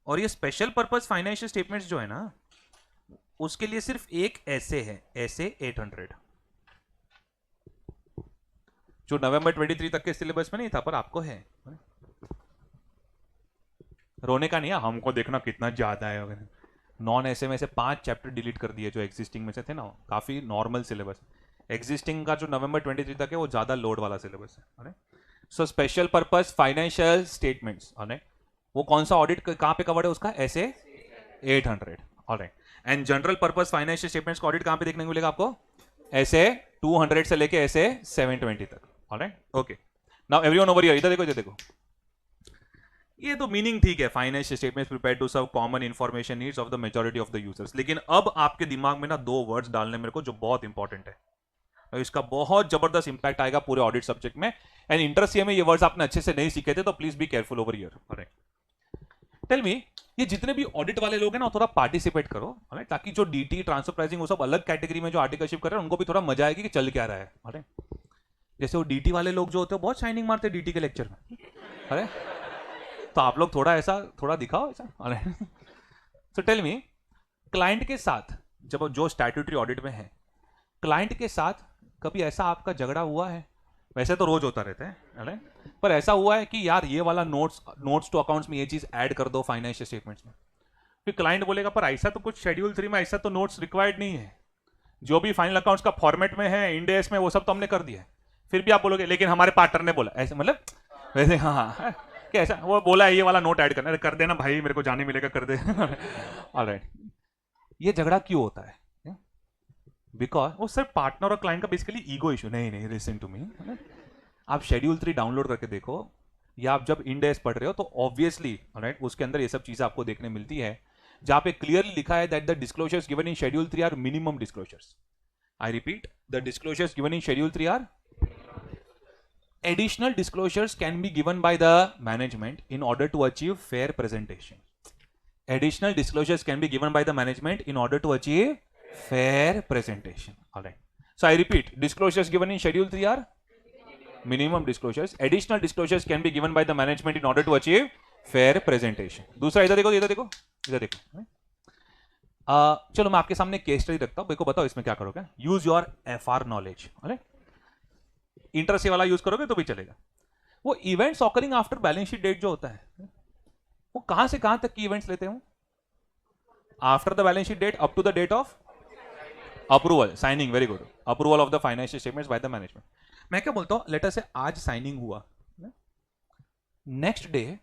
और ये स्पेशल पर्पस फाइनेंशियल स्टेटमेंट्स जो है ना, उसके लिए सिर्फ एक ऐसे है, ऐसे 800, जो नवंबर 23 तक के सिलेबस में नहीं था, पर आपको है. रोने का नहीं है, हमको देखना कितना ज्यादा है. नॉन ऐसे में से 5 चैप्टर डिलीट कर दिए जो एग्जिस्टिंग में से थे ना. काफी नॉर्मल सिलेबस. एग्जिस्टिंग का जो नवंबर 23 तक है वो ज्यादा लोड वाला सिलेबस है. So special purpose financial statements, वो कौन सा ऑडिट कहां पे कवर्ड है उसका? ऐसे 800. Alright. And general purpose financial statements का ऑडिट कहां पे देखने को मिलेगा आपको? ऐसे 200 से लेके ऐसे 720 तक. Alright. Okay. Now everyone over here, इधर देखो, इधर देखो. ये तो मीनिंग ठीक है, financial statements prepared to serve common information needs of the majority of the users. लेकिन अब आपके दिमाग में ना 2 वर्ड्स डालने मेरे को जो बहुत इंपॉर्टेंट है, और इसका बहुत जबरदस्त इंपैक्ट आएगा पूरे ऑडिट सब्जेक्ट में. एंड इंटरेस्ट ये में ये वर्ड्स आपने अच्छे से नहीं सीखे थे, तो please be careful over here. Alright. Tell me, ये जितने भी ऑडिट वाले लोग हैं ना थोड़ा पार्टिसिपेट करो, ऑलराइट, ताकि जो डीटी ट्रांसफर प्राइसिंग वो सब अलग कैटेगरी में जो आर्टिकलशिप कर रहे हैं उनको भी थोड़ा मजा आएगी कि चल क्या रहा है, ऑलराइट। जैसे वो डीटी वाले लोग जो होते हैं बहुत शाइनिंग मारते हैं डीटी के लेक्चर में, अरे तो आप लोग थोड़ा ऐसा थोड़ा दिखाओ ऐसा, alright. So tell me, client के साथ जब जो स्टैट्यूटरी ऑडिट में है, क्लाइंट के साथ कभी ऐसा आपका झगड़ा हुआ है? वैसे तो रोज होता रहता है, राइट, पर ऐसा हुआ है कि यार ये वाला नोट्स टू अकाउंट्स में ये चीज ऐड कर दो फाइनेंशियल स्टेटमेंट्स में, फिर क्लाइंट बोलेगा पर ऐसा तो कुछ शेड्यूल 3 में ऐसा तो नोट्स रिक्वायर्ड नहीं है, जो भी फाइनल अकाउंट्स का फॉर्मेट में है इंड एस में वो सब तो हमने कर दिया है। फिर भी आप बोलोगे लेकिन हमारे पार्टनर ने बोला ऐसे, मतलब वैसे हाँ क्या ऐसा वो बोला है ये वाला नोट ऐड करना, अरे कर देना भाई मेरे को जाने मिलेगा कर दे। ऑलराइट, ये झगड़ा क्यों होता है? बिकॉज वो सिर्फ पार्टनर और क्लाइंट का बेसिकली ईगो इशू। नहीं लिसन टू मी, आप शेड्यूल 3 डाउनलोड करके देखो या आप जब इंड एस पढ़ रहे हो तो ऑब्वियसली, राइट, उसके अंदर ये सब चीजें आपको देखने मिलती है जहां पे क्लियरली लिखा है that the disclosures given in schedule 3 are minimum disclosures. I repeat, the disclosures given in schedule 3 are additional disclosures can be given by the management in order to achieve fair presentation. Additional disclosures can be given by the management in order to achieve fair presentation. All right. So I repeat, disclosures given in schedule 3 are minimum disclosures. Additional disclosures can be given by the management in order to achieve fair presentation. दूसरा इधर देखो, इधर देखो, इधर देखो। चलो मैं आपके सामने केस स्टडी रखता हूं, मेरे को बताओ इसमें क्या करोगे। Use your FR knowledge, interest वाला यूज करोगे तो भी चलेगा। वो events occurring after balance sheet date जो होता है वो कहां से कहां तक की इवेंट्स लेते हो? After the balance sheet date up to the date of approval, signing, very good, approval of the financial statements by the management. मैं क्या बोलता हूं, लेट अस से आज साइनिंग हुआ, नेक्स्ट डे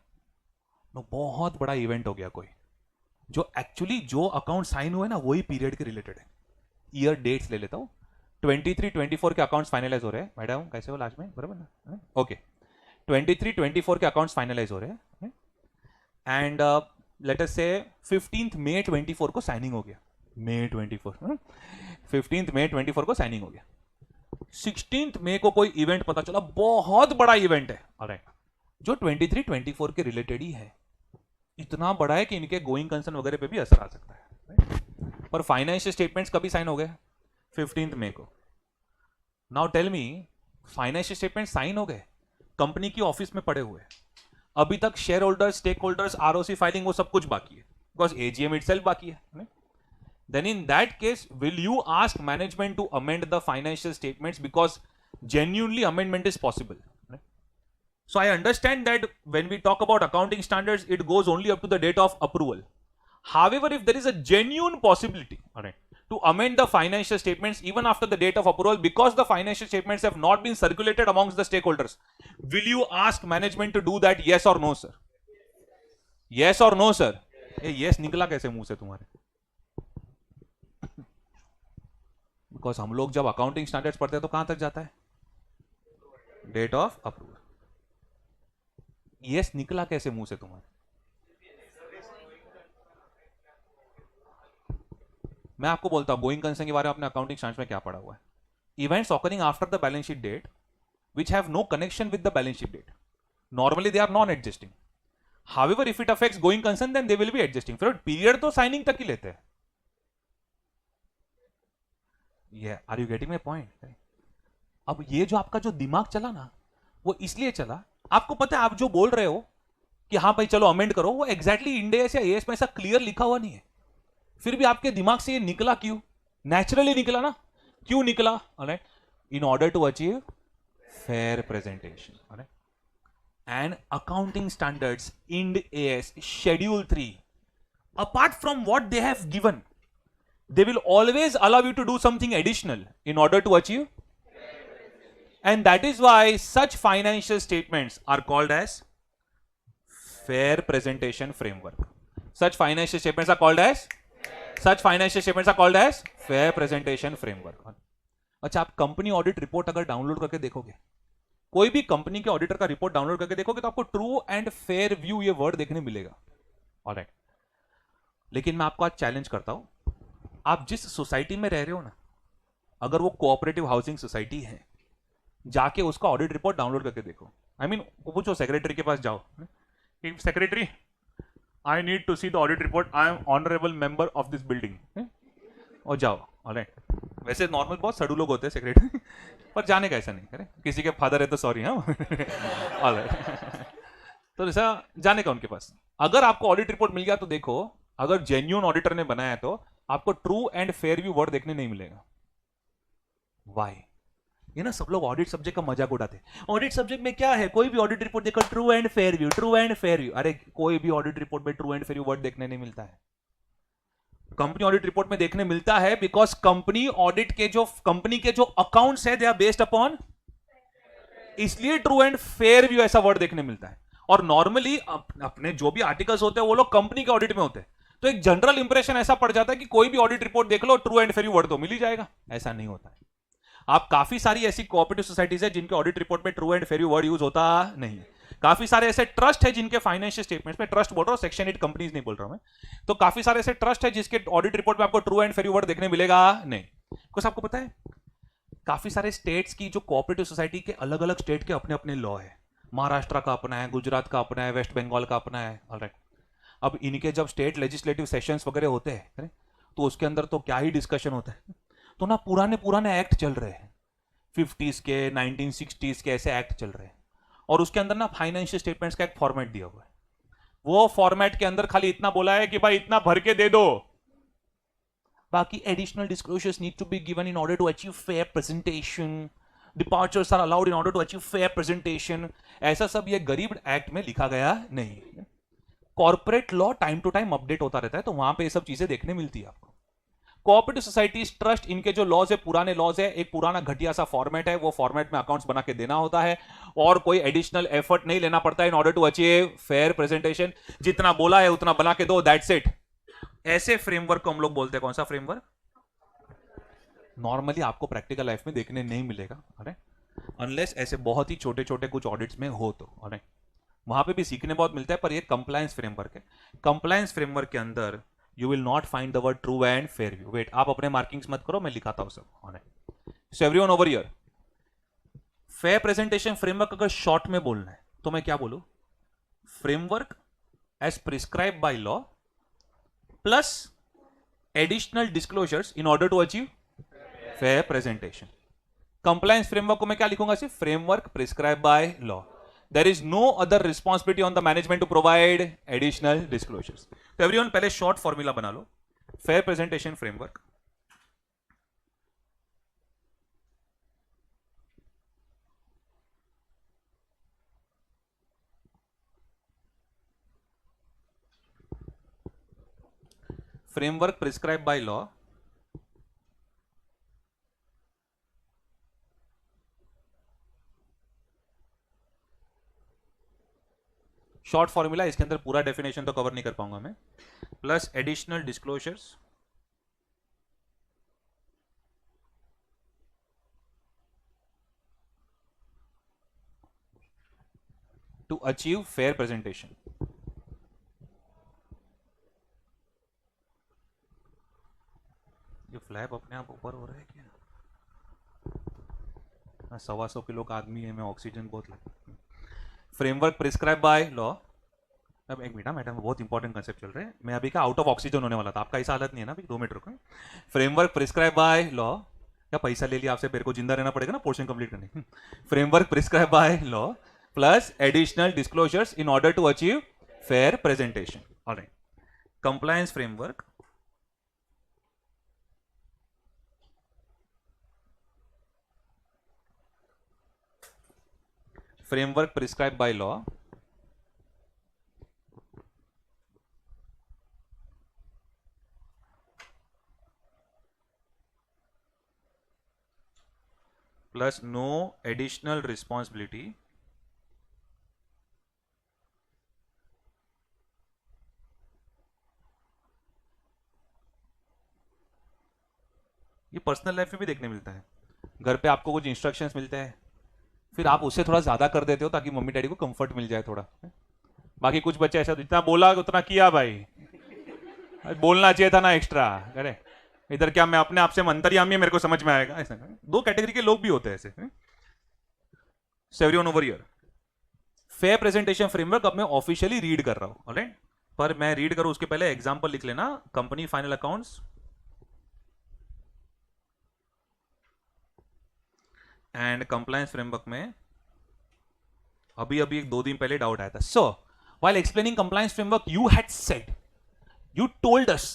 बहुत बड़ा इवेंट हो गया कोई, जो एक्चुअली जो अकाउंट साइन हुए ना वही पीरियड के रिलेटेड है। ईयर डेट्स ले लेता हूं, 23-24 के अकाउंट्स फाइनलाइज हो रहे हैं। मैडम कैसे हो लास्ट में, बराबर ना? ओके, 23-24 के अकाउंट्स फाइनलाइज हो रहे हैं एंड लेट अस से 15 मई 24 को साइनिंग हो गया। मई 24, 15 मई 24 को साइनिंग हो गया। 16 मई को कोई इवेंट पता चला, बहुत बड़ा इवेंट है, ऑलराइट, जो 23-24 के रिलेटेड ही है, इतना बड़ा है कि इनके गोइंग कंसर्न वगैरह पे भी असर आ सकता है। पर फाइनेंशियल स्टेटमेंट्स कभी साइन हो गए? 15 मई को। Now tell me, financial statement sign हो गए, कंपनी की ऑफिस में पड़े हुए, अभी तक shareholders, stakeholders, ROC filing वो सब कुछ बाकी है, बिकॉज एजीएम इटसेल्फ बाकी है। Then in that case will you ask management to amend the financial statements because genuinely amendment is possible? So I understand that when we talk about accounting standards, it goes only up to the date of approval. However, if there is a genuine possibility, all right, to amend the financial statements even after the date of approval because the financial statements have not been circulated amongst the stakeholders, will you ask management to do that? Yes or no, sir? Yes or no, sir? ये yes निकला कैसे मुंह से तुम्हारे? Because हम लोग जब accounting standards पढ़ते हैं तो कहां तक जाता है? Date of approval. यस निकला कैसे मुंह से तुम्हारे? मैं आपको बोलता हूं गोइंग कंसर्न के बारे में अपने अकाउंटिंग स्टैंडर्ड्स में क्या पढ़ा हुआ है। Events occurring after the balance sheet date which have no connection with the balance sheet date, normally they are non adjusting. However, if it affects going concern then they will be adjusting. फिर period तो signing तक ही लेते हैं। Are you getting my point? अब ये जो आपका जो दिमाग चला ना वो इसलिए चला, आपको पता है आप जो बोल रहे हो कि हाँ भाई चलो अमेंड करो, वो एग्जैक्टली इंडेस या एएस में ऐसा क्लियर लिखा हुआ नहीं है, फिर भी आपके दिमाग से ये निकला क्यों? नेचुरली निकला ना, क्यों निकला? In order to achieve fair presentation, all right? And accounting standards Ind AS schedule 3, apart from what they have given, they will always allow you to do something additional in order to achieve, and that is why such financial statements are called as fair presentation framework. Such financial statements are called as fair presentation framework. अच्छा, आप company audit report अगर download करके देखोगे, कोई भी company के auditor का report download करके देखोगे तो आपको ट्रू एंड फेयर व्यू ये वर्ड देखने मिलेगा, ऑलराइट। लेकिन मैं आपको आज चैलेंज करता हूं, आप जिस सोसाइटी में रह रहे हो ना, अगर वो कोऑपरेटिव हाउसिंग सोसाइटी है, जाके उसका ऑडिट रिपोर्ट डाउनलोड करके देखो। आई मीन पूछो सेक्रेटरी के पास जाओ, secretary I need to see the audit report, I am honourable member of this building, और जाओ। ऑलराइट, वैसे नॉर्मल बहुत सड़ू लोग होते हैं सेक्रेटरी, पर जाने का ऐसा नहीं करे, किसी के फादर है तो सॉरी। हाँ ऑलराइट, तो ऐसा जाने का उनके पास। अगर आपको ऑडिट रिपोर्ट मिल गया तो देखो, अगर जेन्युइन ऑडिटर ने बनाया तो आपको true and fair view word देखने नहीं मिलेगा। वाई? ये ना सब लोग ऑडिट सब्जेक्ट का मजाक उड़ाते हैं, ऑडिट सब्जेक्ट में क्या है, कोई भी ऑडिट रिपोर्ट देखो true and fair view, true and fair view. अरे कोई भी ऑडिट रिपोर्ट में true and fair view word देखने नहीं मिलता है। कंपनी ऑडिट रिपोर्ट में देखने मिलता है बिकॉज कंपनी ऑडिट के जो कंपनी के जो अकाउंट्स है दे आर बेस्ड अपॉन, इसलिए ट्रू एंड फेयर व्यू ऐसा वर्ड देखने मिलता है। और नॉर्मली अपने जो भी आर्टिकल्स होते हैं वो लोग कंपनी के ऑडिट में होते हैं, तो एक जनरल इंप्रेशन ऐसा पड़ जाता है कि कोई भी ऑडिट रिपोर्ट देख लो true and fair view word तो मिल ही जाएगा। ऐसा नहीं होता है। आप काफी सारी ऐसी कोऑपरेटिव सोसाइटीज है जिनके ऑडिट रिपोर्ट में true and fair view word use होता नहीं है। काफी सारे ऐसे ट्रस्ट है जिनके फाइनेंशियल स्टेटमेंट्स में, ट्रस्ट बोल रहा हूं, सेक्शन 8 कंपनीज नहीं बोल रहा हूं मैं, तो काफी सारे ऐसे ट्रस्ट है जिसके ऑडिट रिपोर्ट में आपको true and fair view word देखने मिलेगा नहीं। कुछ आपको पता है, काफी सारे स्टेट्स की जो कोऑपरेटिव सोसाइटी के अलग अलग स्टेट के अपने अपने लॉ है। महाराष्ट्र का अपना है, गुजरात का अपना है, वेस्ट बंगाल का अपना है। ऑलराइट, अब इनके जब स्टेट लेजिस्लेटिव सेशंस वगैरह होते हैं तो उसके अंदर तो क्या ही डिस्कशन होता है, तो ना पुराने पुराने एक्ट चल रहे हैं, 50s के 1960s के ऐसे एक्ट चल रहे हैं, और उसके अंदर ना फाइनेंशियल स्टेटमेंट्स का एक फॉर्मेट दिया हुआ है। वो फॉर्मेट के अंदर खाली इतना बोला है कि भाई इतना भर के दे दो, बाकी additional disclosures need to be given in order to achieve fair presentation, departures are allowed in order to achieve fair presentation. ऐसा सब ये गरीब एक्ट में लिखा गया नहीं। Corporate law time to time update होता रहता है, तो वहां पे ये सब चीजें देखने मिलती है आपको। कोऑपरेटिव सोसाइटीज, ट्रस्ट, इनके जो लॉज है पुराने लॉज है, एक पुराना घटिया सा फॉर्मेट है, वो फॉर्मेट में अकाउंट्स बना के देना होता है और कोई एडिशनल एफर्ट नहीं लेना पड़ता है in order to achieve fair presentation. जितना बोला है उतना बना के दो, दैट्स इट। ऐसे फ्रेमवर्क को हम लोग बोलते हैं कौन सा फ्रेमवर्क? नॉर्मली आपको प्रैक्टिकल लाइफ में देखने नहीं मिलेगा, अरे अनलेस ऐसे बहुत ही छोटे छोटे कुछ ऑडिट्स में हो तो, अरे वहां पे भी सीखने बहुत मिलता है, पर ये कंप्लायंस फ्रेमवर्क है। कंप्लायंस फ्रेमवर्क के अंदर you will not find the word true and fair view. Wait, आप अपने मार्किंग्स मत करो, मैं लिखाता हूं सब। So everyone over here, fair presentation framework अगर शॉर्ट में बोलना है तो मैं क्या बोलूं? Framework as prescribe by law plus additional disclosures in order to achieve fair presentation. Compliance framework को मैं क्या लिखूंगा? सिर्फ framework prescribe by law. There is no other responsibility on the management to provide additional disclosures. तो everyone पहले short formula बना लो, fair presentation framework. Framework prescribed by law short formula, इसके अंदर पूरा डेफिनेशन तो कवर नहीं कर पाऊंगा मैं, plus additional disclosures to achieve fair presentation. ये फ्लैप अपने आप ऊपर हो रहा है क्या? 125 किलो का आदमी है मैं, ऑक्सीजन बहुत लगा। Framework prescribe by law. अब एक मिनट मैडम, बहुत इंपॉर्टेंट कंसेप्ट चल रहे हैं, मैं अभी का आउट ऑफ ऑक्सीजन होने वाला था, आपका ऐसा हालत नहीं है ना अभी, 2 मिनट रुको। फ्रेमवर्क प्रिस्क्राइब बाय लॉ, क्या पैसा ले लिया आपसे, मेरे को जिंदा रहना पड़ेगा ना पोर्शन कंप्लीट करने। Framework prescribe by law plus additional disclosures in order to achieve fair presentation. Alright, compliance framework framework prescribed by law plus no additional responsibility ये पर्सनल लाइफ में भी देखने मिलता है। घर पे आपको कुछ इंस्ट्रक्शंस मिलते हैं, फिर आप उससे थोड़ा ज्यादा कर देते हो ताकि मम्मी डैडी को कंफर्ट मिल जाए थोड़ा। बाकी कुछ बच्चे ऐसा जितना बोला उतना किया, भाई बोलना चाहिए था ना एक्स्ट्रा। अरे इधर क्या मैं अपने आप से अंतर्यामी, मेरे को समझ में आएगा? ऐसा 2 कैटेगरी के लोग भी होते हैं ऐसे। Everyone over here, fair presentation framework अब मैं ऑफिशियली रीड कर रहा हूं, ऑलराइट, पर मैं रीड करूं उसके पहले एग्जांपल लिख लेना. Company final accounts and compliance framework में अभी अभी एक 2 दिन पहले डाउट आया था. सो while explaining compliance framework you had said, you told us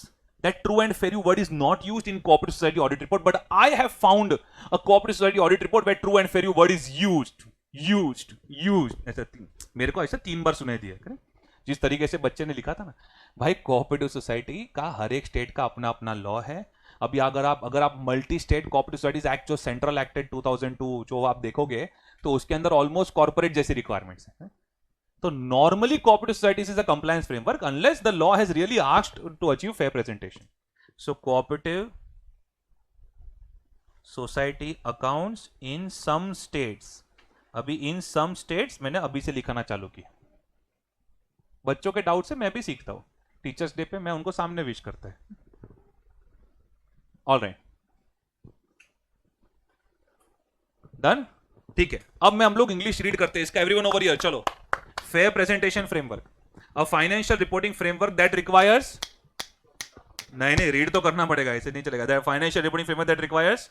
that true and fair word is not used in cooperative society audit report, but I have found a cooperative society audit report where true and fair word is used. ऐसा मेरे को ऐसा 3 बार सुनाई दिया. करें जिस तरीके से बच्चे ने लिखा था ना भाई, कोऑपरेटिव सोसाइटी का हर एक स्टेट का अपना अपना लॉ है. अभी अगर आप multi state cooperative societies act जो सेंट्रल एक्ट 2002 जो आप देखोगे तो उसके अंदर ऑलमोस्ट कॉर्पोरेट जैसी रिक्वायरमेंट्स है. So normally cooperative societies is a compliance framework unless the law has really asked to achieve fair presentation. So cooperative society accounts in some states. अभी in some states मैंने अभी से लिखाना चालू किया. बच्चों के डाउट से मैं भी सीखता हूं. टीचर्स डे पे मैं उनको सामने विश करता है. All right, done. ठीक है, अब मैं हम लोग इंग्लिश रीड करते हैं इसका. एवरीवन ओवर हियर, चलो. Fair presentation framework, a financial reporting framework that requires, नहीं रीड तो करना पड़ेगा, ऐसे नहीं चलेगा. That financial reporting framework that requires,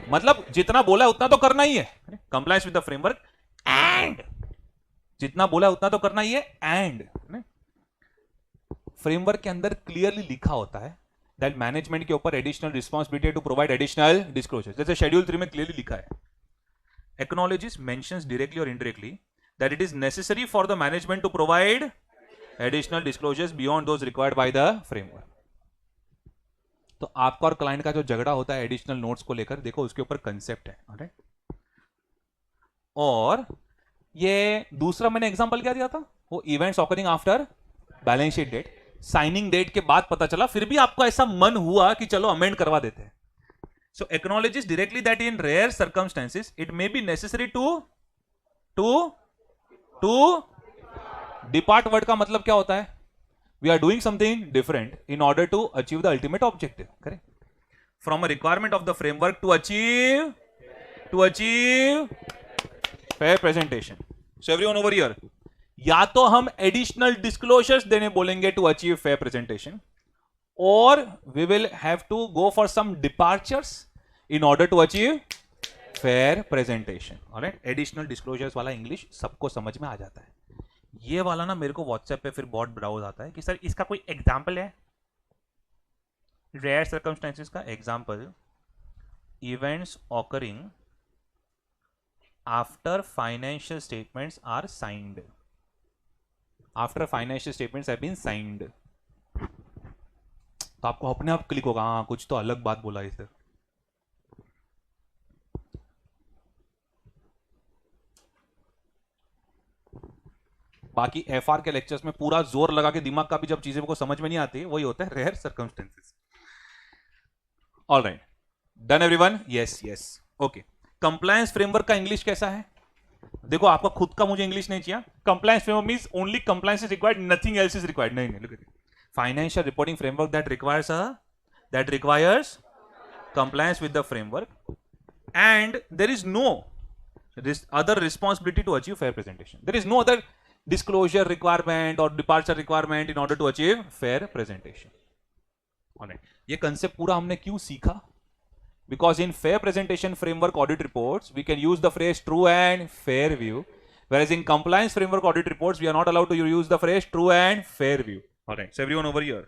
मतलब जितना बोला है उतना तो करना ही है. Compliance with the framework and जितना बोला है उतना तो करना ही है. एंड फ्रेमवर्क के अंदर क्लियरली लिखा होता है दैट मैनेजमेंट के ऊपर additional responsibility to provide additional disclosure. जैसे शेड्यूल 3 में क्लियरली लिखा है, एक्नॉलेजेस, मेंशंस डायरेक्टली और indirectly that it is necessary for the management to provide additional disclosures beyond those required by the framework. तो आपका और क्लाइंट का जो झगड़ा होता है एडिशनल नोट्स को लेकर, देखो उसके ऊपर कंसेप्ट है. ऑलराइट, और ये दूसरा मैंने एग्जांपल क्या दिया था, वो events occurring after balance sheet date. Signing date के बाद पता चला, फिर भी आपको ऐसा मन हुआ कि चलो अमेंड करवा देते हैं. So acknowledges directly that in rare circumstances it may be necessary to depart. Word का मतलब क्या होता है, we are doing something different in order to achieve the ultimate objective. Correct, from a requirement of the framework to achieve fair presentation. So everyone over here, या तो हम additional disclosures देने बोलेंगे टू अचीव फेयर प्रेजेंटेशन, और we will have to go for some departures in order to achieve fair presentation. Alright, additional disclosures वाला English सबको समझ में आ जाता है. ये वाला ना मेरे को व्हाट्सएप पे फिर बहुत ब्राउज आता है कि सर इसका कोई एग्जांपल है. रेयर सर्कमस्टेंसेस का example, events occurring after financial statements are signed. After financial statements have been signed. तो आपको अपने आप क्लिक होगा, हाँ कुछ तो अलग बात बोला है सर. बाकी एफआर के लेक्चर्स में पूरा जोर लगा के दिमाग का भी जब चीजें को समझ में नहीं आती, वही होता है rare circumstances. Alright, done everyone? Yes yes, okay. Compliance framework का इंग्लिश कैसा है? देखो आपका खुद का मुझे इंग्लिश नहीं चाहिए. Compliance framework means only compliance is required, nothing else is required. नहीं नहीं, look at financial reporting framework that requires compliance with the framework and there is no other responsibility to achieve fair presentation. There is no other disclosure requirement or departure requirement in order to achieve fair presentation. Alright, ये concept पूरा हमने क्यों सीखा? Because in fair presentation framework audit reports we can use the phrase true and fair view, whereas in compliance framework audit reports we are not allowed to use the phrase true and fair view. Alright, so everyone over here,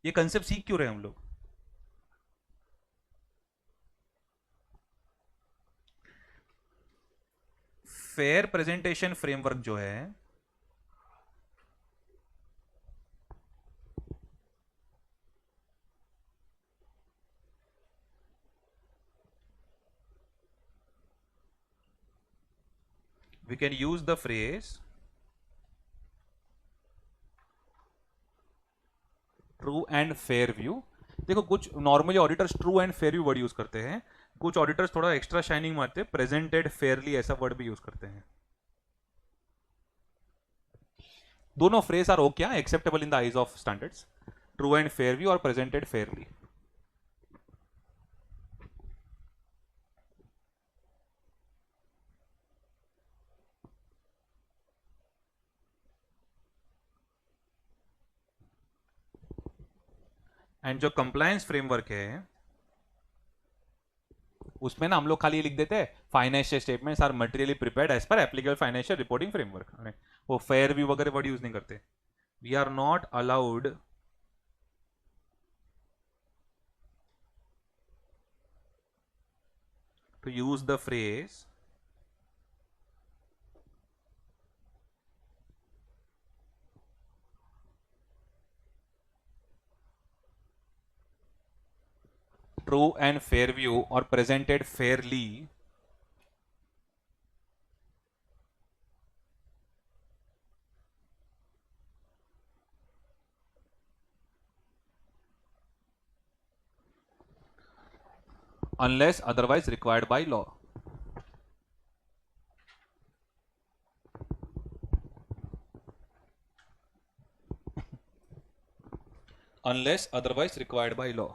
ये concept सीख क्यों रहे हम लोग? Fair presentation framework जो है we can use the phrase true and fair view. देखो कुछ normally auditors true and fair view word use करते हैं, कुछ ऑडिटर्स थोड़ा एक्स्ट्रा शाइनिंग मारते हैं, प्रेजेंटेड फेयरली ऐसा वर्ड भी यूज करते हैं. दोनों phrase are okay, acceptable in the eyes of standards. True and fair view और प्रेजेंटेड फेयरली. एंड जो कंप्लायंस फ्रेमवर्क है उसमें ना हम लोग खाली लिख देते हैं financial statements are materially prepared as per applicable financial reporting framework. वो फेयर व्यू वगैरह वर्ड यूज नहीं करते. We are not allowed to use the phrase true and fair view or presented fairly unless otherwise required by law. Unless otherwise required by law.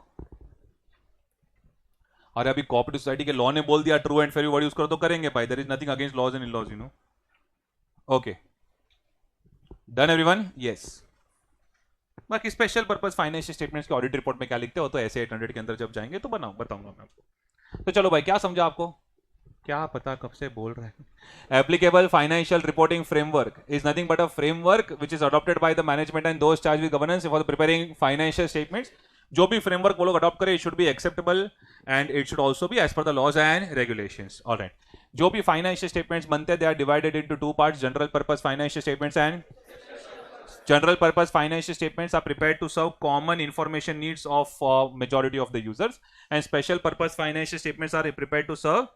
अरे अभी cooperative society के law ने बोल दिया true and fair word use करो तो करेंगे भाई. There is nothing against laws and laws, you know. Okay, done everyone? Yes. बाकी स्पेशल पर्पस फाइनेंशियल स्टेटमेंट्स के ऑडिट रिपोर्ट में क्या लिखते हो तो ऐसे 800 के अंदर जब जाएंगे तो बताऊंगा मैं आपको. तो चलो भाई, क्या समझा आपको? क्या पता कब से बोल रहे हैं. Applicable financial reporting framework is nothing but a framework which is adopted by the management and those charged with governance for preparing financial statements. जो भी फ्रेमवर्क वो लोग अडॉप्ट करें, it should be acceptable and it should also be as per the laws and regulations. Alright, जो भी financial statements बनते हैं they are divided into two parts, general purpose financial statements and general purpose financial statements are prepared to serve common information needs of majority of the users, and special purpose financial statements are prepared to serve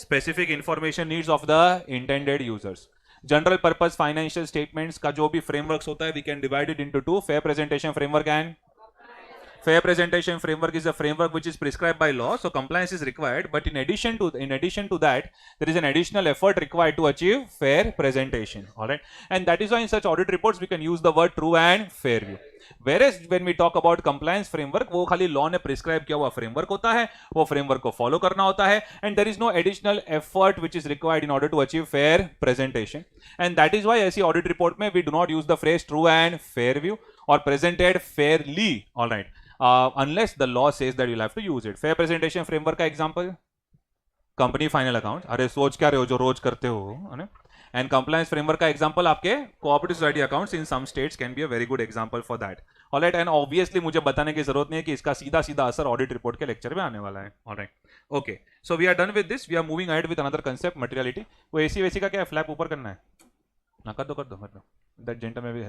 specific information needs of the intended users. General purpose financial statements का जो भी frameworks होता है we can divide it into two: fair presentation framework and fair presentation framework is a framework which is prescribed by law, so compliance is required, but in addition to that there is an additional effort required to achieve fair presentation. All right, and that is why in such audit reports we can use the word true and fair view. Whereas when we talk about compliance framework, वो खाली law ने prescribe किया हुआ framework होता है, वो framework को follow करना होता है, and there is no additional effort which is required in order to achieve fair presentation. And that is why ऐसी audit report में we do not use the phrase true and fair view or presented fairly. All right, unless the law says that you'll have to use it. Fair presentation framework का example company final account. अरे सोच क्या रहे हो जो रोज करते हो, है ना. एंड कंप्लायंस फ्रेमवर्क का एग्जांपल आपके cooperative society accounts in some states can be a very good example for that. Alright, and obviously मुझे बताने की जरूरत नहीं है कि इसका सीधा सीधा असर ऑडिट रिपोर्ट के लेक्चर में आने वाला है. Alright, okay, so we are done with this. We are moving ahead with another concept, materiality. वो एसी वेसी का क्या है, फ्लैप ऊपर करना है ना? कर दो दैट जेंटलमैन भी